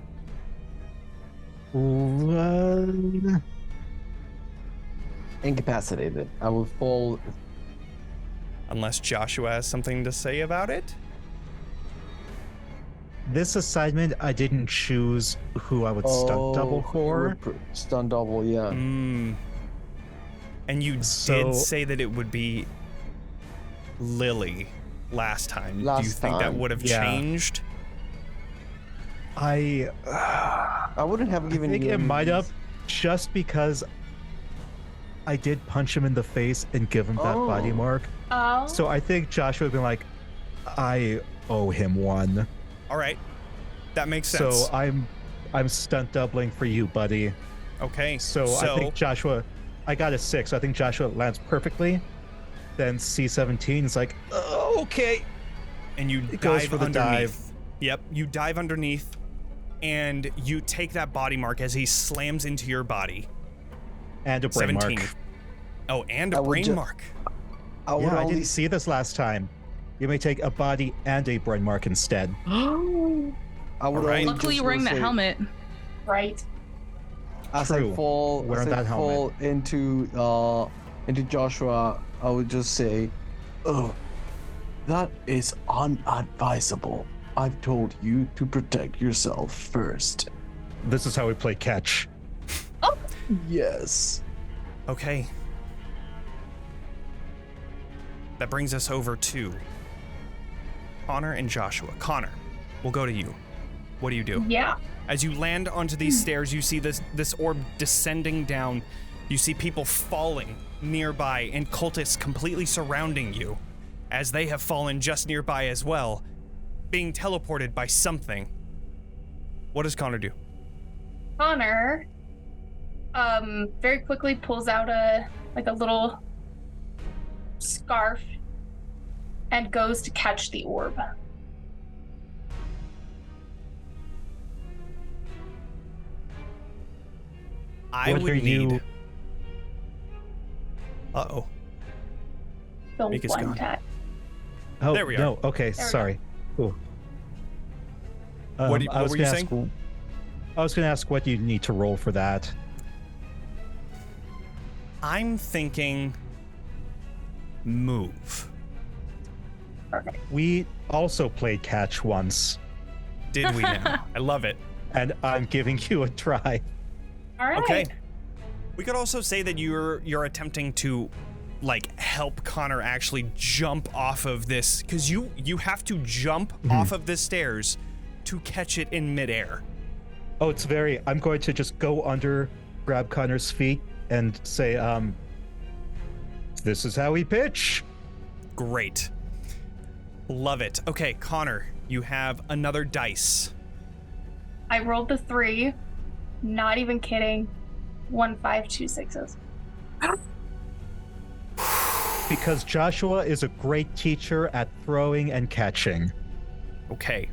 Incapacitated. I will fall. Unless Joshua has something to say about it. This assignment, I didn't choose who I would stunt double for. Stunt double, yeah. And you did say that it would be Lily last time. Do you think that would have changed? I wouldn't have given think you. it might have, just because I did punch him in the face and give him that body mark. Oh. So I think Joshua would be like, I owe him 1. All right, that makes sense. So I'm stunt doubling for you, buddy. Okay. So I think Joshua, I got a 6. So I think Joshua lands perfectly. Then C17 is like, oh, okay. And you It dive goes for the underneath. dive. Yep, you dive underneath, and you take that body mark as he slams into your body. And a brain 17. mark. Oh, and a brain mark. I didn't see this last time. You may take a body and a brain mark instead. I would Alright. only Luckily, just you're wearing will that say- helmet. Right. As True. I fall, Wearing as I that helmet. fall into Joshua, I would just say, "Oh, that is unadvisable. I've told you to protect yourself first." This is how we play catch. Yes. Okay. That brings us over to Connor and Joshua. Connor, we'll go to you. What do you do? Yeah. As you land onto these stairs, you see this orb descending down. You see people falling nearby and cultists completely surrounding you as they have fallen just nearby as well, being teleported by something. What does Connor do? Connor very quickly pulls out a little scarf and goes to catch the orb. I What would are you- need. Uh-oh. The Mika's one gone. tap. Oh, There we are. no. Okay, There we sorry. Cool. What were you gonna saying? I was going to ask what you need to roll for that. I'm thinking move. Perfect. We also played catch once, Did we now? I love it. and I'm giving you a try. All right. Okay. We could also say that you're attempting to like help Connor actually jump off of this, because you have to jump off of the stairs to catch it in midair. Oh, I'm going to just go under, grab Connor's feet, and say, this is how we pitch. Great. Love it. Okay, Connor, you have another dice. I rolled the 3. Not even kidding. 1, 5, 2 6s. Because Joshua is a great teacher at throwing and catching. Okay.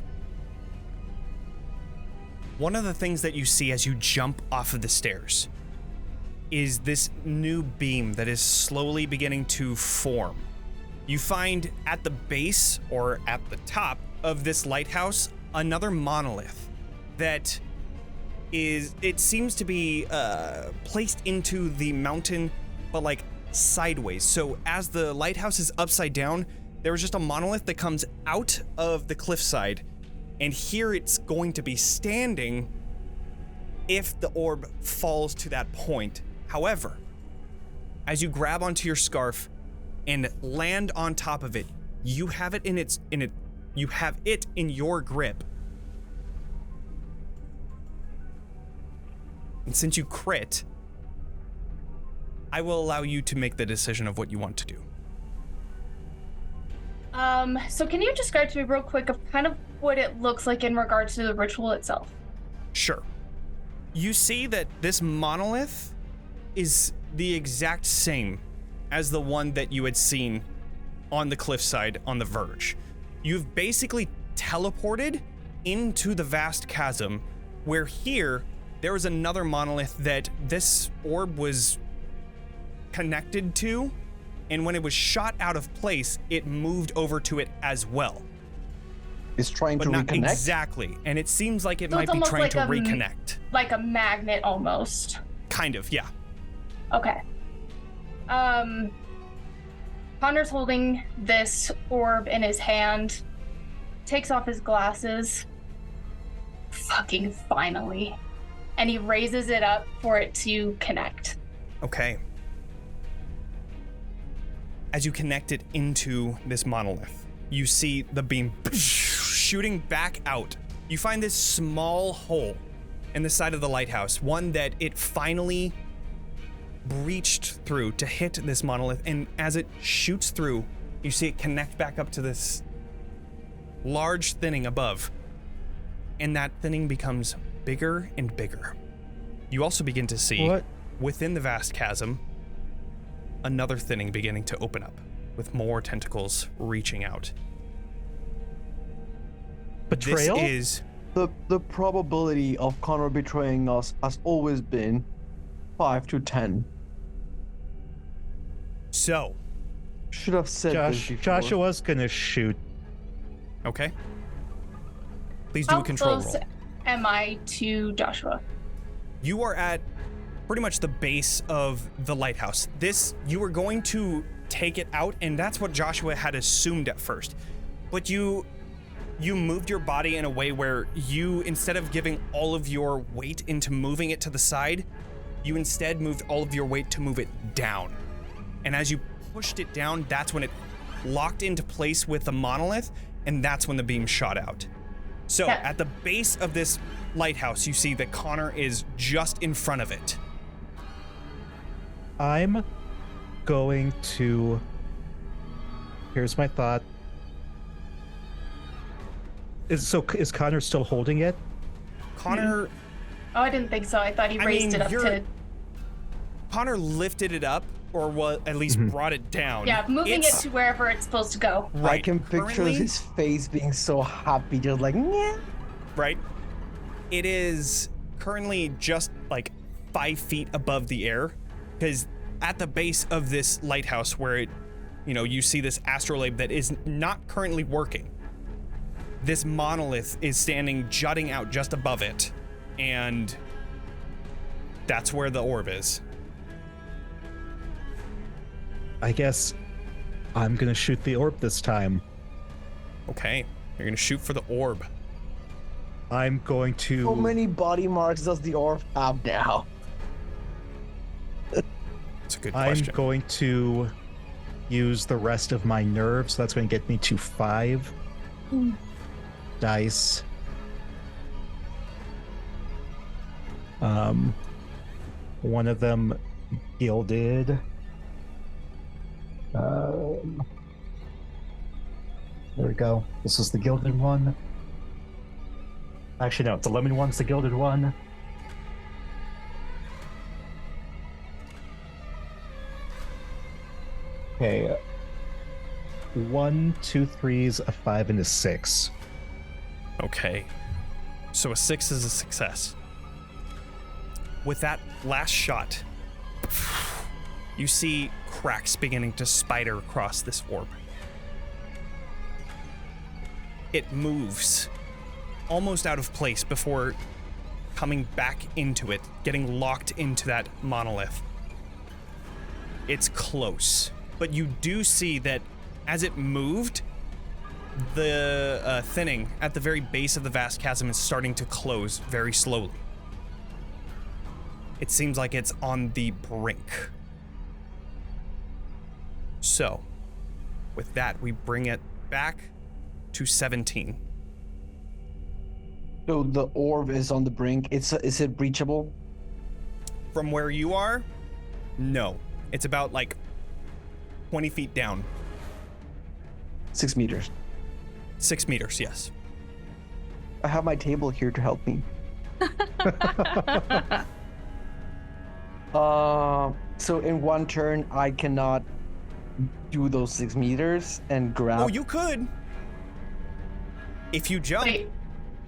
One of the things that you see as you jump off of the stairs is this new beam that is slowly beginning to form. You find at the base or at the top of this lighthouse another monolith that it seems to be placed into the mountain, but like sideways. So as the lighthouse is upside down, there is just a monolith that comes out of the cliffside, and here it's going to be standing if the orb falls to that point. However, as you grab onto your scarf and land on top of it, you have it you have it in your grip. And since you crit, I will allow you to make the decision of what you want to do. So can you describe to me real quick of kind of what it looks like in regards to the ritual itself? Sure. You see that this monolith is the exact same as the one that you had seen on the cliffside on the verge. You've basically teleported into the vast chasm, where here there was another monolith that this orb was connected to, and when it was shot out of place, it moved over to it as well. Is trying But to not reconnect. exactly, and it seems like it So might it's be almost trying like to a reconnect. Like a magnet almost. Kind of, yeah. Okay. Connor's holding this orb in his hand, takes off his glasses. Fucking finally. And he raises it up for it to connect. Okay. As you connect it into this monolith, you see the beam shooting back out. You find this small hole in the side of the lighthouse, one that it finally breached through to hit this monolith, and as it shoots through, you see it connect back up to this large thinning above, and that thinning becomes bigger and bigger. You also begin to see, What? within the vast chasm, another thinning beginning to open up, with more tentacles reaching out. Betrayal? This is The probability of Connor betraying us has always been 5 to 10. so. Should have said this before. Joshua's gonna shoot. Okay. Please do How a control close roll. am I to Joshua? You are at pretty much the base of the lighthouse. This, you were going to take it out, and that's what Joshua had assumed at first. But you moved your body in a way where you, instead of giving all of your weight into moving it to the side, you instead moved all of your weight to move it down. And as you pushed it down, that's when it locked into place with the monolith, and that's when the beam shot out. So at the base of this lighthouse, you see that Connor is just in front of it. I'm going to... Here's my thought. Is Connor still holding it? Connor... Oh, I didn't think so. I thought he raised it up to... Connor lifted it up, or at least brought it down. Yeah, moving it to wherever it's supposed to go. Right. I can picture his face being so happy, just like, yeah. Right. It is currently just like 5 feet above the air, because at the base of this lighthouse where it, you see this astrolabe that is not currently working, this monolith is standing jutting out just above it, and that's where the orb is. I guess I'm gonna shoot the orb this time. Okay, you're gonna shoot for the orb. I'm going to... How many body marks does the orb have now? That's a good question. I'm going to use the rest of my nerves. That's going to get me to 5 dice. One of them gilded. There we go. This is the gilded one. Actually, no, the lemon one's the gilded one. Okay. 1, 2 3s, a 5, and a 6. Okay. So a 6 is a success. With that last shot, you see cracks beginning to spider across this orb. It moves almost out of place before coming back into it, getting locked into that monolith. It's close, but you do see that as it moved, the thinning at the very base of the vast chasm is starting to close very slowly. It seems like it's on the brink. So, with that, we bring it back to 17. So the orb is on the brink. Is it breachable? From where you are, no. It's about like 20 feet down. 6 meters. 6 meters, yes. I have my table here to help me. So in one turn, I cannot do those 6 meters and grab. Oh, you could. If you jump. Wait,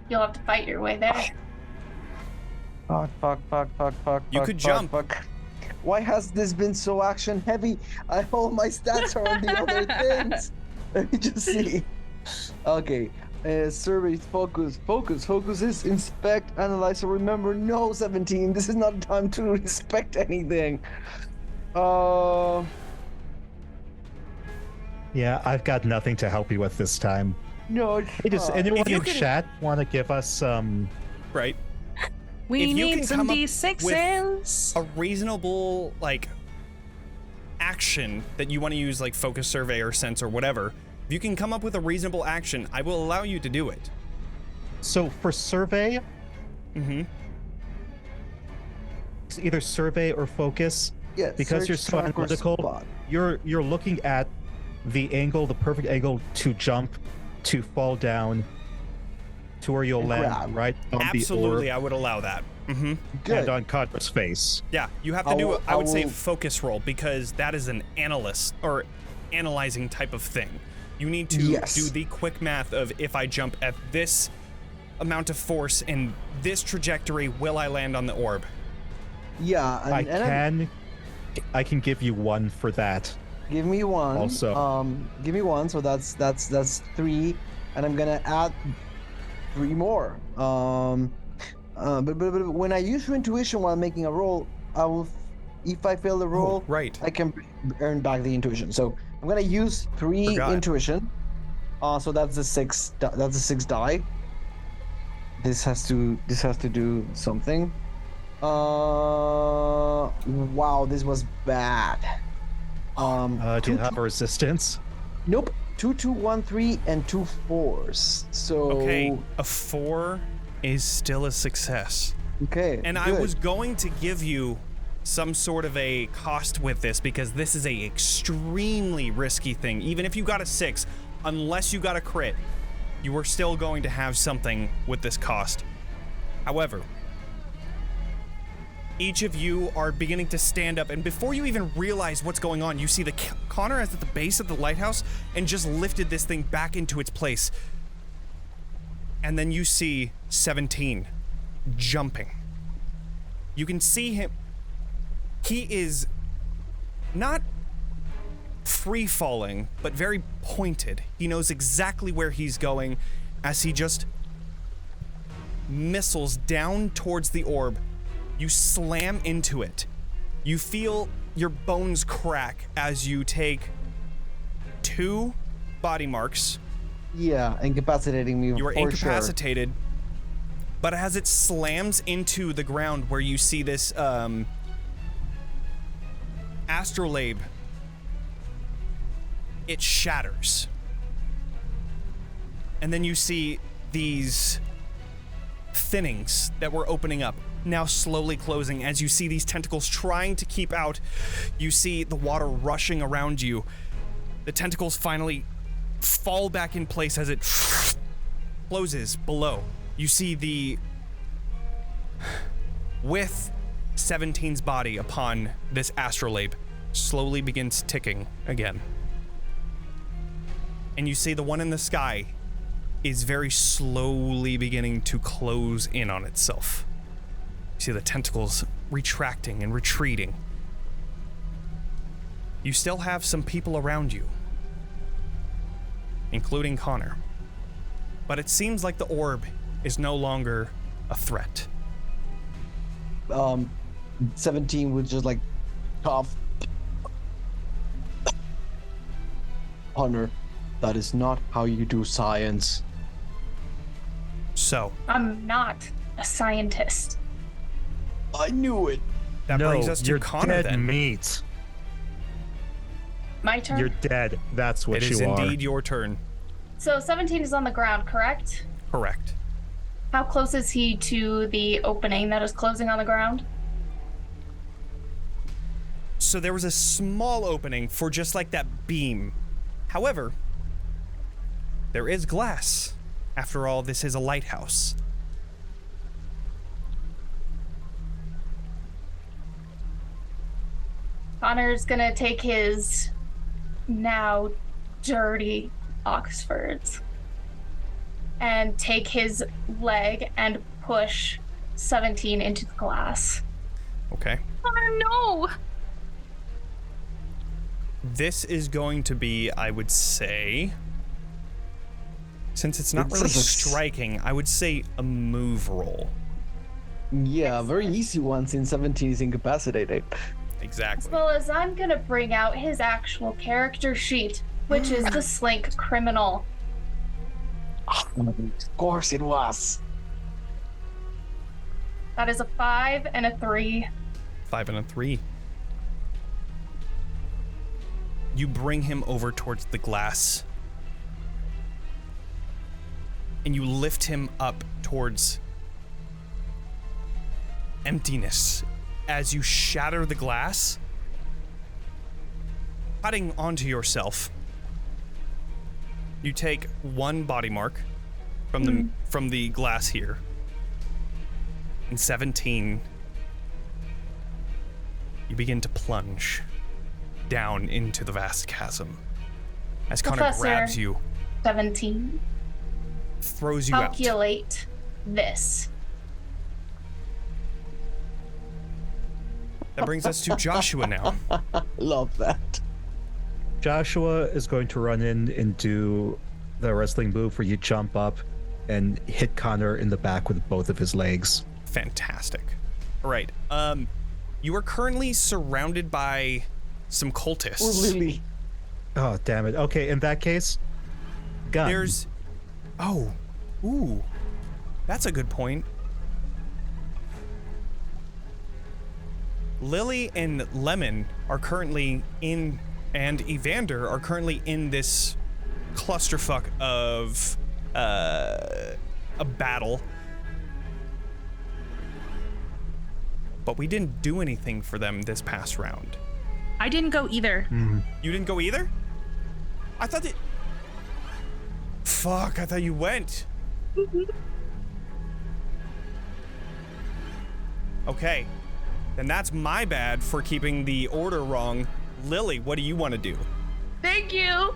you'll have to fight your way there. Fuck. You could jump. Fuck. Why has this been so action heavy? All my stats are on the other things. Let me just see. Okay. Survey, focus is inspect, analyze, or remember. No, 17. This is not a time to inspect anything. Yeah, I've got nothing to help you with this time. No. Hey, does anyone in chat want to give us some... Right. We If you need can some come up D6s. A reasonable, like, action that you want to use, like focus, survey, or sense, or whatever. If you can come up with a reasonable action, I will allow you to do it. So for survey, it's either survey or focus. Yeah, because you're so analytical, you're looking at the angle, the perfect angle to jump, to fall down, to where you'll land, right? On Absolutely, the I would allow that. and on Connor's face. Yeah, you have to do, I would say, focus roll, because that is an analyst or analyzing type of thing. You need to do the quick math of, if I jump at this amount of force in this trajectory, will I land on the orb? Yeah, I can give you 1 for that. Give me 1. Also, give me 1. So that's 3, and I'm gonna add 3 more. But when I use your intuition while making a roll, if I fail the roll, right. I can earn back the intuition. So I'm gonna use 3 Forgot. intuition. So that's the 6. That's the 6 die. This has to do something. Wow, this was bad. Do you have a resistance? Nope. 2, 2, 1, 3, and 2 4s. So Okay, a 4 is still a success. Okay. And I was going to give you some sort of a cost with this because this is a extremely risky thing. Even if you got a 6, unless you got a crit, you were still going to have something with this cost. However, each of you are beginning to stand up, and before you even realize what's going on, you see the Connor is at the base of the lighthouse and just lifted this thing back into its place. And then you see 17 jumping. You can see him. He is not free falling, but very pointed. He knows exactly where he's going as he just missiles down towards the orb. You slam into it. You feel your bones crack as you take 2 body marks. Yeah, incapacitating me. You are for incapacitated. Sure. But as it slams into the ground where you see this astrolabe, it shatters. And then you see these thinnings that were opening up, now slowly closing as you see these tentacles trying to keep out. You see the water rushing around you. The tentacles finally fall back in place as it closes below. You see the with 17's body upon this astrolabe slowly begins ticking again. And you see the one in the sky is very slowly beginning to close in on itself. You see the tentacles retracting and retreating. You still have some people around you, including Connor. But it seems like the orb is no longer a threat. 17 would just like cough. Connor, that is not how you do science. So, I'm not a scientist. I knew it. that no, brings us to you're Connor dead then. meat. My turn? You're dead. That's what It you is are. indeed your turn. So 17 is on the ground, correct? Correct. How close is he to the opening that is closing on the ground? So there was a small opening for just like that beam. However, there is glass. After all, this is a lighthouse. Connor's gonna take his now dirty Oxfords and take his leg and push 17 into the glass. Okay. Connor, no! This is going to be, I would say, since it's not really striking, I would say a move roll. Yeah, very easy one since 17 is incapacitated. Exactly. As well as I'm gonna bring out his actual character sheet, which is the Slink Criminal. Of course it was. That is a 5 and a 3. 5 and a 3. You bring him over towards the glass. And you lift him up towards emptiness. As you shatter the glass, cutting onto yourself, you take 1 body mark from the glass here. And 17, you begin to plunge down into the vast chasm. As Connor Professor, grabs you, 17. throws you out. Calculate this. That brings us to Joshua now. Love that. Joshua is going to run in and do the wrestling move where you jump up and hit Connor in the back with both of his legs. Fantastic. All right. You are currently surrounded by some cultists. Poor Lily. Oh, damn it. Okay, in that case, gun. There's... Oh. Ooh. That's a good point. Lily and Lemon are currently in... And Evander are currently in this clusterfuck of... a battle. But we didn't do anything for them this past round. I didn't go either. You didn't go either? I thought that... Fuck, I thought you went. Okay. Then that's my bad for keeping the order wrong. Lily, what do you want to do? Thank you.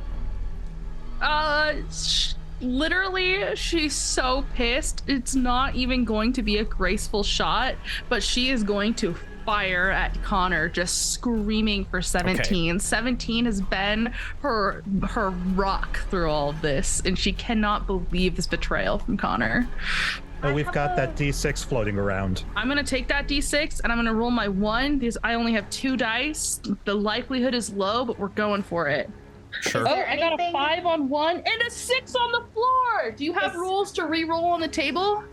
Literally, she's so pissed. It's not even going to be a graceful shot, but she is going to fire at Connor, just screaming for 17. Okay. 17 has been her rock through all of this, and she cannot believe this betrayal from Connor. Oh, we've got that D6 floating around. I'm gonna take that D6 and I'm gonna roll my 1 because I only have 2 dice. The likelihood is low, but we're going for it. Sure. Oh, I got a 5 on 1 and a 6 on the floor. Do you have rules to re-roll on the table?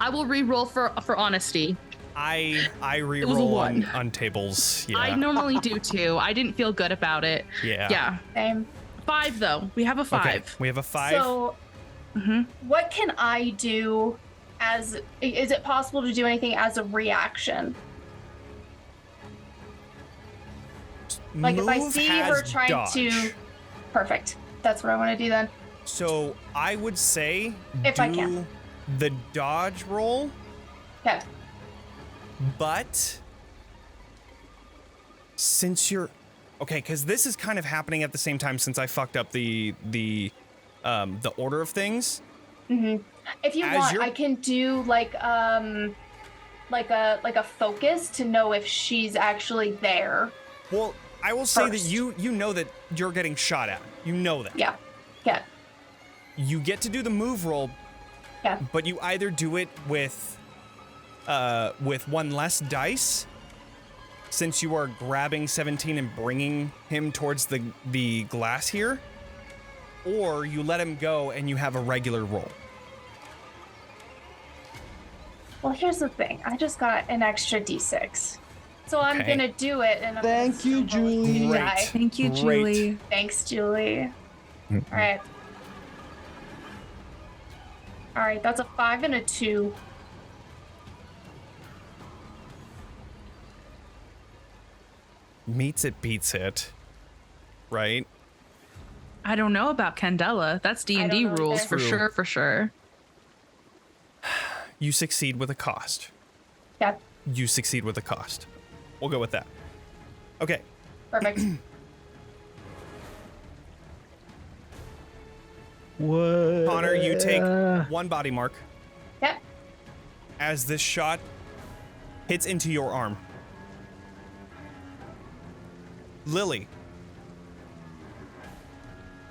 I will re-roll for honesty. I re-roll on tables. Yeah. I normally do too. I didn't feel good about it. Yeah. Yeah. Same. 5 though. We have a 5. Okay. We have a 5. So, what can I do as... Is it possible to do anything as a reaction? Like if I see her trying to... Perfect. That's what I want to do then. So I would say if I can. The dodge roll. Okay. But since you're... Okay, because this is kind of happening at the same time since I fucked up the order of things. If you want, I can do like a focus to know if she's actually there. Well, I will say that you know that you're getting shot at. You know that. Yeah. Yeah. You get to do the move roll. Yeah. But you either do it with 1 less dice, since you are grabbing 17 and bringing him towards the glass here, or you let him go and you have a regular roll. Well, here's the thing. I just got an extra D6. So I'm going to do it. And Thank you, Julie. Thank you, Julie. Thanks, Julie. All right. All right, that's a 5 and a 2. Meets it, beats it. Right? I don't know about Candela. That's D&D rules for sure. You succeed with a cost. Yeah. You succeed with a cost. We'll go with that. Okay. Perfect. What? Connor, you take 1 body mark. Yep. As this shot hits into your arm. Lily,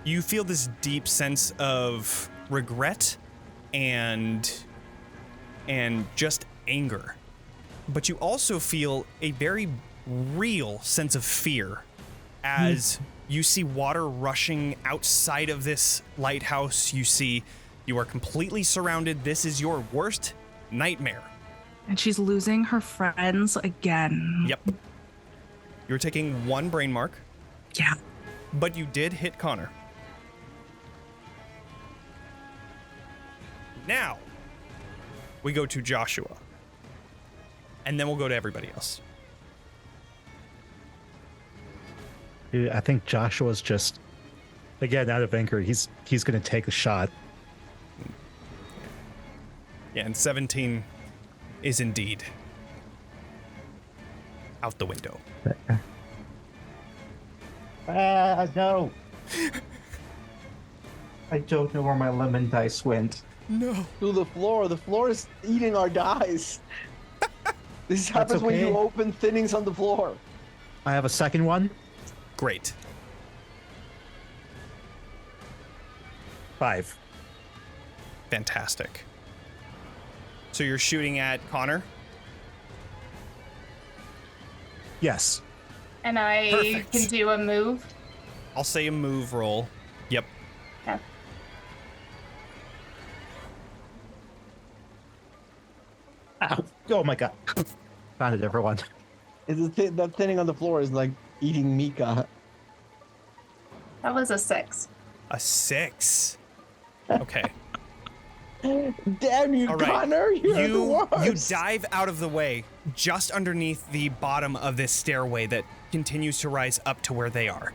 you feel this deep sense of regret and just anger. But you also feel a very real sense of fear as you see water rushing outside of this lighthouse. You are completely surrounded. This is your worst nightmare. And she's losing her friends again. Yep. You're taking 1 brain mark. Yeah. But you did hit Connor. Now, we go to Joshua. And then we'll go to everybody else. Dude, I think Joshua's just, again, out of anger. He's going to take a shot. Yeah, and 17 is indeed out the window. No. I don't know where my lemon dice went. No. To the floor. The floor is eating our dice. This happens when you open thinnings on the floor. I have a second one. Great. 5. Fantastic. So you're shooting at Connor? Yes. And I Perfect. can do a move. I'll say a move roll. Yep. Okay. Ow. Oh my god. Found a different one. That thing on the floor is like eating Mika. That was a 6. A 6. Okay. Damn you, All right. Connor! You're the worst. You dive out of the way just underneath the bottom of this stairway that continues to rise up to where they are.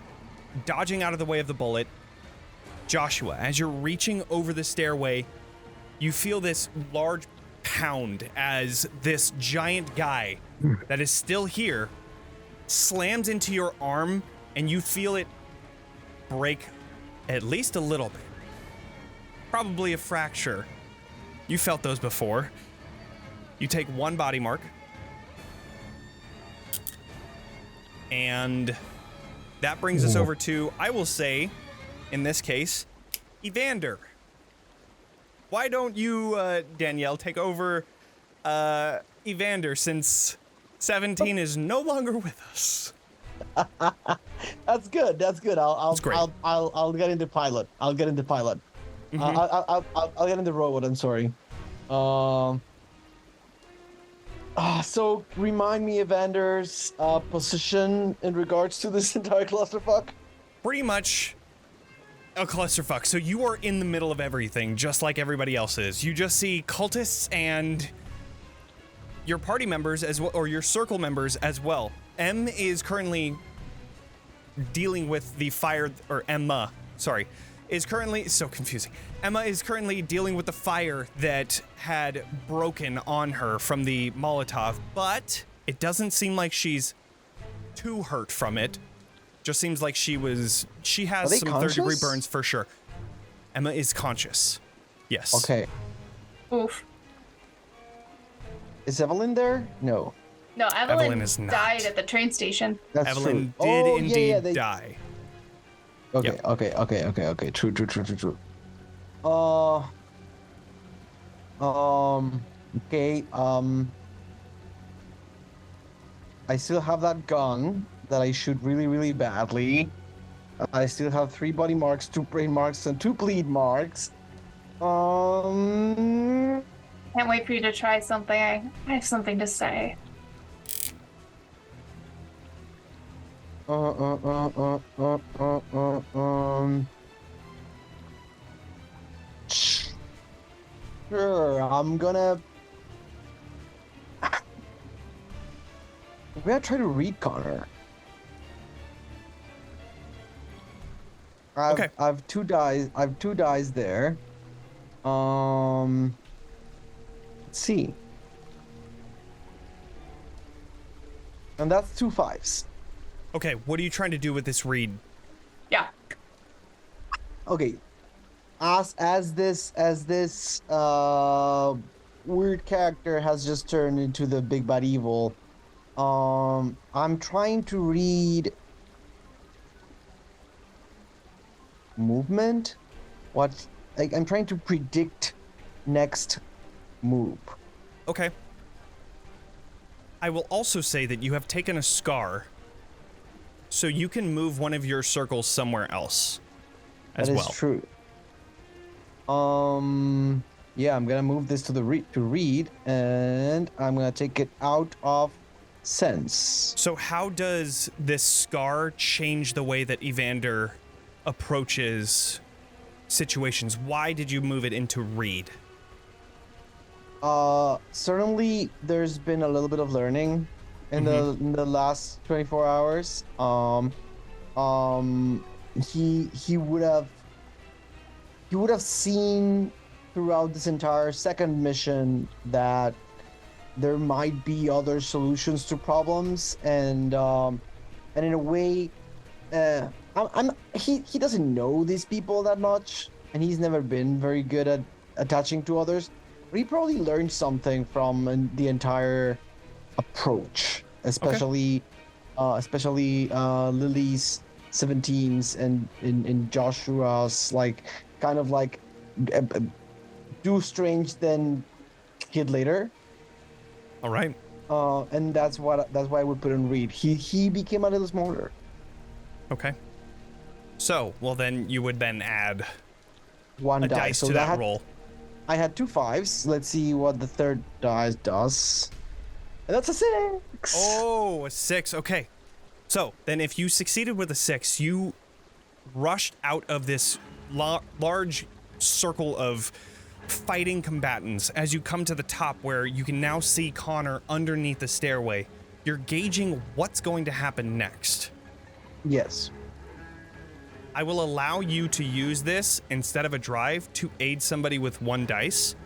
Dodging out of the way of the bullet, Joshua, as you're reaching over the stairway, you feel this large pound as this giant guy that is still here slams into your arm, and you feel it break at least a little bit. Probably a fracture. You felt those before. You take 1 body mark. And that brings us over to, I will say, in this case, Evander. Why don't you, Danielle, take over Evander, since 17 is no longer with us. That's good. That's good. I'll That's great. I'll get into pilot. I'll get into pilot. Mhm. I'll get into robot. I'm sorry. So remind me Evander's position in regards to this entire clusterfuck. Pretty much a clusterfuck. So you are in the middle of everything, just like everybody else is. You just see cultists and your party members as well, or your circle members as well. M is currently dealing with the fire, or Emma, sorry, is currently, so confusing. Emma is currently dealing with the fire that had broken on her from the Molotov, but it doesn't seem like she's too hurt from it. Just seems like she has some third-degree conscious? burns for sure. Emma is conscious. Yes. Okay. Oof. Is Evelyn there? No. No, Evelyn is not. died at the train station. That's Evelyn true. did Oh, indeed yeah, they- die. Okay, Yep. okay. True. Okay, I still have that gun that I shoot really, really badly. I still have 3 body marks, 2 brain marks, and 2 bleed marks. Can't wait for you to try something. I have something to say. Sure, I'm gonna try to read Connor. Okay. I have 2 dice. I have 2 dice there. Let's see. And that's 2 5s. Okay, what are you trying to do with this read? Yeah. Okay. As this weird character has just turned into the big bad evil, I'm trying to read movement. I'm trying to predict next move. Okay. I will also say that you have taken a scar, so you can move one of your circles somewhere else as That is well. true. Yeah, I'm gonna move this to the read, and I'm gonna take it out of sense. So how does this scar change the way that Evander approaches situations? Why did you move it into read? Certainly there's been a little bit of learning in the last 24 hours. He would have seen throughout this entire second mission that there might be other solutions to problems, and in a way, he doesn't know these people that much, and he's never been very good at attaching to others. But he probably learned something from the entire approach, especially Lily's 17s and in Joshua's kind of do strange then kid later. All right. And that's why I would put in Reed. He became a little smaller. Okay. So, well then you would then add One a dice So to that roll. I had 2 5s. Let's see what the third dice does. And that's a 6. Oh, a 6. Okay. So then if you succeeded with a 6, you rushed out of this large circle of fighting combatants as you come to the top where you can now see Connor underneath the stairway. You're gauging what's going to happen next. Yes. I will allow you to use this instead of a drive to aid somebody with 1 dice.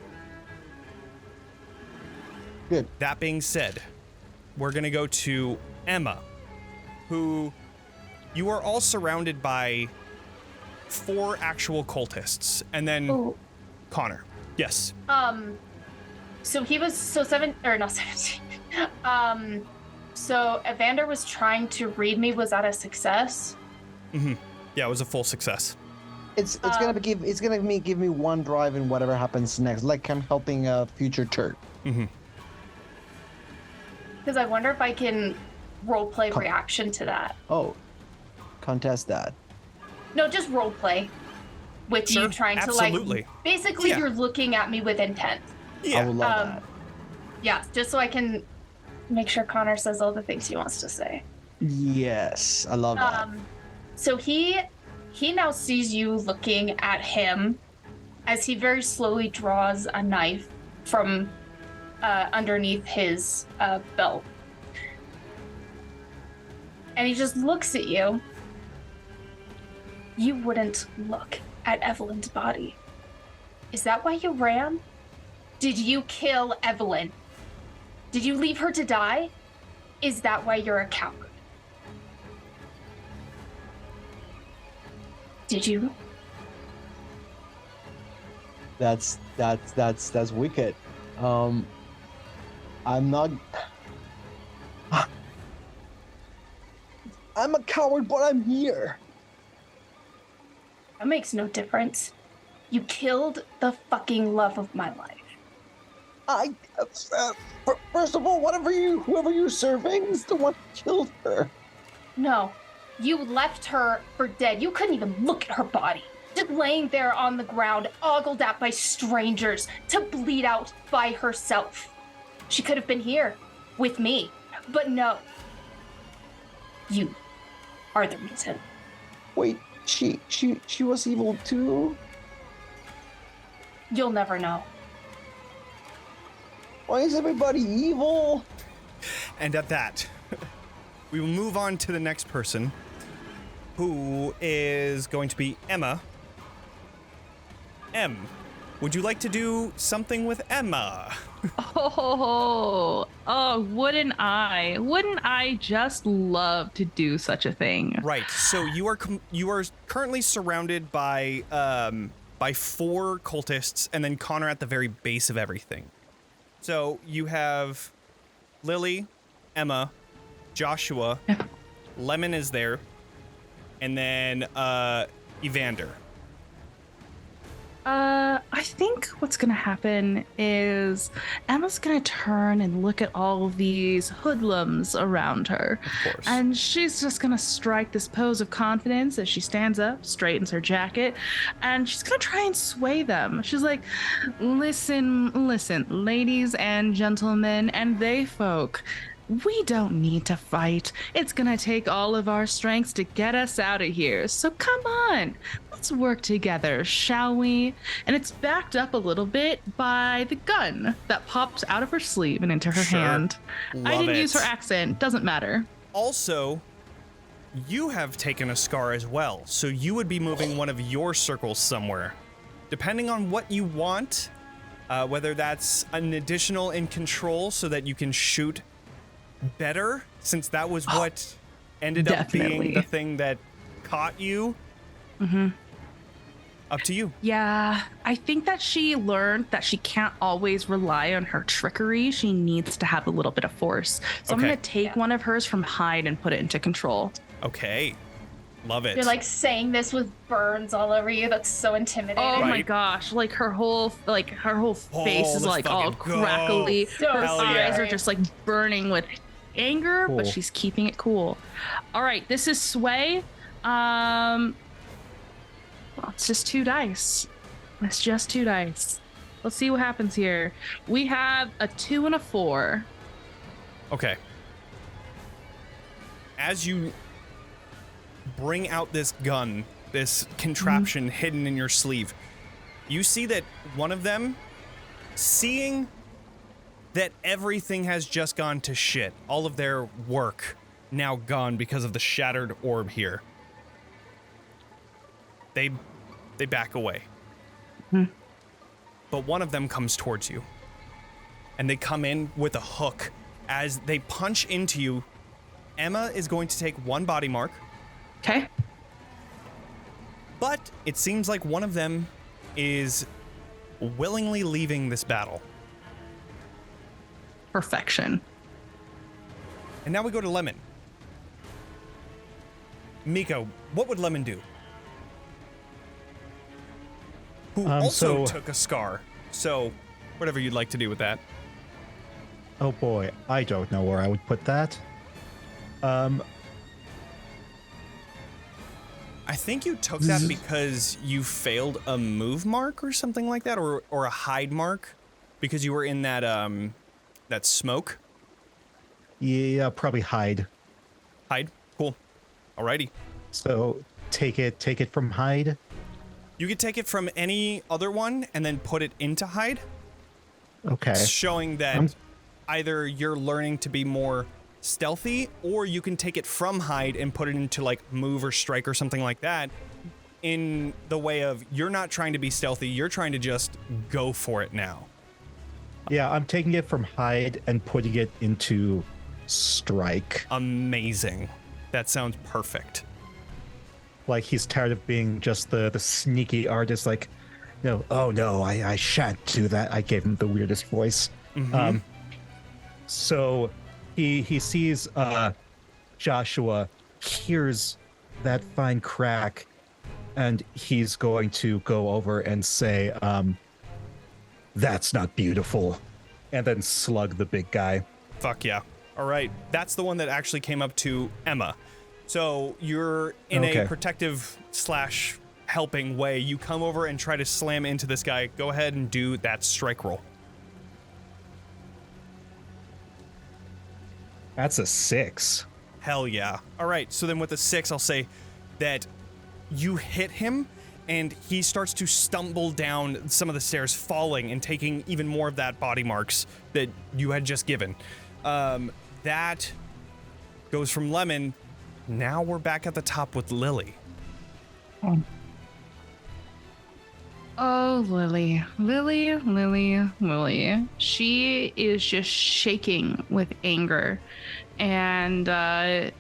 Good. That being said, we're going to go to Emma, who you are all surrounded by 4 actual cultists, and then Connor. Yes. So he was not 17. So Evander was trying to read me. Was that a success? Mm-hmm. Yeah, it was a full success. It's gonna give me 1 drive in whatever happens next, like I'm helping a future turn. Mm-hmm. Because I wonder if I can roleplay reaction to that. Oh, contest that. No, just roleplay with Sure, you trying absolutely. to basically Yeah. You're looking at me with intent. Yeah. I would love that. Yeah, just so I can make sure Connor says all the things he wants to say. Yes, I love that. So he now sees you looking at him as he very slowly draws a knife from underneath his belt. And he just looks at you. You wouldn't look at Evelyn's body. Is that why you ran? Did you kill Evelyn? Did you leave her to die? Is that why you're a coward? Did you? That's wicked. I'm not. I'm a coward, but I'm here. That makes no difference. You killed the fucking love of my life. First of all, whoever you're serving is the one who killed her. No, you left her for dead. You couldn't even look at her body. Just laying there on the ground, ogled at by strangers, to bleed out by herself. She could have been here, with me. But no. You are the reason. Wait, she was evil too? You'll never know. Why is everybody evil? And at that, we will move on to the next person, who is going to be Emma. M, would you like to do something with Emma? Oh, wouldn't I? Wouldn't I just love to do such a thing? Right. So you are currently surrounded by 4 cultists, and then Connor at the very base of everything. So you have Lily, Emma, Joshua, Lemon is there, and then Evander. I think what's gonna happen is Emma's gonna turn and look at all of these hoodlums around her. Of course. And she's just gonna strike this pose of confidence as she stands up, straightens her jacket, and she's gonna try and sway them. She's like, listen, ladies and gentlemen, and they folk. We don't need to fight. It's gonna take all of our strengths to get us out of here. So come on, let's work together, shall we? And it's backed up a little bit by the gun that pops out of her sleeve and into her hand. I didn't use her accent, doesn't matter. Also, you have taken a scar as well, so you would be moving one of your circles somewhere. Depending on what you want, whether that's an additional in control so that you can shoot better, since that was what ended up being the thing that caught you. Mm-hmm. Up to you. Yeah, I think that she learned that she can't always rely on her trickery. She needs to have a little bit of force. So I'm Okay. going to take one of hers from hide and put it into control. Okay. Love it. You're like saying this with burns all over you. That's so intimidating. Oh my Right. gosh, like her whole face is let's like all fucking go. crackly. So Her Hell eyes yeah. are just like burning with anger, but Cool. she's keeping it cool. All right, this is Sway. Well, it's just 2 dice. It's just 2 dice. Let's see what happens here. We have a 2 and a 4. Okay. As you bring out this gun, this contraption hidden in your sleeve, you see that one of them, seeing that everything has just gone to shit, all of their work now gone because of the shattered orb here, they back away. But one of them comes towards you, and they come in with a hook. As they punch into you, Emma is going to take 1 body mark, Okay. but it seems like one of them is willingly leaving this battle. Perfection. And now we go to Lemon. Mika, what would Lemon do? Who also so- took a scar. So, whatever you'd like to do with that. Oh boy, I don't know where I would put that. I think you took that because you failed a move mark or something like that, or a hide mark, because you were in that that smoke. Yeah, probably hide. Hide, cool. Alrighty. So take it from hide. You could take it from any other one and then put it into hide, Okay. showing that I'm- either you're learning to be more stealthy, or you can take it from hide and put it into like move or strike or something like that, in the way of you're not trying to be stealthy, you're trying to just go for it now. Yeah, I'm taking it from hide and putting it into strike. Amazing. That sounds perfect. Like he's tired of being just the sneaky artist. Like, no, oh no, I shan't do that. I gave him the weirdest voice. So he sees Joshua, hears that fine crack, and he's going to go over and say, that's not beautiful, and then slug the big guy. Fuck yeah. All right. That's the one that actually came up to Emma. So you're in a Okay. protective / helping way. You come over and try to slam into this guy. Go ahead and do that strike roll. That's a 6. Hell yeah. All right. So then with a 6, I'll say that you hit him and he starts to stumble down some of the stairs, falling and taking even more of that body marks that you had just given. That goes from Lemon. Now we're back at the top with Lily. Oh, Lily. She is just shaking with anger. And I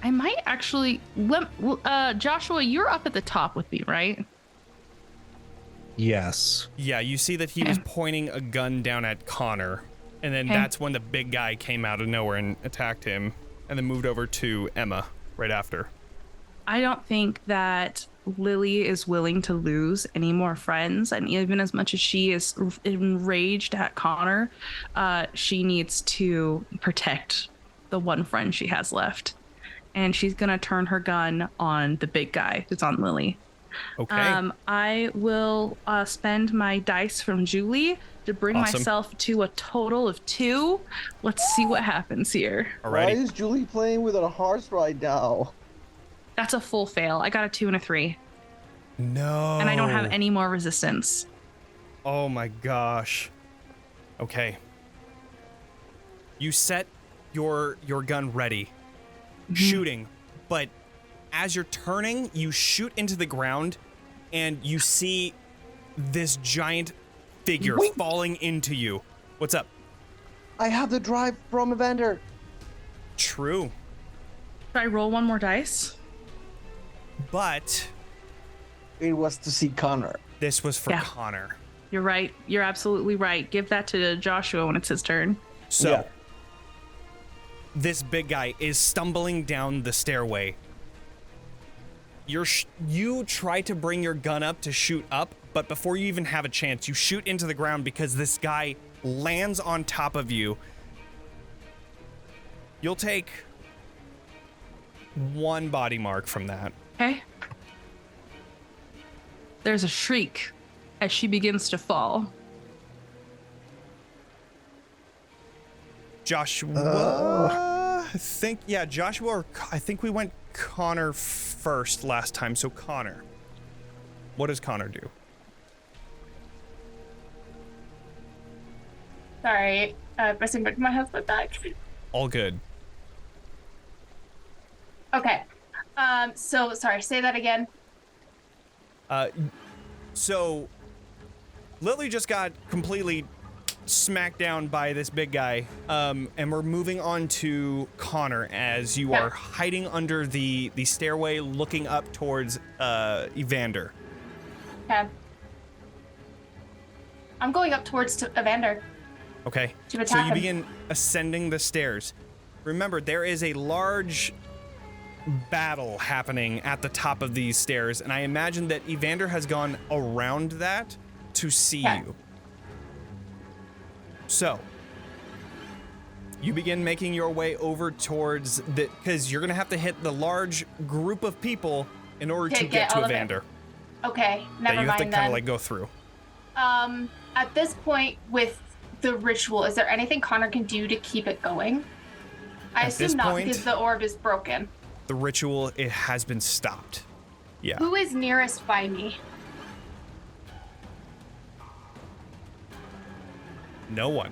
might actually Joshua, you're up at the top with me, right? Yes. Yeah, you see that he was pointing a gun down at Connor, and then that's when the big guy came out of nowhere and attacked him, and then moved over to Emma right after. I don't think that Lily is willing to lose any more friends, and even as much as she is enraged at Connor, she needs to protect the one friend she has left, and she's gonna turn her gun on the big guy who's on Lily. Okay. I will spend my dice from Julie to bring Awesome. myself to a total of 2. Let's see what happens here. Why Alrighty. is Julie playing with a horse right now? That's a full fail. I got a 2 and a 3, No. and I don't have any more resistance. Oh my gosh. Okay. You set your gun ready, shooting, but as you're turning, you shoot into the ground, and you see this giant figure Wait. falling into you. What's up? I have the drive from Evander. True, Should I roll one more dice? but It was to see Connor. this was for Yeah. Connor. You're right. You're absolutely right. Give that to Joshua when it's his turn. So, Yeah. this big guy is stumbling down the stairway, you try to bring your gun up to shoot up, but before you even have a chance, you shoot into the ground because this guy lands on top of you. You'll take 1 body mark from that. Okay. There's a shriek as she begins to fall. Joshua, Joshua, or I think we went Connor first last time. So Connor, what does Connor do? Sorry, pressing my husband back. All good. Okay. So sorry, say that again. So Lily just got completely smacked down by this big guy, and we're moving on to Connor as you are hiding under the stairway looking up towards Evander. Okay. I'm going up towards Evander. Okay. To attack So you him. begin ascending the stairs. Remember, there is a large battle happening at the top of these stairs, and I imagine that Evander has gone around that to see you. So, you begin making your way over towards because you're gonna have to hit the large group of people in order to get to Evander. Okay, never that you have to mind kind then. of like go through. At this point with the ritual, is there anything Connor can do to keep it going? I At this assume not point- because the orb is broken. The ritual, it has been stopped. Yeah. Who is nearest by me? No one.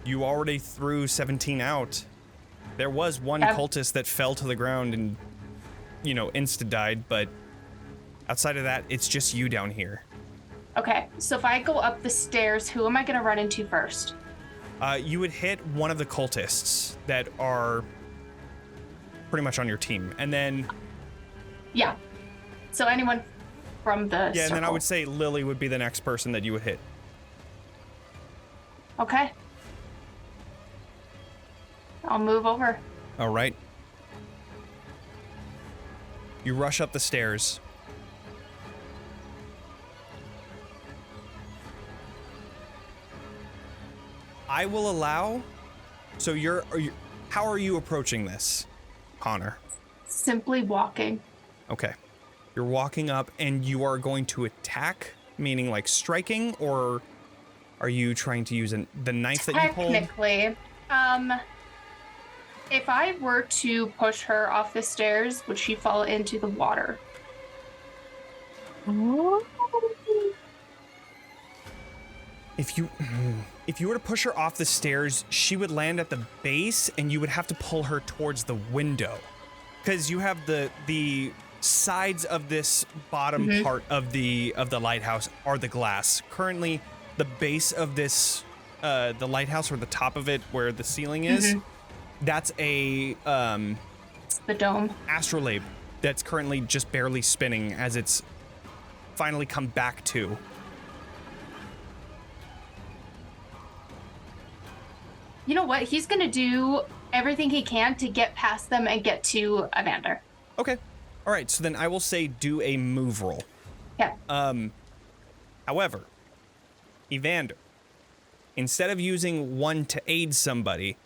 You already threw 17 out. There was one cultist that fell to the ground and, insta-died, but outside of that, it's just you down here. Okay, so if I go up the stairs, who am I going to run into first? You would hit one of the cultists that are pretty much on your team, and then... Yeah. So anyone from the Yeah, and then I circle. would say Lily would be the next person that you would hit. Okay. I'll move over. All right. You rush up the stairs. I will allow. So how are you approaching this, Connor? Simply walking. Okay. You're walking up and you are going to attack, meaning like striking, or are you trying to use the knife that you pulled? Technically, if I were to push her off the stairs, would she fall into the water? If you were to push her off the stairs, she would land at the base and you would have to pull her towards the window. Because you have the sides of this bottom part of the lighthouse are the glass. Currently, the base of this the lighthouse, or the top of it where the ceiling is, that's a The dome. astrolabe that's currently just barely spinning as it's finally come back to. You know what? He's gonna do everything he can to get past them and get to Evander. Okay. All right, so then I will say do a move roll. Yeah. However, Evander, instead of using one to aid somebody,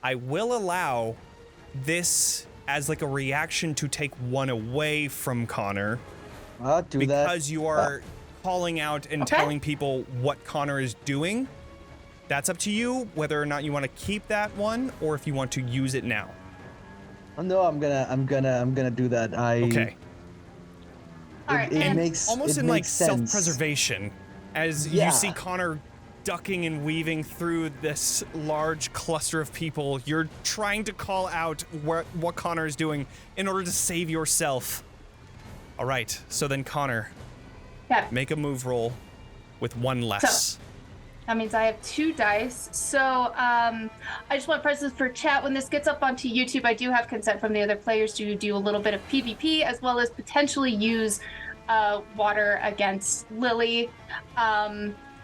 I will allow this as like a reaction to take one away from Connor. I'll do that. Because you are calling out and telling people what Connor is doing. That's up to you whether or not you want to keep that one or if you want to use it now. No, I'm gonna do that. Okay. All right. It And makes Almost it in like makes sense. self-preservation, as Yeah. you see Connor ducking and weaving through this large cluster of people. You're trying to call out what Connor is doing in order to save yourself. All right, so then Connor, make a move roll with one less. that means I have 2 dice. So I just want presence for chat. When this gets up onto YouTube, I do have consent from the other players to do a little bit of PvP, as well as potentially use water against Lily.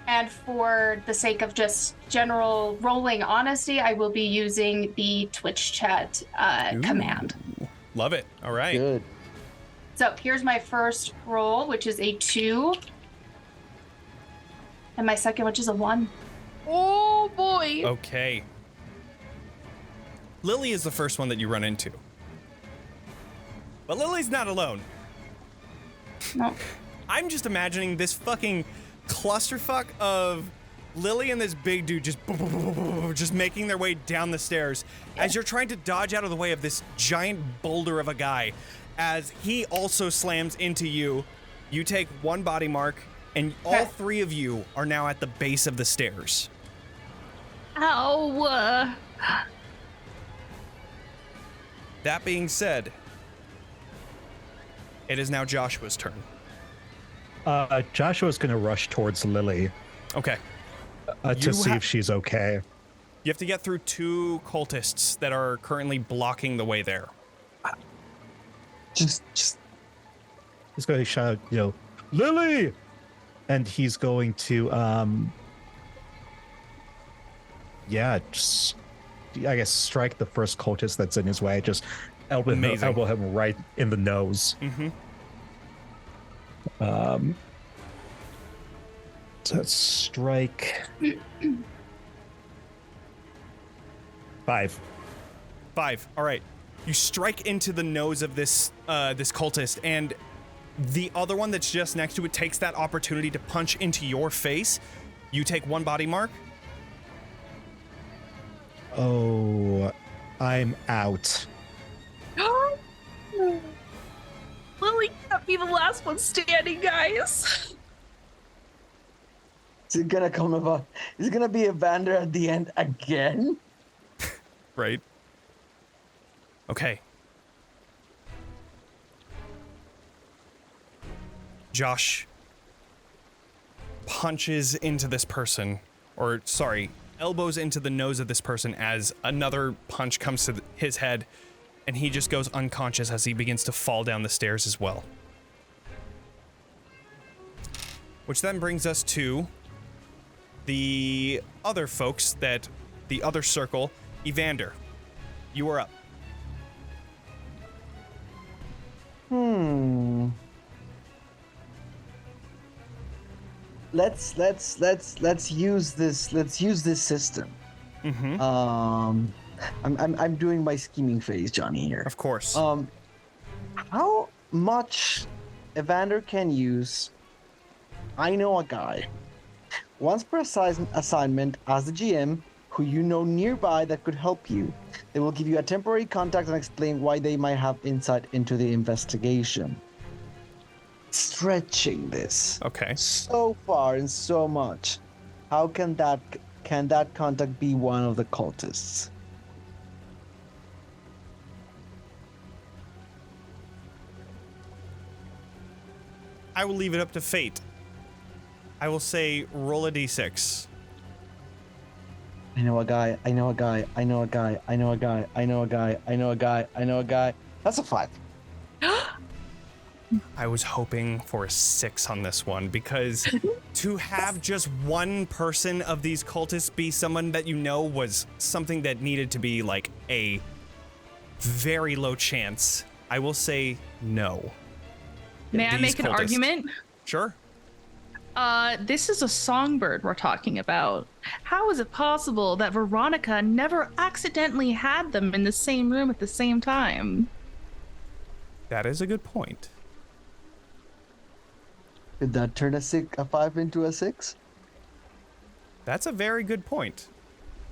And for the sake of just general rolling honesty, I will be using the Twitch chat command. Love it. All right. Good. So here's my first roll, which is a 2. And my second, which is a 1. Oh boy. Okay. Lily is the first one that you run into. But Lily's not alone. No. I'm just imagining this fucking clusterfuck of Lily and this big dude just making their way down the stairs as you're trying to dodge out of the way of this giant boulder of a guy. As he also slams into you, you take 1 body mark, and all 3 of you are now at the base of the stairs. Ow. That being said, it is now Joshua's turn. Joshua's gonna rush towards Lily Okay. to see if she's okay. You have to get through 2 cultists that are currently blocking the way there. Just He's going to shout, Lily! And he's going to, just, I guess, strike the first cultist that's in his way. Just elbow him right in the nose. Mm-hmm. So let's strike. 5. 5. All right. You strike into the nose of this cultist, and the other one that's just next to it takes that opportunity to punch into your face. You take 1 body mark. Oh, I'm out. Lily can't be the last one standing, guys. is it gonna be Evander at the end again? Right. Okay. Josh punches into this person, elbows into the nose of this person as another punch comes to his head, and he just goes unconscious as he begins to fall down the stairs as well. Which then brings us to the other folks the other circle. Evander, you are up. Let's use this system. Mm-hmm. I'm doing my scheming phase, Jonny, here. Of course. How much Evander can use? I know a guy. Once per assignment, as the GM, who you know nearby that could help you. They will give you a temporary contact and explain why they might have insight into the investigation. Stretching this Okay. so far and so much. How can that contact be one of the cultists? I will leave it up to fate. I will say roll a d6. I know a guy. That's a 5. I was hoping for a 6 on this one, because to have just one person of these cultists be someone that you know was something that needed to be like a very low chance. I will say no. May I make an argument? Sure. This is a songbird we're talking about. How is it possible that Veronica never accidentally had them in the same room at the same time? That is a good point. Did that turn a 5 into a 6? That's a very good point.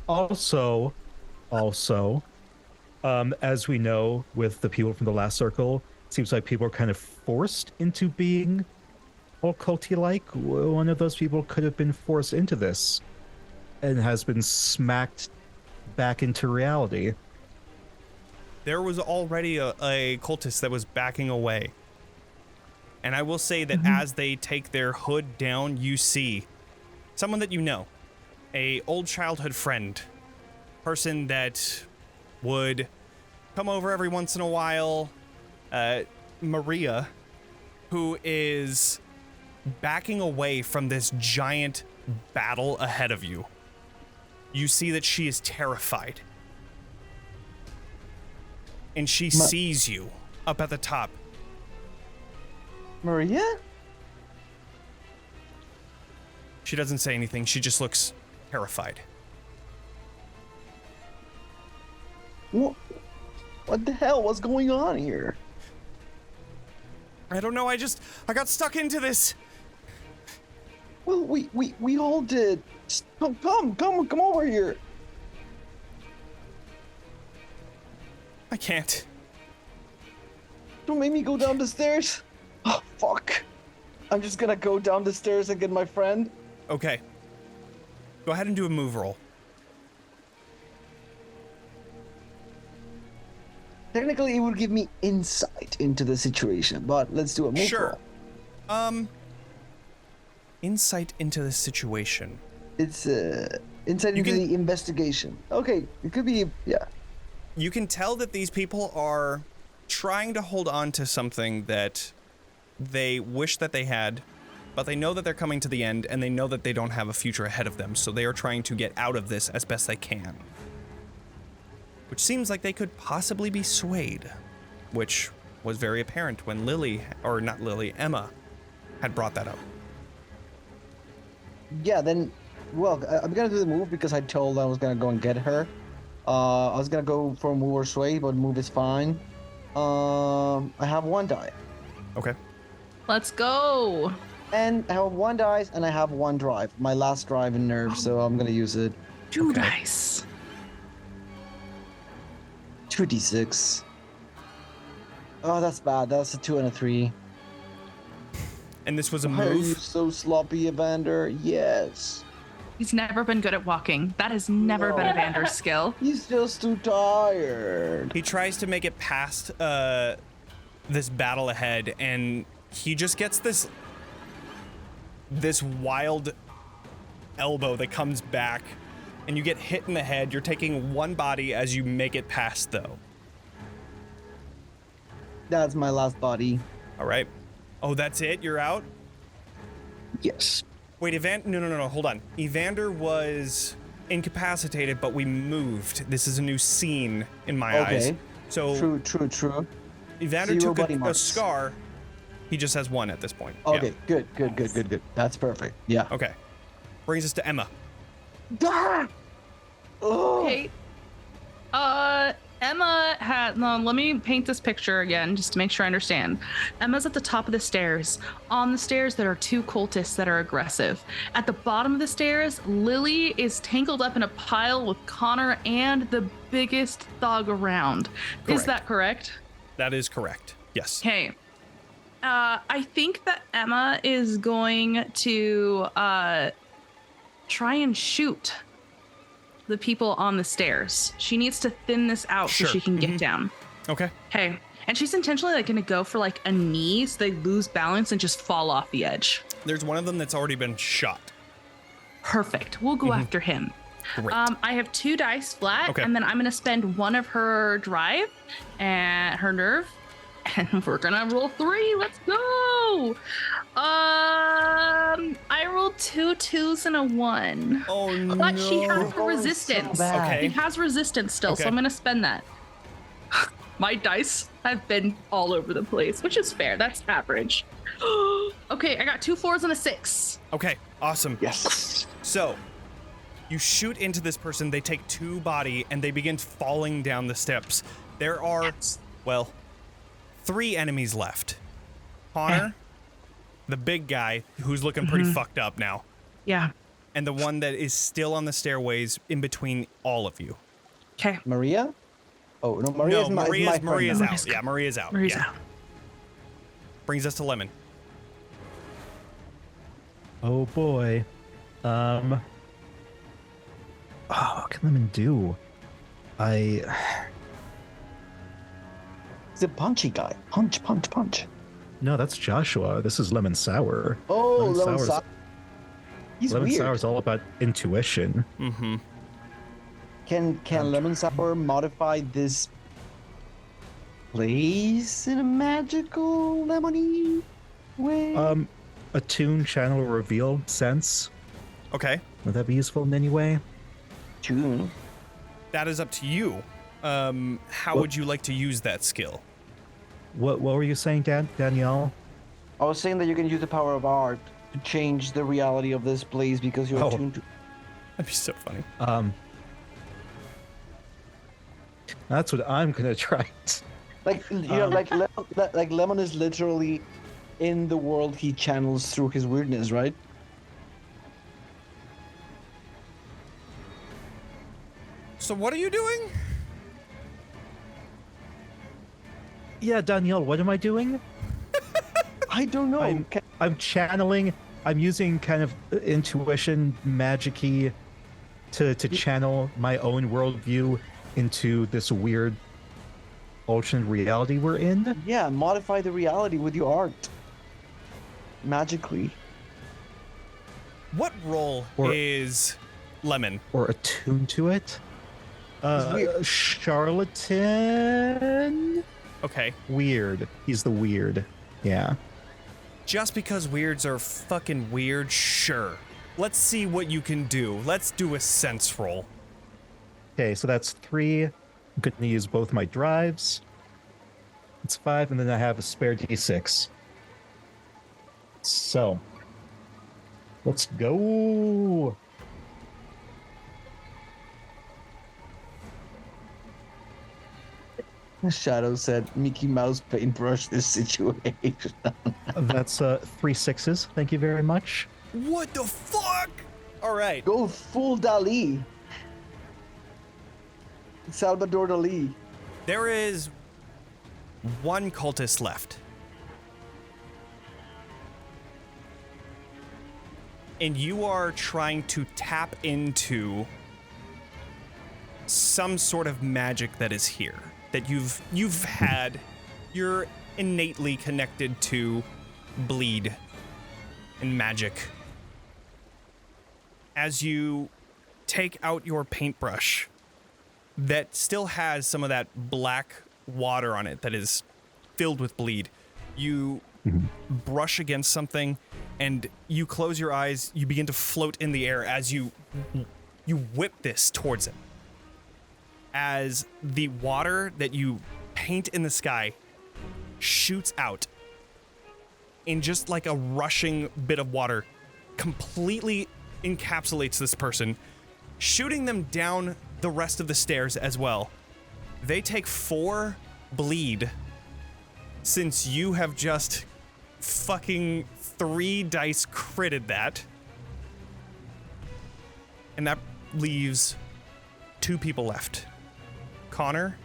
Also, as we know with the people from the last circle, it seems like people are kind of forced into being all culty-like. One of those people could have been forced into this and has been smacked back into reality. There was already a cultist that was backing away. And I will say that as they take their hood down, you see someone that you know, a old childhood friend, person that would come over every once in a while, Maria, who is backing away from this giant battle ahead of you. You see that she is terrified. And she sees you up at the top. Maria? She doesn't say anything. She just looks terrified. What the hell? What's going on here? I don't know. I got stuck into this. Well, we all did. Come over here. I can't. Don't make me go down the stairs. Oh, fuck. I'm just gonna go down the stairs and get my friend. Okay. Go ahead and do a move roll. Technically, it would give me insight into the situation, but let's do a move Sure. roll. Insight into the situation. It's insight You into can- the investigation. Okay, it could be, yeah. You can tell that these people are trying to hold on to something that they wish that they had, but they know that they're coming to the end and they know that they don't have a future ahead of them, so they are trying to get out of this as best they can. Which seems like they could possibly be swayed, which was very apparent when Emma had brought that up. Yeah, then, well, I'm gonna do the move because I told I was gonna go and get her. I was gonna go for a move or sway, but move is fine. I have 1 die. Okay. Let's go. And I have 1 dice and I have 1 drive. My last drive in nerve, so I'm gonna use it. 2 Okay. dice. 2d6. Oh, that's bad. That's a 2 and a 3. And this was a Why are you move. so sloppy, Evander? Yes. He's never been good at walking. That has never been No. Evander's skill. He's just too tired. He tries to make it past this battle ahead, and he just gets this wild elbow that comes back, and you get hit in the head. You're taking 1 body as you make it past, though. That's my last body. All right. Oh, that's it? You're out? Yes. Wait, No, hold on. Evander was incapacitated, but we moved. This is a new scene in my eyes. Okay. So True. Evander 0 took body a marks. scar. He just has 1 at this point. Okay, good. That's perfect. Yeah. Yeah. Okay. Brings us to Emma. Ah! Oh. Okay. Emma had. No, let me paint this picture again just to make sure I understand. Emma's at the top of the stairs. On the stairs, there are 2 cultists that are aggressive. At the bottom of the stairs, Lily is tangled up in a pile with Connor and the biggest thug around. Correct. Is that correct? That is correct. Yes. Okay. I think that Emma is going to try and shoot the people on the stairs. She needs to thin this out Sure. so she can get down. Okay. Okay. And she's intentionally like gonna go for like a knee so they lose balance and just fall off the edge. There's one of them that's already been shot. Perfect. We'll go after him. Great. I have 2 dice flat, Okay. and then I'm gonna spend 1 of her drive and her nerve, and we're gonna roll 3. Let's go. I rolled 2 2s and a 1. Oh no. But she has Oh, resistance. so bad. Okay. He has resistance still, Okay. so I'm gonna spend that. My dice have been all over the place, which is fair. That's average. Okay, I got 2 4s and a 6. Okay. Awesome. Yes. So, you shoot into this person. They take 2 body and they begin falling down the steps. There are, well, 3 enemies left. Connor, the big guy who's looking pretty fucked up now, Yeah. and the one that is still on the stairways in between all of you. Okay. Maria? Oh no, Maria's No, my Maria's friend now. out. Yeah, Maria's out. Maria's yeah. out. Brings us to Lemon. Oh boy. Oh, what can Lemon do? He's a punchy guy. Punch. No, that's Joshua. This is Lemon Sour. Oh, Lemon Lemon Sour's- Sour. He's Lemon weird. Sour's all about intuition. Mm-hmm. Can Lemon Sour modify this place in a magical lemony way? Attune, channel, reveal, sense. Okay. Would that be useful in any way? Tune. That is up to you. How Well- would you like to use that skill? What were you saying, Danielle? I was saying that you can use the power of art to change the reality of this place because you're Oh. attuned to. That'd be so funny. That's what I'm gonna try. Like like Lemon is literally in the world he channels through his weirdness, right? So what are you doing? Yeah, Danielle, what am I doing? I don't know. I'm channeling. I'm using kind of intuition, magic-y to channel my own worldview into this weird alternate reality we're in. Yeah, modify the reality with your art. Magically. What role Or- is Lemon? Or attune to it. weird. Charlatan? Okay. Weird. He's the weird. Yeah. Just because weirds are fucking weird, sure. Let's see what you can do. Let's do a sense roll. Okay, so that's 3. I'm going to use both my drives. It's 5, and then I have a spare D6. So, let's go. Shadow said Mickey Mouse paintbrush this situation. That's 3 6s. Thank you very much. What the fuck? All right. Go full Dali. Salvador Dali. There is one cultist left. And you are trying to tap into some sort of magic that is here. That you've had. You're innately connected to bleed and magic. As you take out your paintbrush that still has some of that black water on it that is filled with bleed, you brush against something and you close your eyes, you begin to float in the air as you whip this towards it. As the water that you paint in the sky shoots out in just like a rushing bit of water, completely encapsulates this person, shooting them down the rest of the stairs as well. They take 4 bleed since you have just fucking 3 dice critted that. And that leaves 2 people left. Connor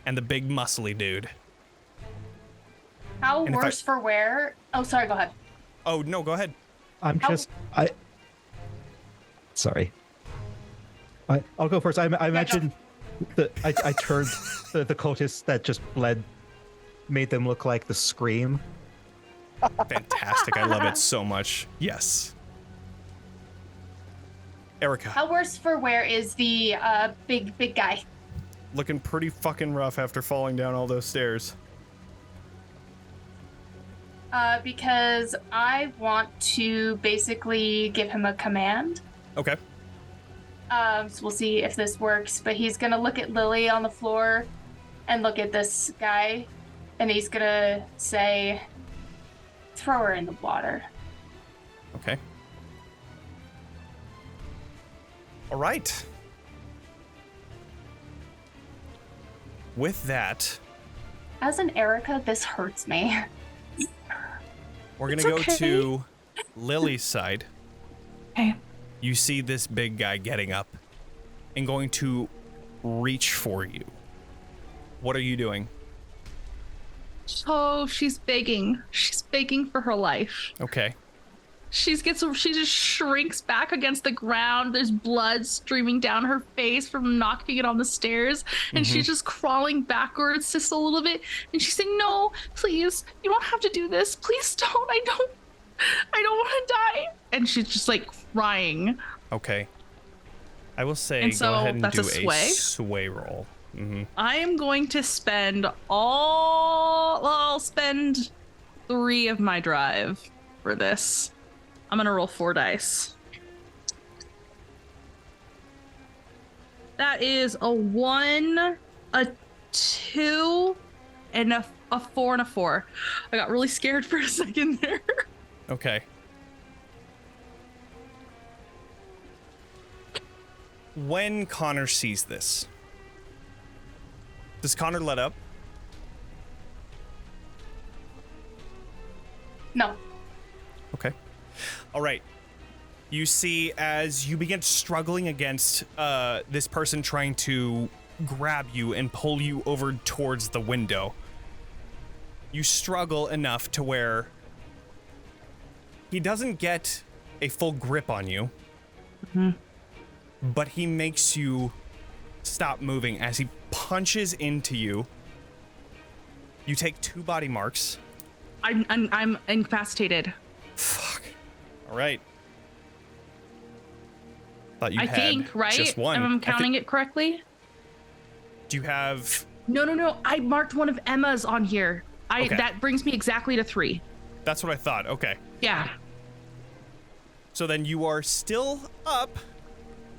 and the big muscly dude. How And if worse for wear? Oh, sorry. Go ahead. Oh, no, go ahead. I'm just... Sorry. I'll go first. I imagine that I turned the cultists that just bled, made them look like the Scream. Fantastic. I love it so much. Yes. Erika, How worse for wear is the big guy? looking pretty fucking rough after falling down all those stairs. Because I want to basically give him a command. Okay. So we'll see if this works. But he's gonna look at Lily on the floor and look at this guy, and he's gonna say, "Throw her in the water." Okay. All right. With that, As an Erika, this hurts me. we're going It's to go okay. to Lily's side. Okay. You see this big guy getting up and going to reach for you. What are you doing? So she's begging. She's begging for her life. Okay. She just shrinks back against the ground. There's blood streaming down her face from knocking it on the stairs. And she's just crawling backwards just a little bit. And she's saying, "No, please, you don't have to do this. Please don't. I don't want to die." And she's just like crying. Okay. I will say And go so ahead and that's do a sway? sway roll. I am going to spend I'll spend 3 of my drive for this. I'm gonna roll 4 dice. That is a 1, a 2, and a a 4 and a 4. I got really scared for a second there. Okay. When Connor sees this, does Connor let up? No. Okay. All right. You see, as you begin struggling against this person trying to grab you and pull you over towards the window, you struggle enough to where he doesn't get a full grip on you, but he makes you stop moving as he punches into you. You take 2 body marks. I'm incapacitated. Fuck. All right. Thought you I had think, right? just one. If I'm counting it correctly. Do you have? No. I marked one of Emma's on here. Okay. That brings me exactly to 3. That's what I thought. Okay. Yeah. So then you are still up,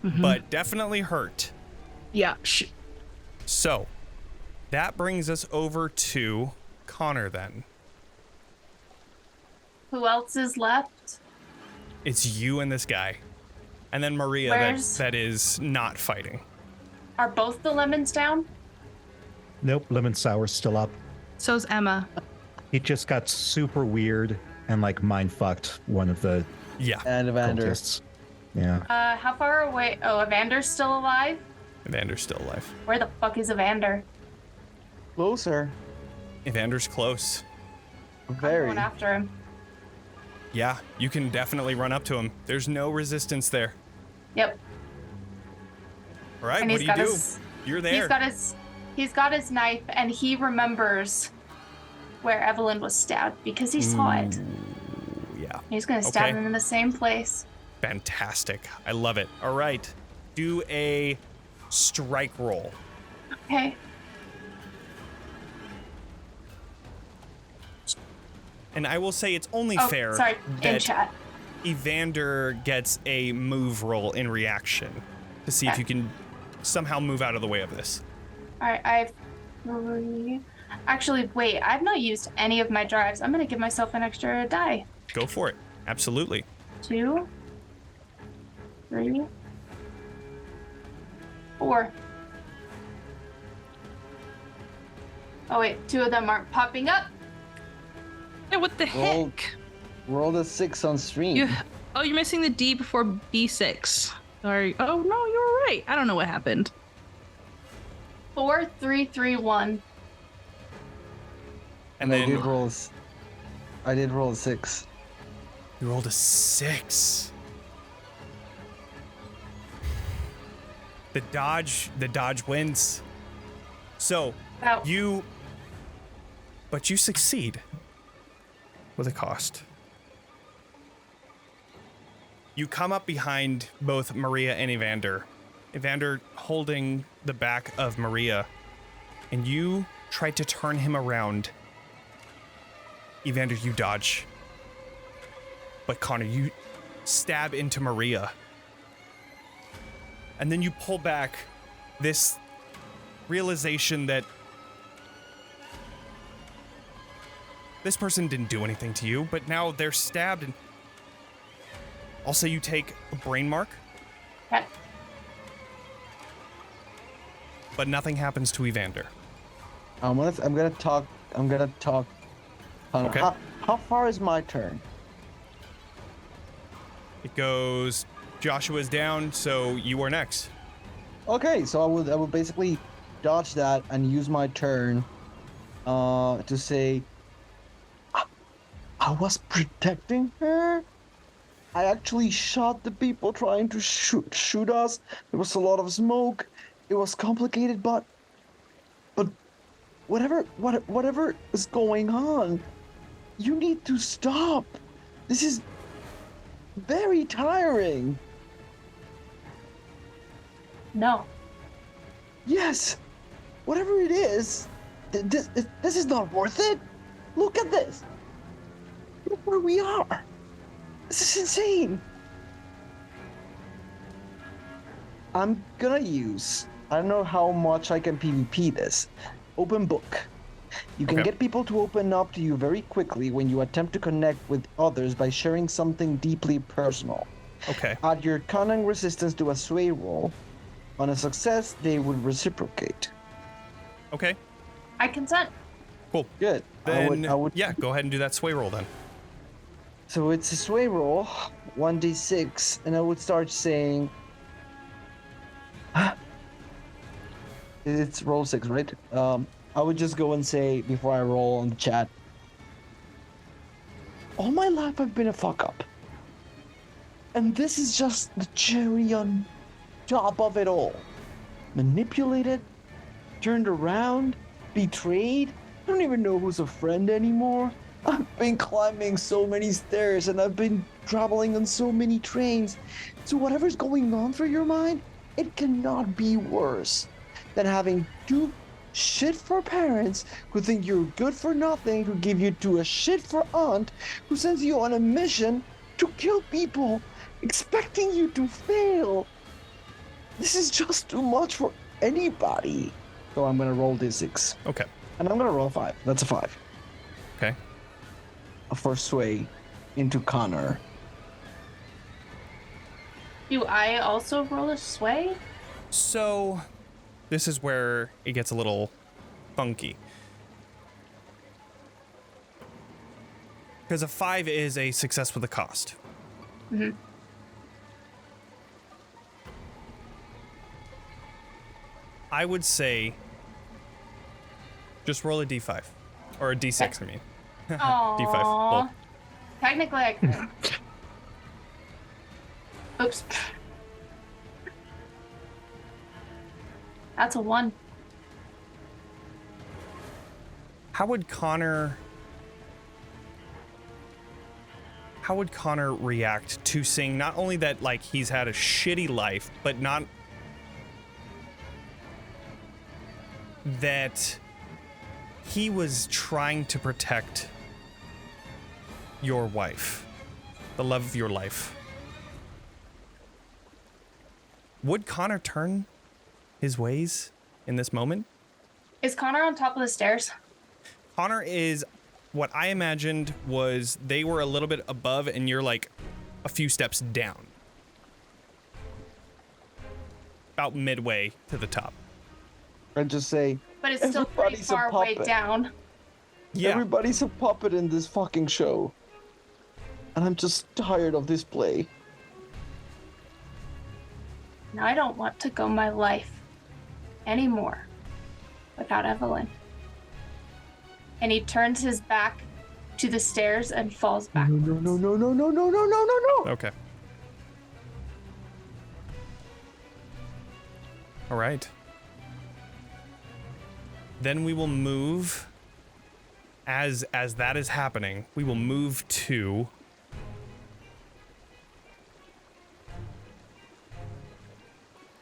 but definitely hurt. Yeah. So that brings us over to Connor then. Who else is left? It's you and this guy. And then Maria that is not fighting. Are both the lemons down? Nope, Lemon Sour's still up. So's Emma. He just got super weird and like mind fucked one of the Yeah. And Evander. cultists. Yeah. How far away? Oh, Evander's still alive? Evander's still alive. Where the fuck is Evander? Closer. Evander's close. I'm Very. going after him. Yeah, you can definitely run up to him. There's no resistance there. Yep. All right, And what he's do you got do? his- You're there. He's got his knife, and he remembers where Evelyn was stabbed because he saw it. Yeah. He's gonna stab Okay. him in the same place. Fantastic. I love it. All right. Do a strike roll. Okay. And I will say it's only Oh, fair sorry. In that chat. Evander gets a move roll in reaction to see if Okay. you can somehow move out of the way of this. All right. I've 3. Actually, wait. I've not used any of my drives. I'm gonna give myself an extra die. Go for it. Absolutely. 2, 3, 4. Oh wait, 2 of them aren't popping up. Yeah, what the Roll- heck? Rolled a 6 on stream. You're missing the D before B6. Sorry. Oh no, you were right. I don't know what happened. 4, 3, 3, 1. And I then did roll. I did roll a 6. you rolled a 6. The dodge wins. So Wow. but you succeed with a cost. You come up behind both Maria and Evander. Evander holding the back of Maria, and you try to turn him around. Evander, you dodge. But Connor, you stab into Maria. And then you pull back, this realization that this person didn't do anything to you, but now they're stabbed, and also you take a brain mark, Okay. but nothing happens to Evander. I'm gonna talk. Okay. How far is my turn? It goes, Joshua's down, so you are next. Okay, so I would basically dodge that and use my turn to say I was protecting her. I actually shot the people trying to shoot us. There was a lot of smoke. It was complicated, but whatever is going on, you need to stop. This is very tiring. No. Yes, whatever it is, this is not worth it. Look at this. Look where we are. This is insane. I'm gonna use, I don't know how much I can PvP this. Open book. You can Okay. get people to open up to you very quickly when you attempt to connect with others by sharing something deeply personal. Okay. Add your cunning resistance to a sway roll. On a success, they would reciprocate. Okay. I consent. Good. Then, I would. yeah, go ahead and do that sway roll then. So it's a sway roll, 1d6, and I would start saying. It's roll 6, right? I would just go and say before I roll on the chat. All my life I've been a fuck up. And this is just the cherry on top of it all. Manipulated, turned around, betrayed. I don't even know who's a friend anymore. I've been climbing so many stairs and I've been traveling on so many trains. So whatever's going on through your mind, it cannot be worse than having two shit for parents who think you're good for nothing, who give you to a shit for aunt, who sends you on a mission to kill people, expecting you to fail. This is just too much for anybody. So I'm gonna roll d6. Okay. And I'm gonna roll a 5. That's a 5. Okay. For sway into Connor. Do I also roll a sway? So, this is where it gets a little funky. Because a 5 is a success with a cost. Mm-hmm. I would say just roll a d5. Or a d6, I mean. D5. Aww. Well, Technically, I can. Oops. That's a 1. how would Connor react to seeing not only that, like, he's had a shitty life, but not that he was trying to protect your wife, the love of your life? Would Connor turn his ways in this moment? Is Connor on top of the stairs? Connor is, what I imagined was they were a little bit above and you're like a few steps down. About midway to the top. And just say, But it's still pretty everybody's a far way puppet. down. Yeah. Everybody's a puppet in this fucking show. And I'm just tired of this play. Now I don't want to go my life anymore without Evelyn. And he turns his back to the stairs and falls backwards. No. Okay. All right. Then we will move, as that is happening, we will move to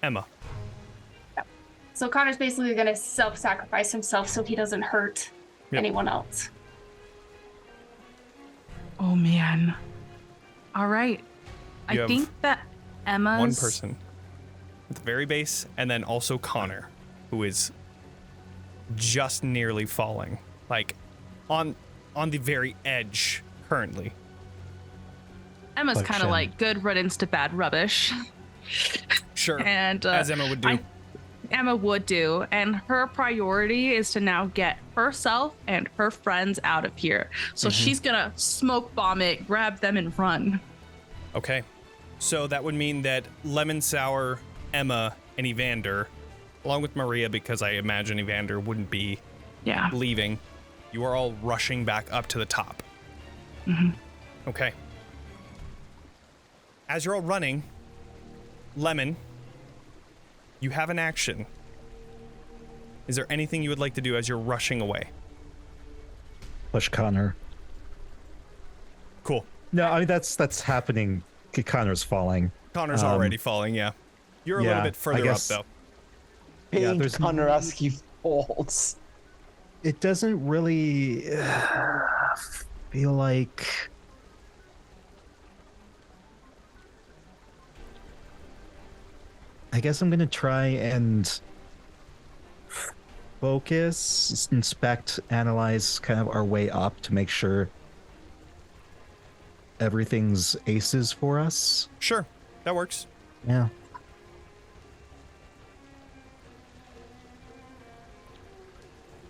Emma. So Connor's basically going to self-sacrifice himself so he doesn't hurt Yep. anyone else. Oh man. All right. You I have think that Emma's One person at the very base, and then also Connor, who is just nearly falling, like on the very edge currently. Emma's Like kind of Shen. like good riddance to bad rubbish. Sure. And As Emma would do. Emma would do, and her priority is to now get herself and her friends out of here. So she's gonna smoke bomb it, grab them, and run. Okay. So that would mean that Lemon Sour, Emma, and Evander, along with Maria, because I imagine Evander wouldn't be Yeah. leaving, you are all rushing back up to the top. Okay. As you're all running, Lemon, you have an action. Is there anything you would like to do as you're rushing away? Push Connor. Cool. No, I mean that's happening. Connor's falling. Connor's already falling, yeah. You're a little yeah, bit I further up, guess- though. Yeah, Paint there's Connor as he falls. It doesn't really feel like. I guess I'm gonna try and focus, inspect, analyze kind of our way up to make sure everything's aces for us. Sure, that works. Yeah.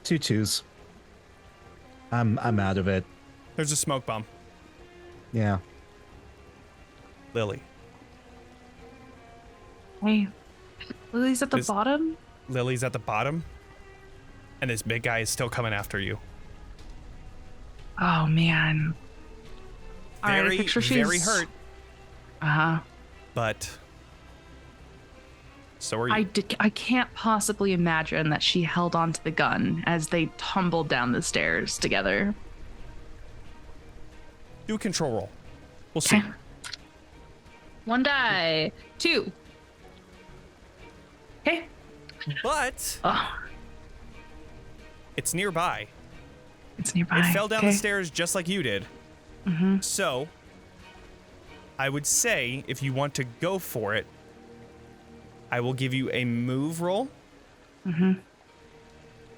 Two twos. I'm out of it. There's a smoke bomb. Yeah. Lily. Hey, Lily's at the This- bottom. Lily's at the bottom, and this big guy is still coming after you. Oh man. All right, I Very, picture very she's hurt, but so are you. I can't possibly imagine that she held onto the gun as they tumbled down the stairs together. Do a control roll. We'll see. Okay. 1 die. 2. Okay. But Oh, it's nearby. it's nearby. It fell down okay. the stairs just like you did. Mm-hmm. So I would say if you want to go for it, I will give you a move roll. Mm-hmm.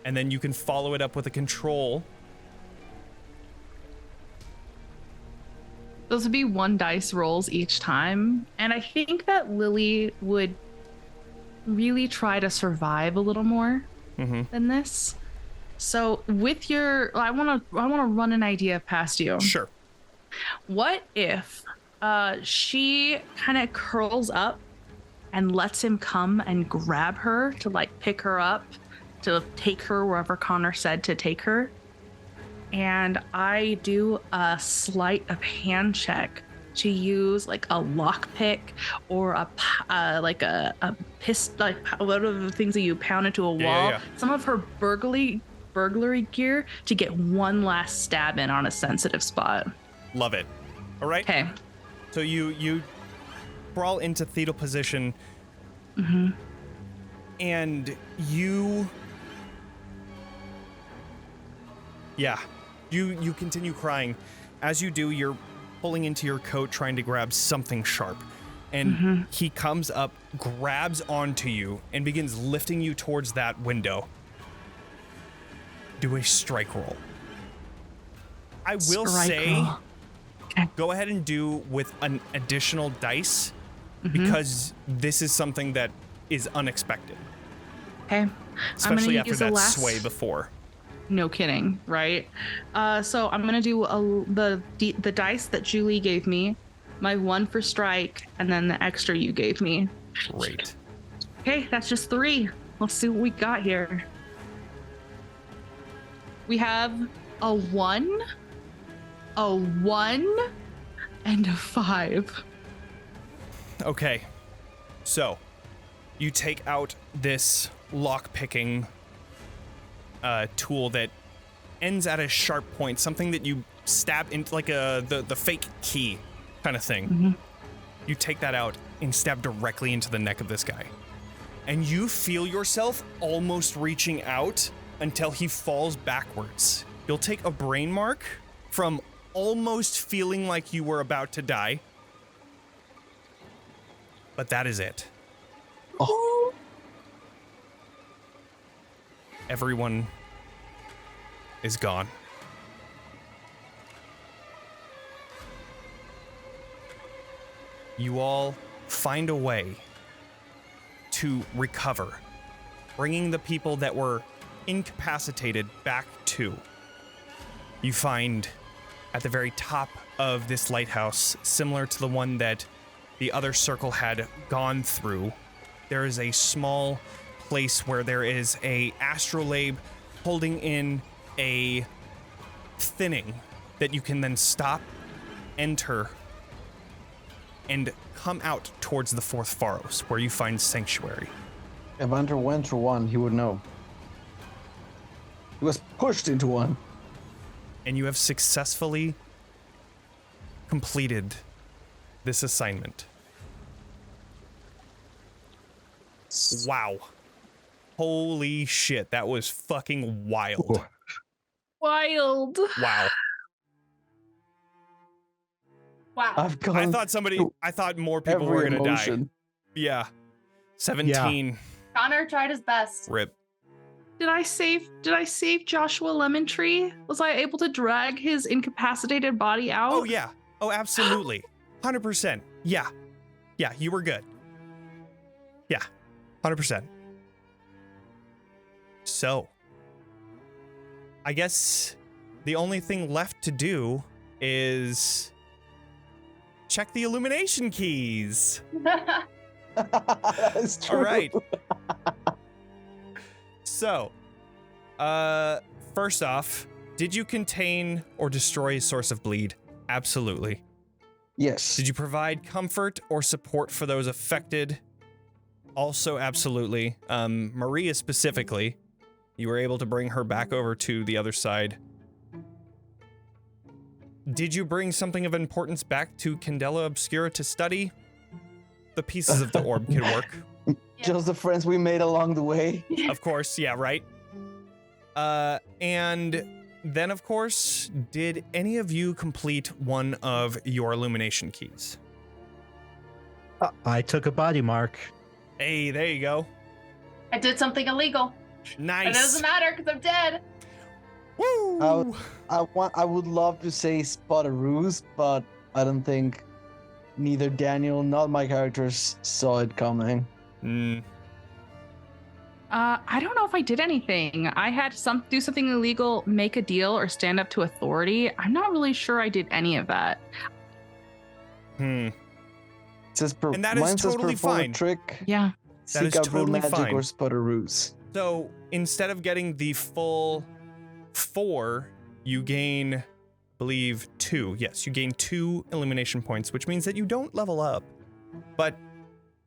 And then you can follow it up with a control. Those would be 1 dice rolls each time. And I think that Lily would really try to survive a little more than this. So with your, I want to run an idea past you. Sure. What if she kind of curls up and lets him come and grab her to like pick her up, to take her wherever Connor said to take her? And I do a sleight of hand check to use like a lockpick or a pistol, like what are the things that you pound into a wall? Yeah. Some of her burglary gear to get one last stab in on a sensitive spot. Love it. All right. Okay. So you crawl into fetal position, and you continue crying. As you do, you're pulling into your coat trying to grab something sharp, and he comes up, grabs onto you, and begins lifting you towards that window. Do a strike roll. I will say, go ahead and do with an additional dice, because this is something that is unexpected. Okay. Especially after use that the last sway before. No kidding, right? So I'm gonna do the dice that Julie gave me, my 1 for strike, and then the extra you gave me. Great. Okay, that's just 3. Let's see what we got here. We have a 1, and a 5. Okay. So, you take out this lock-picking tool that ends at a sharp point, something that you stab into, like the fake key kind of thing. You take that out and stab directly into the neck of this guy. And you feel yourself almost reaching out until he falls backwards. You'll take a brain mark from almost feeling like you were about to die. But that is it. Oh. Everyone is gone. You all find a way to recover, bringing the people that were incapacitated back to. You find at the very top of this lighthouse, similar to the one that the other circle had gone through, there is a small place where there is a astrolabe holding in a thinning that you can then stop, enter, and come out towards the fourth Pharos, where you find sanctuary. If Evander went through one, he would know. He was pushed into one. And you have successfully completed this assignment. Wow. Holy shit, that was fucking wild. Wild. Wow. Wow. I've gone I thought more people were every gonna emotion. die. Yeah. 17. Connor tried his best. Rip. Did I save Joshua Lemon Tree? Was I able to drag his incapacitated body out? Oh yeah. Oh, absolutely. 100%. Yeah. Yeah, you were good. Yeah. 100%. So, I guess the only thing left to do is check the illumination keys. That's true. All right. So, first off, did you contain or destroy a source of bleed? Absolutely. Yes. Did you provide comfort or support for those affected? Also, absolutely. Maria specifically, you were able to bring her back over to the other side. Did you bring something of importance back to Candela Obscura to study? The pieces of the orb can work. Just the friends we made along the way. Of course, yeah, right? And then, of course, did any of you complete one of your illumination keys? I took a body mark. Hey, there you go. I did something illegal. Nice. It doesn't matter because I'm dead. Woo! I would love to say spot a ruse, but I don't think neither Daniel nor my characters saw it coming. I don't know if I did anything. I had to do something illegal, make a deal, or stand up to authority. I'm not really sure I did any of that. It says And that is mine says totally perform fine. A trick, Yeah. That is seek out real totally magic, fine. or spot a ruse. So instead of getting the full 4, you gain, I believe, 2. Yes, you gain 2 illumination points, which means that you don't level up. But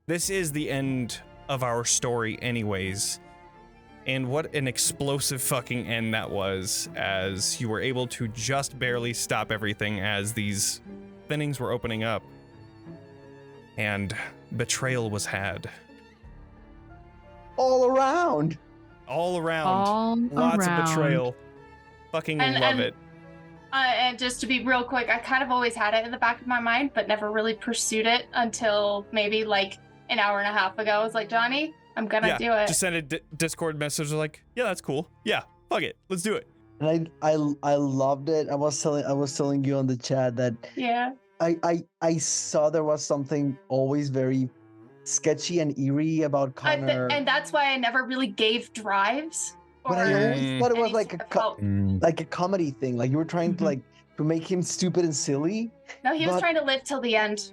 this is the end of our story anyways. And what an explosive fucking end that was, as you were able to just barely stop everything as these thinnings were opening up. And betrayal was had. All around. All around. All Lots around. of betrayal. Fucking love And- it. And just to be real quick, I kind of always had it in the back of my mind, but never really pursued it until maybe like an hour and a half ago. I was like, Johnny, I'm gonna do it. Just send a Discord message like, yeah, that's cool. Yeah, fuck it. Let's do it. And I loved it. I was telling you on the chat that Yeah. I saw there was something always very sketchy and eerie about Connor. And that's why I never really gave drives. But I always thought it was any like sort of help. like a comedy thing. Like you were trying to to make him stupid and silly. No, he was but- trying to live till the end.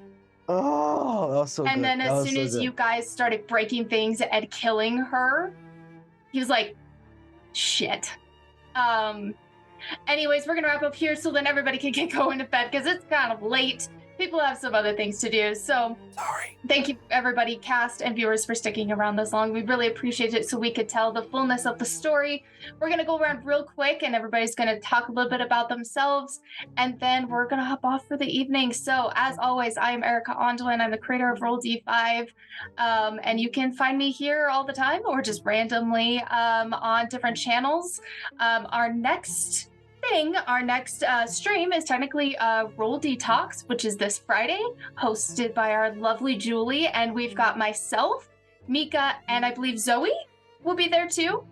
Oh, that was so good. And then That as was soon so as good. you guys started breaking things and killing her, he was like, shit. Anyways, we're gonna wrap up here so then everybody can get going to bed because it's kind of late. People have some other things to do. So Sorry. thank you everybody, cast and viewers, for sticking around this long. We really appreciate it so we could tell the fullness of the story. We're gonna go around real quick and everybody's gonna talk a little bit about themselves and then we're gonna hop off for the evening. So as always, I am Erika Aundawyn. I'm the creator of Roll D5. And you can find me here all the time or just randomly on different channels. Our next stream is technically Roll Detox, which is this Friday, hosted by our lovely Julie, and we've got myself, Mika, and I believe Zoe will be there too.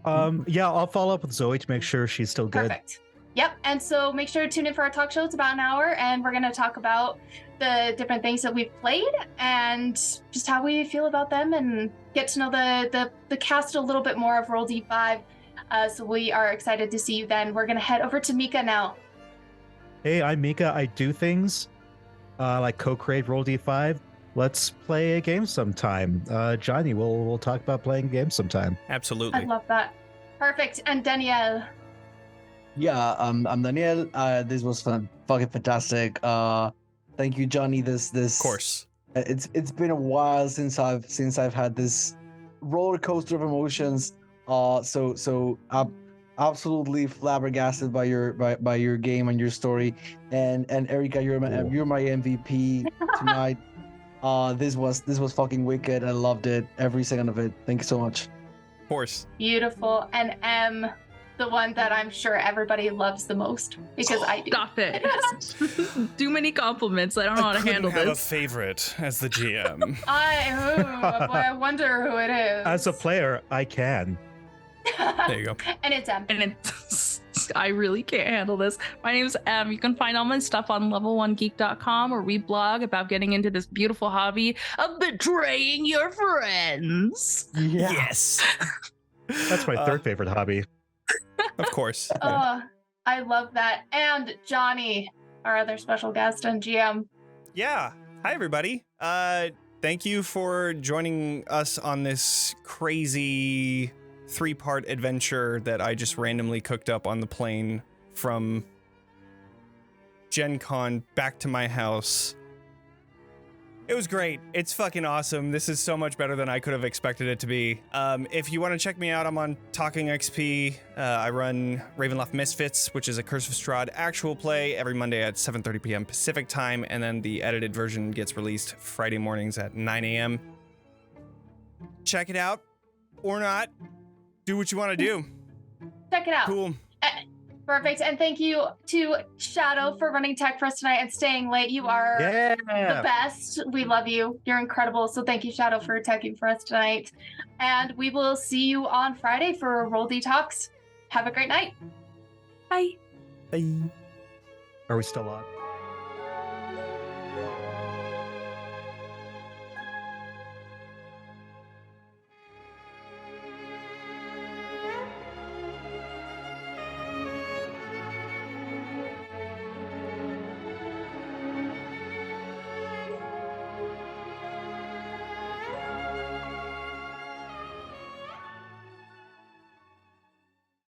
Yeah, I'll follow up with Zoe to make sure she's still good. Perfect. Yep, and so make sure to tune in for our talk show. It's about an hour, and we're going to talk about the different things that we've played and just how we feel about them and get to know the cast a little bit more of Roll D5. So we are excited to see you then. We're going to head over to Mika now. Hey, I'm Mika. I do things like co-create Roll D5. Let's play a game sometime. Johnny, we'll talk about playing games sometime. Absolutely. I love that. Perfect. And Danielle. Yeah, I'm Daniel. This was fucking fantastic. Thank you, Johnny. This Of course. It's been a while since I've had this roller coaster of emotions. So I'm absolutely flabbergasted by your game and your story. And Erika, you're my MVP tonight. This was fucking wicked. I loved it, every second of it. Thank you so much. Of course. Beautiful. And M, the one that I'm sure everybody loves the most because I do. Stop it. Too many compliments. I don't know how to handle have this. a favorite as the GM. I wonder who it is. As a player, I can. There you go. And it's M. And it's, I really can't handle this. My name's Em. You can find all my stuff on level1geek.com, where we blog about getting into this beautiful hobby of betraying your friends. Yeah. Yes. That's my third favorite hobby. Of course. I love that. And Jonny, our other special guest and GM. Yeah. Hi, everybody. Thank you for joining us on this crazy 3-part adventure that I just randomly cooked up on the plane from Gen Con back to my house. It was great. It's fucking awesome. This is so much better than I could have expected it to be. If you want to check me out, I'm on TalkingXP. I run Ravenloft Misfits, which is a Curse of Strahd actual play every Monday at 7:30 p.m. Pacific time, and then the edited version gets released Friday mornings at 9 a.m. Check it out, or not. Do what you want to do. Check it out. Cool. Perfect. And thank you to Shadow for running tech for us tonight and staying late. You are the best. We love you. You're incredible. So thank you, Shadow, for teching for us tonight. And we will see you on Friday for Roll Detox. Have a great night. Bye. Bye. Are we still on?